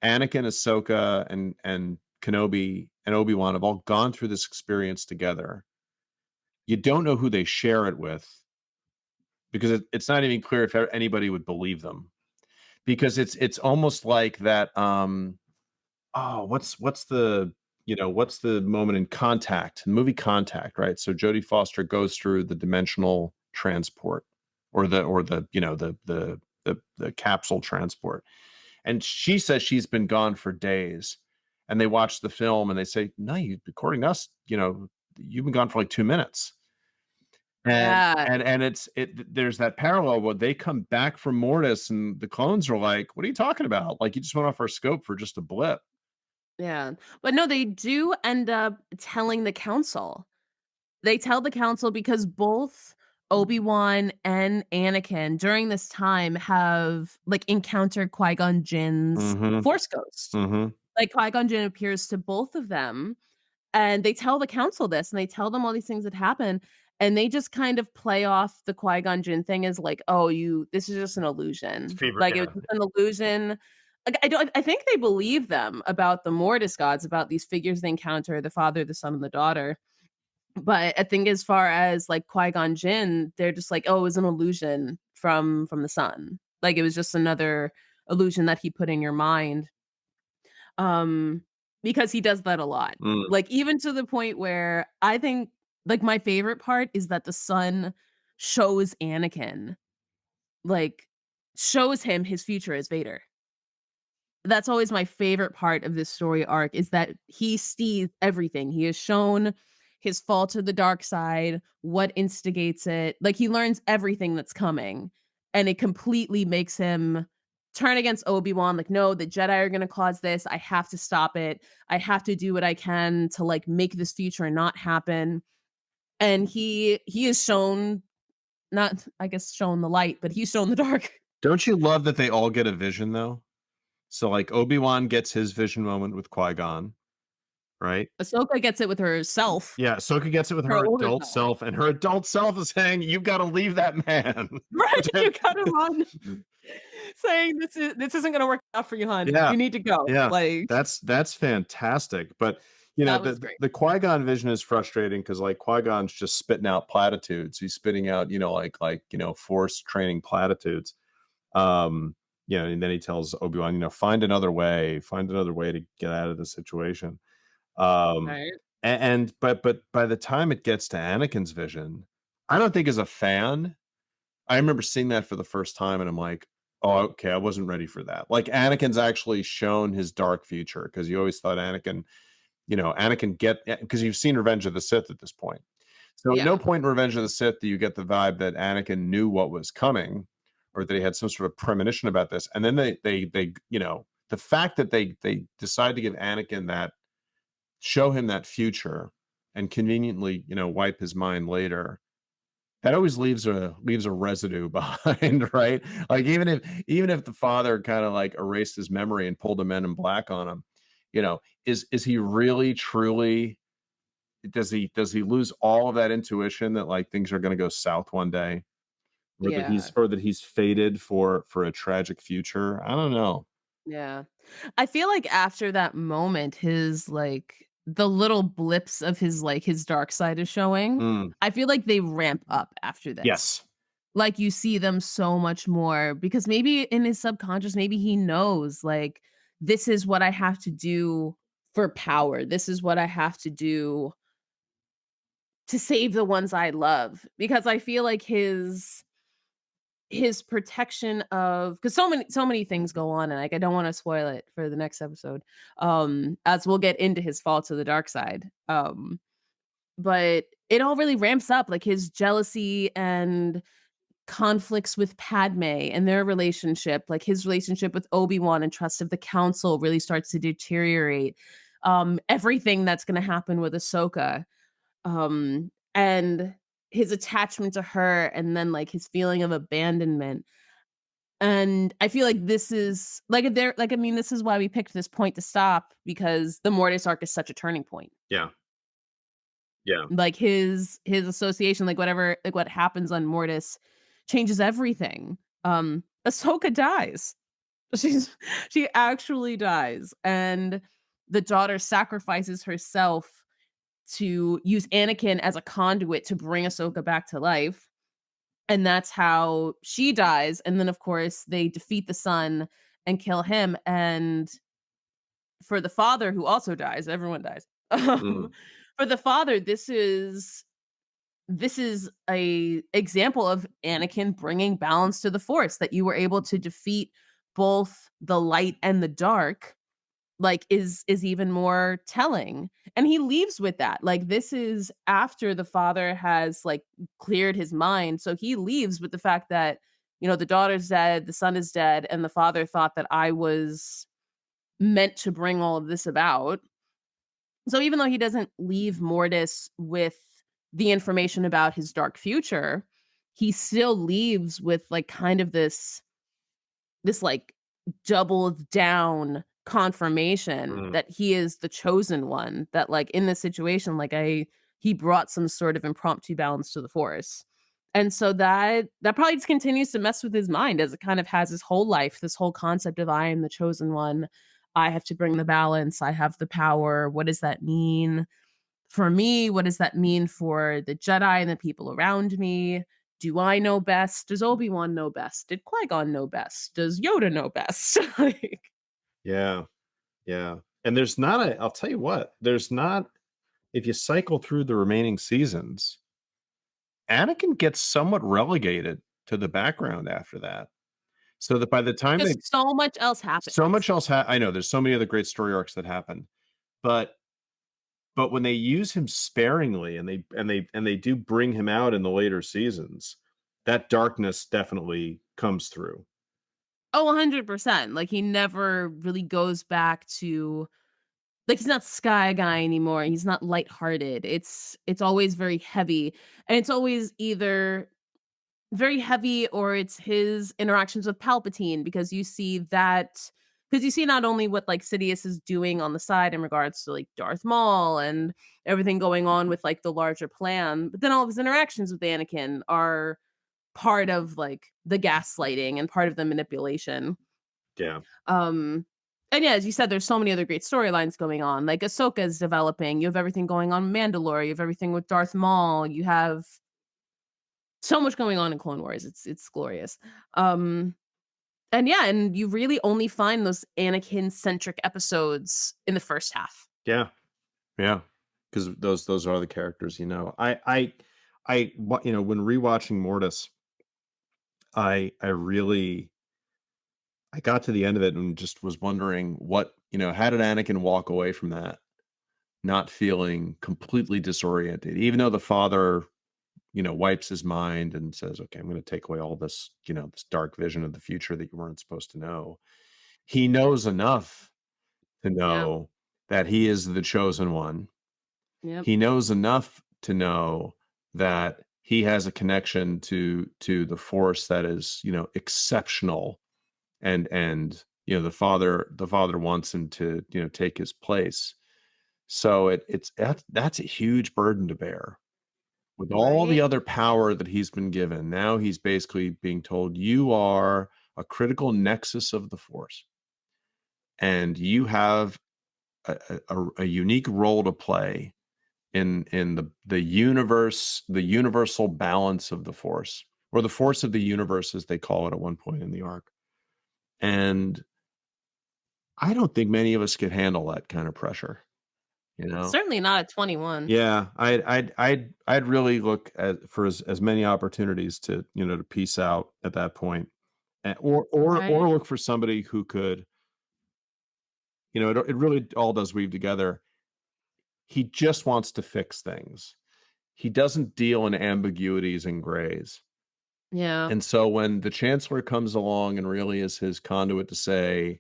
Anakin, Ahsoka, and Kenobi and Obi-Wan have all gone through this experience together. You don't know who they share it with because it's not even clear if anybody would believe them. Because it's almost like that. Oh, what's the what's the moment in Contact, the movie Contact, right? So Jodie Foster goes through the dimensional transport or the capsule transport. And she says she's been gone for days. And they watch the film and they say, "No, according to us, you've been gone for like 2 minutes." And Yeah. and there's that parallel where they come back from Mortis and the clones are like, "What are you talking about? Like you just went off our scope for just a blip." Yeah. But no, they do end up telling the council. They tell the council because both Obi-Wan and Anakin during this time have, like, encountered Qui-Gon Jinn's Mhm. Force Ghost. Mhm. Like, Qui-Gon Jinn appears to both of them, and they tell the council this, and they tell them all these things that happen, and they just kind of play off the Qui-Gon Jinn thing as like, "Oh, this is just an It's illusion." fever, Like, it was yeah. just an illusion. Like, I think they believe them about the Mortis gods, about these figures they encounter, the father, the son, and the daughter. But I think as far as, like, Qui-Gon Jinn, they're just like, "Oh, it was an illusion from the sun." Like, it was just another illusion that he put in your mind. Um, because he does that a lot. Mm. Like, even to the point where I think, like, my favorite part is that the son shows Anakin, like, shows him his future as Vader. That's always my favorite part of this story arc is that he sees everything. He is shown his fall to the dark side, what instigates it. Like, he learns everything that's coming, and it completely makes him turn against Obi-Wan, like, "No, the Jedi are gonna cause this. I have to stop it. I have to do what I can to, like, make this future not happen." And he is shown, not, I guess, shown the light, but he's shown the dark. Don't you love that they all get a vision though? So like Obi-Wan gets his vision moment with Qui-Gon, right? Ahsoka gets it with herself, Yeah, Ahsoka gets it with her her older adult self. self, and her adult self is saying, "You've got to leave that man." Right, you gotta run, saying, this isn't gonna work out for you, hon. Yeah, You need to go." yeah, Like, that's fantastic. But that was the great. the Qui-Gon vision is frustrating because like Qui-Gon's just spitting out platitudes. He's spitting out, force training platitudes. And then he tells Obi-Wan, find another way to get out of the situation. Um, Right? but by the time it gets to Anakin's vision, I don't think as a fan, I remember seeing that for the first time and I'm like, oh, okay, I wasn't ready for that. Like Anakin's actually shown his dark future because you always thought Anakin because you've seen Revenge of the Sith at this point. So at no Yeah. point in Revenge of the Sith do you get the vibe that Anakin knew what was coming or that he had some sort of premonition about this. And then the fact that they decide to give Anakin that show him that future and conveniently, wipe his mind later. That always leaves a residue behind, right? Like even if the father kind of like erased his memory and pulled a Men in Black on him, is he really truly does he lose all of that intuition that like things are going to go south one day, or that Yeah. he's fated for a tragic future? I don't know. Yeah. I feel like after that moment, his, like, the little blips of his, like, his dark side is showing. Mm, I feel like they ramp up after this. yes. Like, you see them so much more because maybe in his subconscious, maybe he knows, like, this is what I have to do for power. This is what I have to do to save the ones I love, because I feel like his protection of, because so many things go on, and, like, I don't wanna spoil it for the next episode, as we'll get into his fall to the dark side, but it all really ramps up, like, his jealousy and conflicts with Padme and their relationship, like, his relationship with Obi-Wan and trust of the council really starts to deteriorate, everything that's gonna happen with Ahsoka, and his attachment to her and then, like, his feeling of abandonment. And I feel like this is like, there like, I mean, this is why we picked this point to stop because the Mortis arc is such a turning point. Yeah. Yeah. Like, his association, like, whatever like, what happens on Mortis changes everything. Ahsoka dies. She's she actually dies, and the daughter sacrifices herself to use Anakin as a conduit to bring Ahsoka back to life, and that's how she dies, and then, of course, they defeat the son and kill him, and for the father who also dies, everyone dies. Mm. For the father, this is a example of Anakin bringing balance to the Force, that you were able to defeat both the light and the dark, like, is even more telling, and he leaves with that, like, this is after the father has, like, cleared his mind, so he leaves with the fact that, the daughter's dead, the son is dead, and the father thought that I was meant to bring all of this about. So even though he doesn't leave Mortis with the information about his dark future, he still leaves with, like, kind of this, like, doubled down confirmation Mm. that he is the chosen one, that, like, in this situation, like, he brought some sort of impromptu balance to the Force. And so that probably just continues to mess with his mind as it kind of has his whole life, this whole concept of I am the chosen one. I have to bring the balance. I have the power. What does that mean for me? What does that mean for the Jedi and the people around me? Do I know best? Does Obi-Wan know best? Did Qui-Gon know best? Does Yoda know best? Like, Yeah. Yeah. And there's not I'll tell you what, there's not if you cycle through the remaining seasons, Anakin gets somewhat relegated to the background after that. So that by the time because they so much else so much happens. else I know there's so many other great story arcs that happen, but when they use him sparingly and they do bring him out in the later seasons, that darkness definitely comes through. Oh, 100%. Like, he never really goes back to like, he's not Sky Guy anymore. He's not lighthearted. It's always very heavy, and it's always either very heavy or it's his interactions with Palpatine because you see not only what, like, Sidious is doing on the side in regards to, like, Darth Maul and everything going on with, like, the larger plan, but then all of his interactions with Anakin are part of, like, the gaslighting and part of the manipulation. Yeah. Um, and yeah, as you said, there's so many other great storylines going on. Like, Ahsoka is developing. You have everything going on in Mandalore. You have everything with Darth Maul. You have so much going on in Clone Wars. It's glorious. Um, and yeah, and you really only find those Anakin centric episodes in the first half. Yeah. Yeah. Because those are the characters, you know. When rewatching Mortis, I really I got to the end of it and just was wondering how did Anakin walk away from that not feeling completely disoriented, even though the father, wipes his mind and says, okay, I'm going to take away all this, this dark vision of the future that you weren't supposed to know. He knows enough to Yeah. know that he is the chosen one. Yep. He knows enough to know that he has a connection to the force that is, exceptional and the father wants him to, take his place. So that's a huge burden to bear. With all the Right. other power that he's been given, now he's basically being told you are a critical nexus of the force and you have a unique role to play in the universe, the universal balance of the force, or the force of the universe, as they call it at one point in the arc. And I don't think many of us could handle that kind of pressure, you know? Certainly not at 21. Yeah, I'd really look for as many opportunities to, to peace out at that point, or Right. look for somebody who could, it really all does weave together. He just wants to fix things. He doesn't deal in ambiguities and grays. Yeah. And so when the chancellor comes along and really is his conduit to say,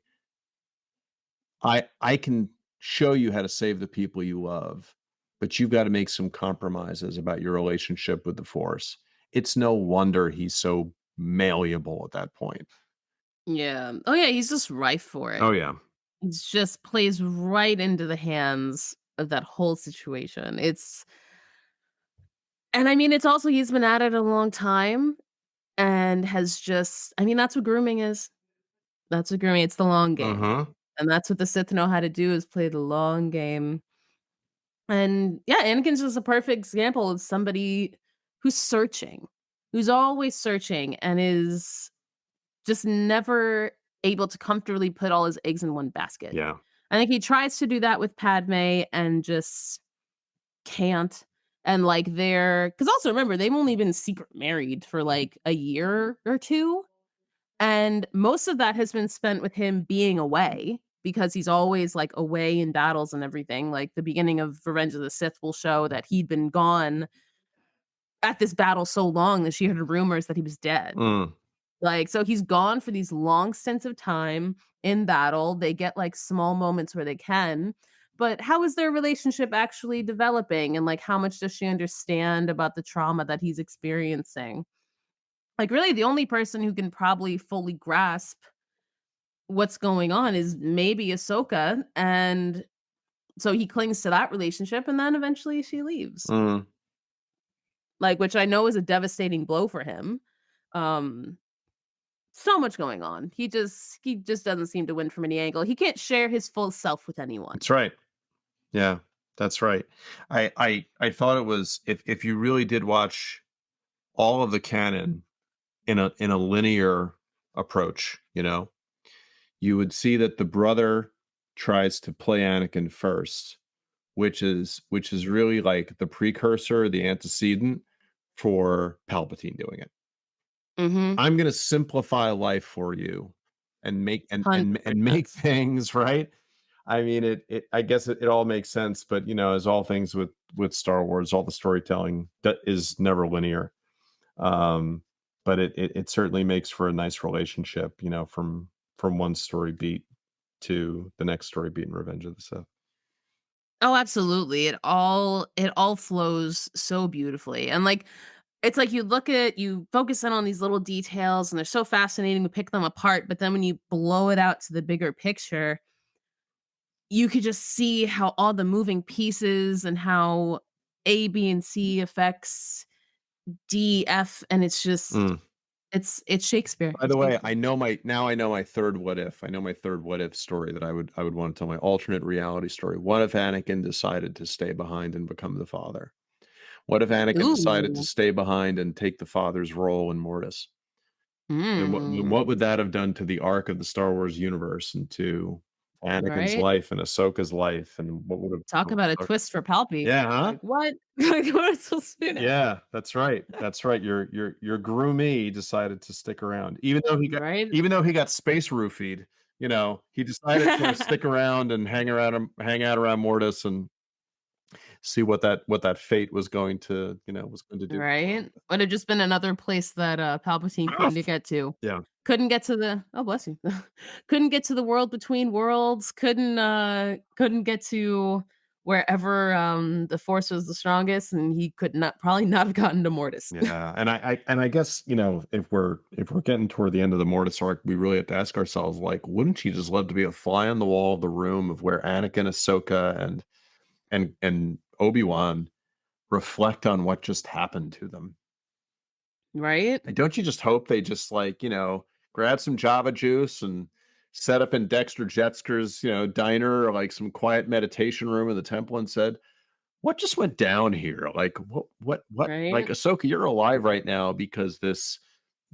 I can show you how to save the people you love, but you've got to make some compromises about your relationship with the Force. It's no wonder he's so malleable at that point. Yeah. Oh, yeah, he's just rife for it. Oh yeah. It just plays right into the hands of that whole situation. And I mean, it's also he's been at it a long time and has just I mean, that's what grooming is. That's what grooming it's the long game. Uh-huh. And that's what the Sith know how to do is play the long game. And yeah, Anakin's just a perfect example of somebody who's searching, who's always searching and is just never able to comfortably put all his eggs in one basket. Yeah. I think he tries to do that with Padme and just can't. And like they're because also remember, they've only been secret married for like a year or two. And most of that has been spent with him being away because he's always like away in battles and everything. Like the beginning of Revenge of the Sith will show that he'd been gone at this battle so long that she heard rumors that he was dead. Mm. Like, so he's gone for these long stints of time in battle. They get like small moments where they can. But how is their relationship actually developing? And like, how much does she understand about the trauma that he's experiencing? Like, really, the only person who can probably fully grasp what's going on is maybe Ahsoka. And so he clings to that relationship and then eventually she leaves. Mm. Like, which I know is a devastating blow for him. Um, So much going on. He just doesn't seem to win from any angle. He can't share his full self with anyone. That's right. Yeah, that's right. I thought it was if you really did watch all of the canon in a linear approach, you would see that the brother tries to play Anakin first, which is really like the precursor, the antecedent for Palpatine doing it. Mhm. I'm gonna simplify life for you and make and 100%. make things right. I mean, it I guess it all makes sense, but as all things with Star Wars, all the storytelling that is never linear. Um, but it certainly makes for a nice relationship, from one story beat to the next story beat in Revenge of the Sith. Oh, absolutely. It all flows so beautifully. And like it's like you focus in on these little details and they're so fascinating to pick them apart, but then when you blow it out to the bigger picture, you could just see how all the moving pieces and how A, B, and C affects D, F, and it's just Mm. it's Shakespeare. By It's the way, beautiful. I know my third what if. I know my third what if story that I would want to tell, my alternate reality story. What if Anakin decided to stay behind and become the father? What if Anakin decided to Ooh. stay behind and take the father's role in Mortis? And what Mm. would that have done to the arc of the Star Wars universe and to Anakin's Right? life and Ahsoka's life, and what would Talk about a have twist for Palpy. Yeah, huh? Like, what? Like, what's so soon? Yeah, that's right. That's right. Your groomie decided to stick around. Right? Even though he got space roofied, he decided to stick around and hang out around Mortis and see what that fate was going to do for him. Right? Would have just been another place that, Palpatine couldn't get to. Yeah. Couldn't get to the oh, bless you. Couldn't get to the world between worlds, couldn't get to wherever, the Force was the strongest, and he could not probably not have gotten to Mortis. Yeah, and I guess, if we're getting toward the end of the Mortis arc, we really have to ask ourselves, like, wouldn't you just love to be a fly on the wall of the room of where Anakin, Ahsoka, and Obi-Wan reflect on what just happened to them? Right? And don't you just hope they just, like, grab some Java juice and set up in Dexter Jettster's, diner, or like some quiet meditation room in the temple, and said, what just went down here? Like, what? Like, Right? Ahsoka, you're alive right now because this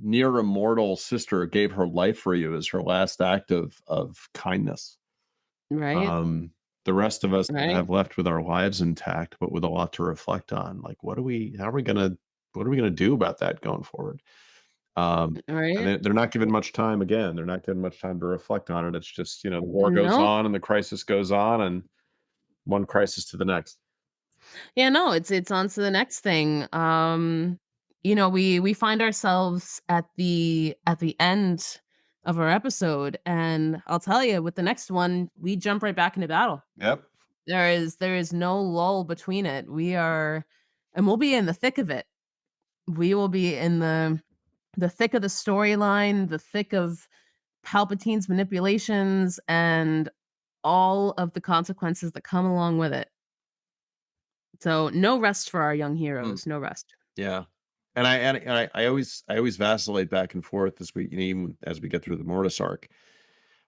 near immortal sister gave her life for you as her last act of kindness. Right? Um, the rest of us Right? have left with our lives intact, but with a lot to reflect on. Like, what are we gonna do about that going forward? And Right? they're not given much time. Again, they're not given much time to reflect on it. It's just, the war goes No. on and the crisis goes on, and one crisis to the next. Yeah, no, it's on to the next thing. We find ourselves at the end of our episode, and I'll tell you, with the next one, we jump right back into battle. Yep. There is no lull between it. And we'll be in the thick of it. We will be in the thick of the storyline, the thick of Palpatine's manipulations, and all of the consequences that come along with it. So, no rest for our young Mm, heroes, no rest. yeah. And I always vacillate back and forth as we, even as we get through the Mortis arc,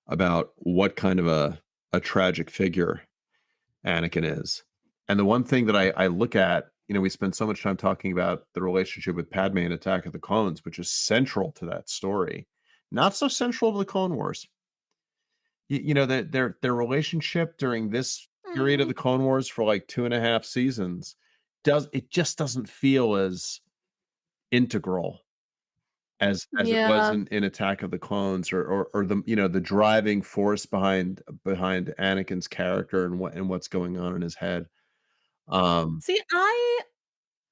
about what kind of a tragic figure Anakin is. And the one thing that I look at, we spend so much time talking about the relationship with Padme in Attack of the Clones, which is central to that story. Not so central to the Clone Wars. Their relationship during this period of Mm, the Clone Wars for like 2.5 seasons just doesn't feel as integral as it was yeah. in Attack of the Clones, or the driving force behind Anakin's character and what's going on in his head. Um, See,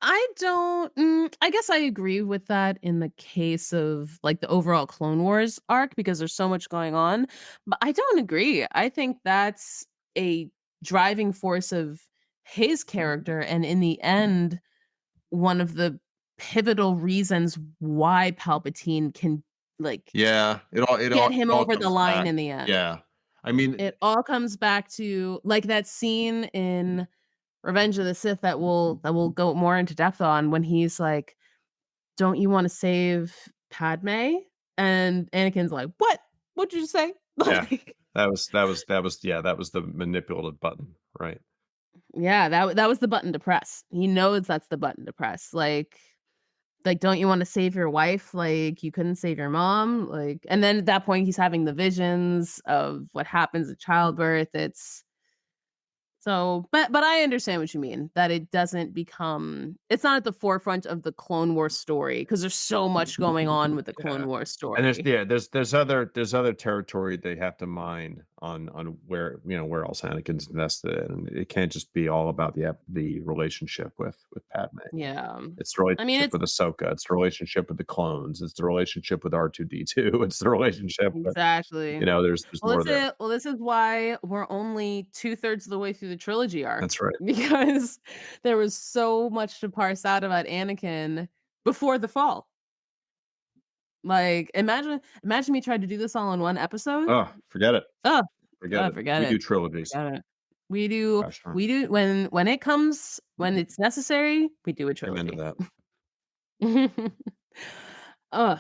I don't I guess I agree with that in the case of, like, the overall Clone Wars arc because there's so much going on, but I don't agree. I think that's a driving force of his character, and in the end, one of the pivotal reasons why Palpatine can, like, yeah, get him it all over the comes line back. in the end. Yeah. I mean, It all comes back to, like, that scene in Revenge of the Sith that we'll go more into depth on when he's like, "Don't you wanna save Padme?" And Anakin's like, "What? What'd you say?" yeah, Like, that was the manipulative button, right? yeah, that was the button to press. He knows that's the button to press. Like, "Don't you wanna save your wife? Like, you couldn't save your mom?" Like, and then at that point, he's having the visions of what happens at childbirth. But I understand what you mean, that it doesn't become it's not at the forefront of the Clone Wars story because there's so much going on with the Clone Yeah. Wars And story. there's other territory they have to mine on where, where else Anakin's invested in. And it can't just be all about the relationship with Padme. Yeah. It's the I mean, relationship it's with Ahsoka, it's the relationship with the clones, it's the relationship with R2D2, it's the relationship with, exactly. there's more there. This is why we're only 2/3 of the way through the trilogy arc, That's right. because there was so much to parse out about Anakin before the fall. Like, imagine me trying to do this all in one episode. Oh, forget it. Oh, Forget it. forget We it. do trilogies. Forget it. We do Gosh darn. we do when it's necessary, we do a Amen to trilogy. that. Ugh,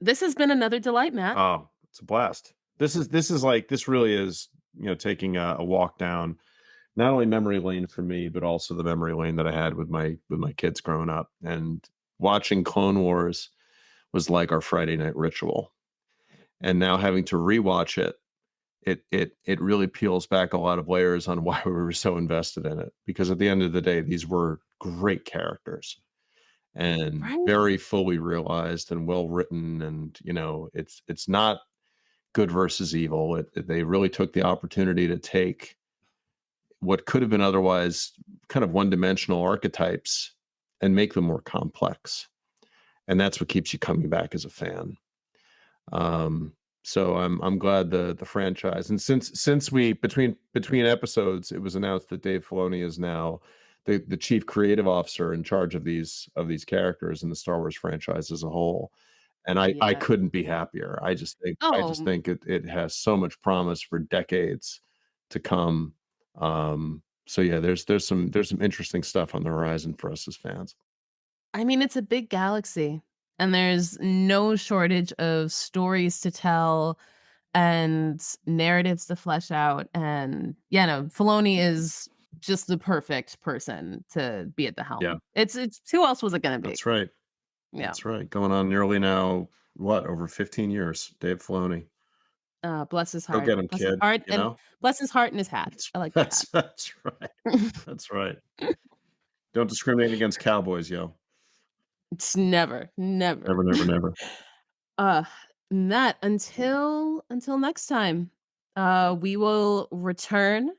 this has been another delight, Matt. Oh, it's a blast. This really is, taking a walk down not only memory lane for me, but also the memory lane that I had with my kids growing up. And watching Clone Wars was like our Friday night ritual. And now having to rewatch it, it really peels back a lot of layers on why we were so invested in it. Because at the end of the day, these were great characters and Right? very fully realized and well written. And it's not good versus evil. They really took the opportunity to take what could have been otherwise kind of one-dimensional archetypes and make them more complex. And that's what keeps you coming back as a fan. So I'm glad the franchise, and since we between episodes, it was announced that Dave Filoni is now the chief creative officer in charge of these characters in the Star Wars franchise as a whole. And I Yeah. couldn't be happier. I just Oh, think it has so much promise for decades to come. So yeah, there's some interesting stuff on the horizon for us as fans. I mean, it's a big galaxy, and there's no shortage of stories to tell and narratives to flesh out, and, yeah, no, Filoni is just the perfect person to be at the Yeah, helm. It's who else was it gonna be? that's right. Yeah. That's right. Going on nearly now, what, over 15 years, Dave Filoni. Bless his Go heart. get him, Bless his kid, heart, you and know? bless his heart and his hat. That's I like the hat. that's that's right. That's right. Don't discriminate against cowboys, yo. It's never, never. Never, never, never. Uh, Matt, until next time, we will return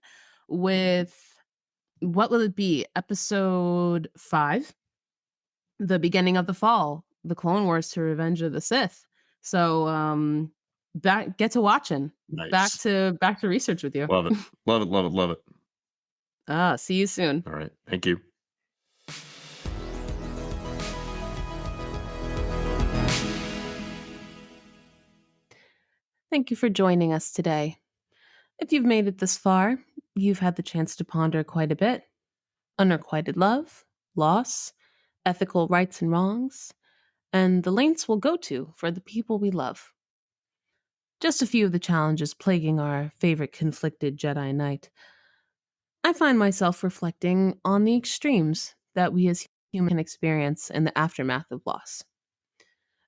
with what will it be? Episode 5, the beginning of the fall, the Clone Wars to Revenge of the Sith. So, back get to watching. Nice. Back to research with you. Love it. Love it, love it, love it. See you soon. All right. Thank you. Thank you for joining us today. If you've made it this far, you've had the chance to ponder quite a bit. Unrequited love, loss, ethical rights and wrongs, and the lengths we'll go to for the people we love. Just a few of the challenges plaguing our favorite conflicted Jedi Knight. I find myself reflecting on the extremes that we as humans can experience in the aftermath of loss.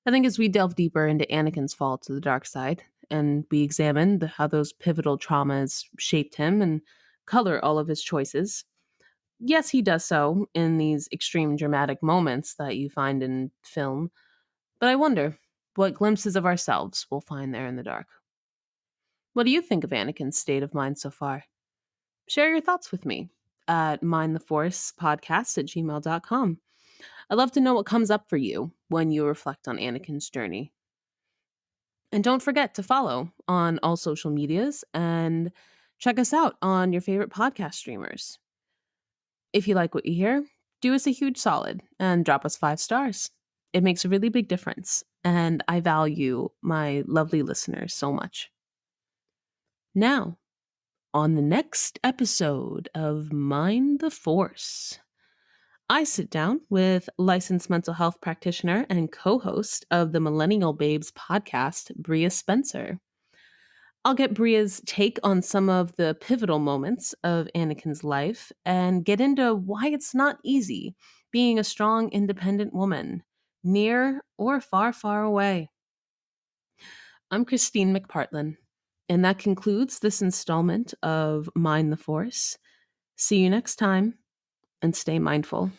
I think as we delve deeper into Anakin's fall to the dark side, and we examine how those pivotal traumas shaped him and color all of his choices, yes, he does so in these extreme dramatic moments that you find in film, but I wonder what glimpses of ourselves we'll find there in the dark. What do you think of Anakin's state of mind so far? Share your thoughts with me at mindtheforcepodcast@gmail.com. I'd love to know what comes up for you when you reflect on Anakin's journey. And don't forget to follow on all social medias and check us out on your favorite podcast streamers. If you like what you hear, do us a huge solid and drop us 5 stars. It makes a really big difference, and I value my lovely listeners so much. Now, on the next episode of Mind the Force, I sit down with licensed mental health practitioner and co host of the Millennial Babes podcast, Bria Spencer. I'll get Bria's take on some of the pivotal moments of Anakin's life and get into why it's not easy being a strong, independent woman, near or far, far away. I'm Christine McPartlin, and that concludes this installment of Mind the Force. See you next time, and stay mindful.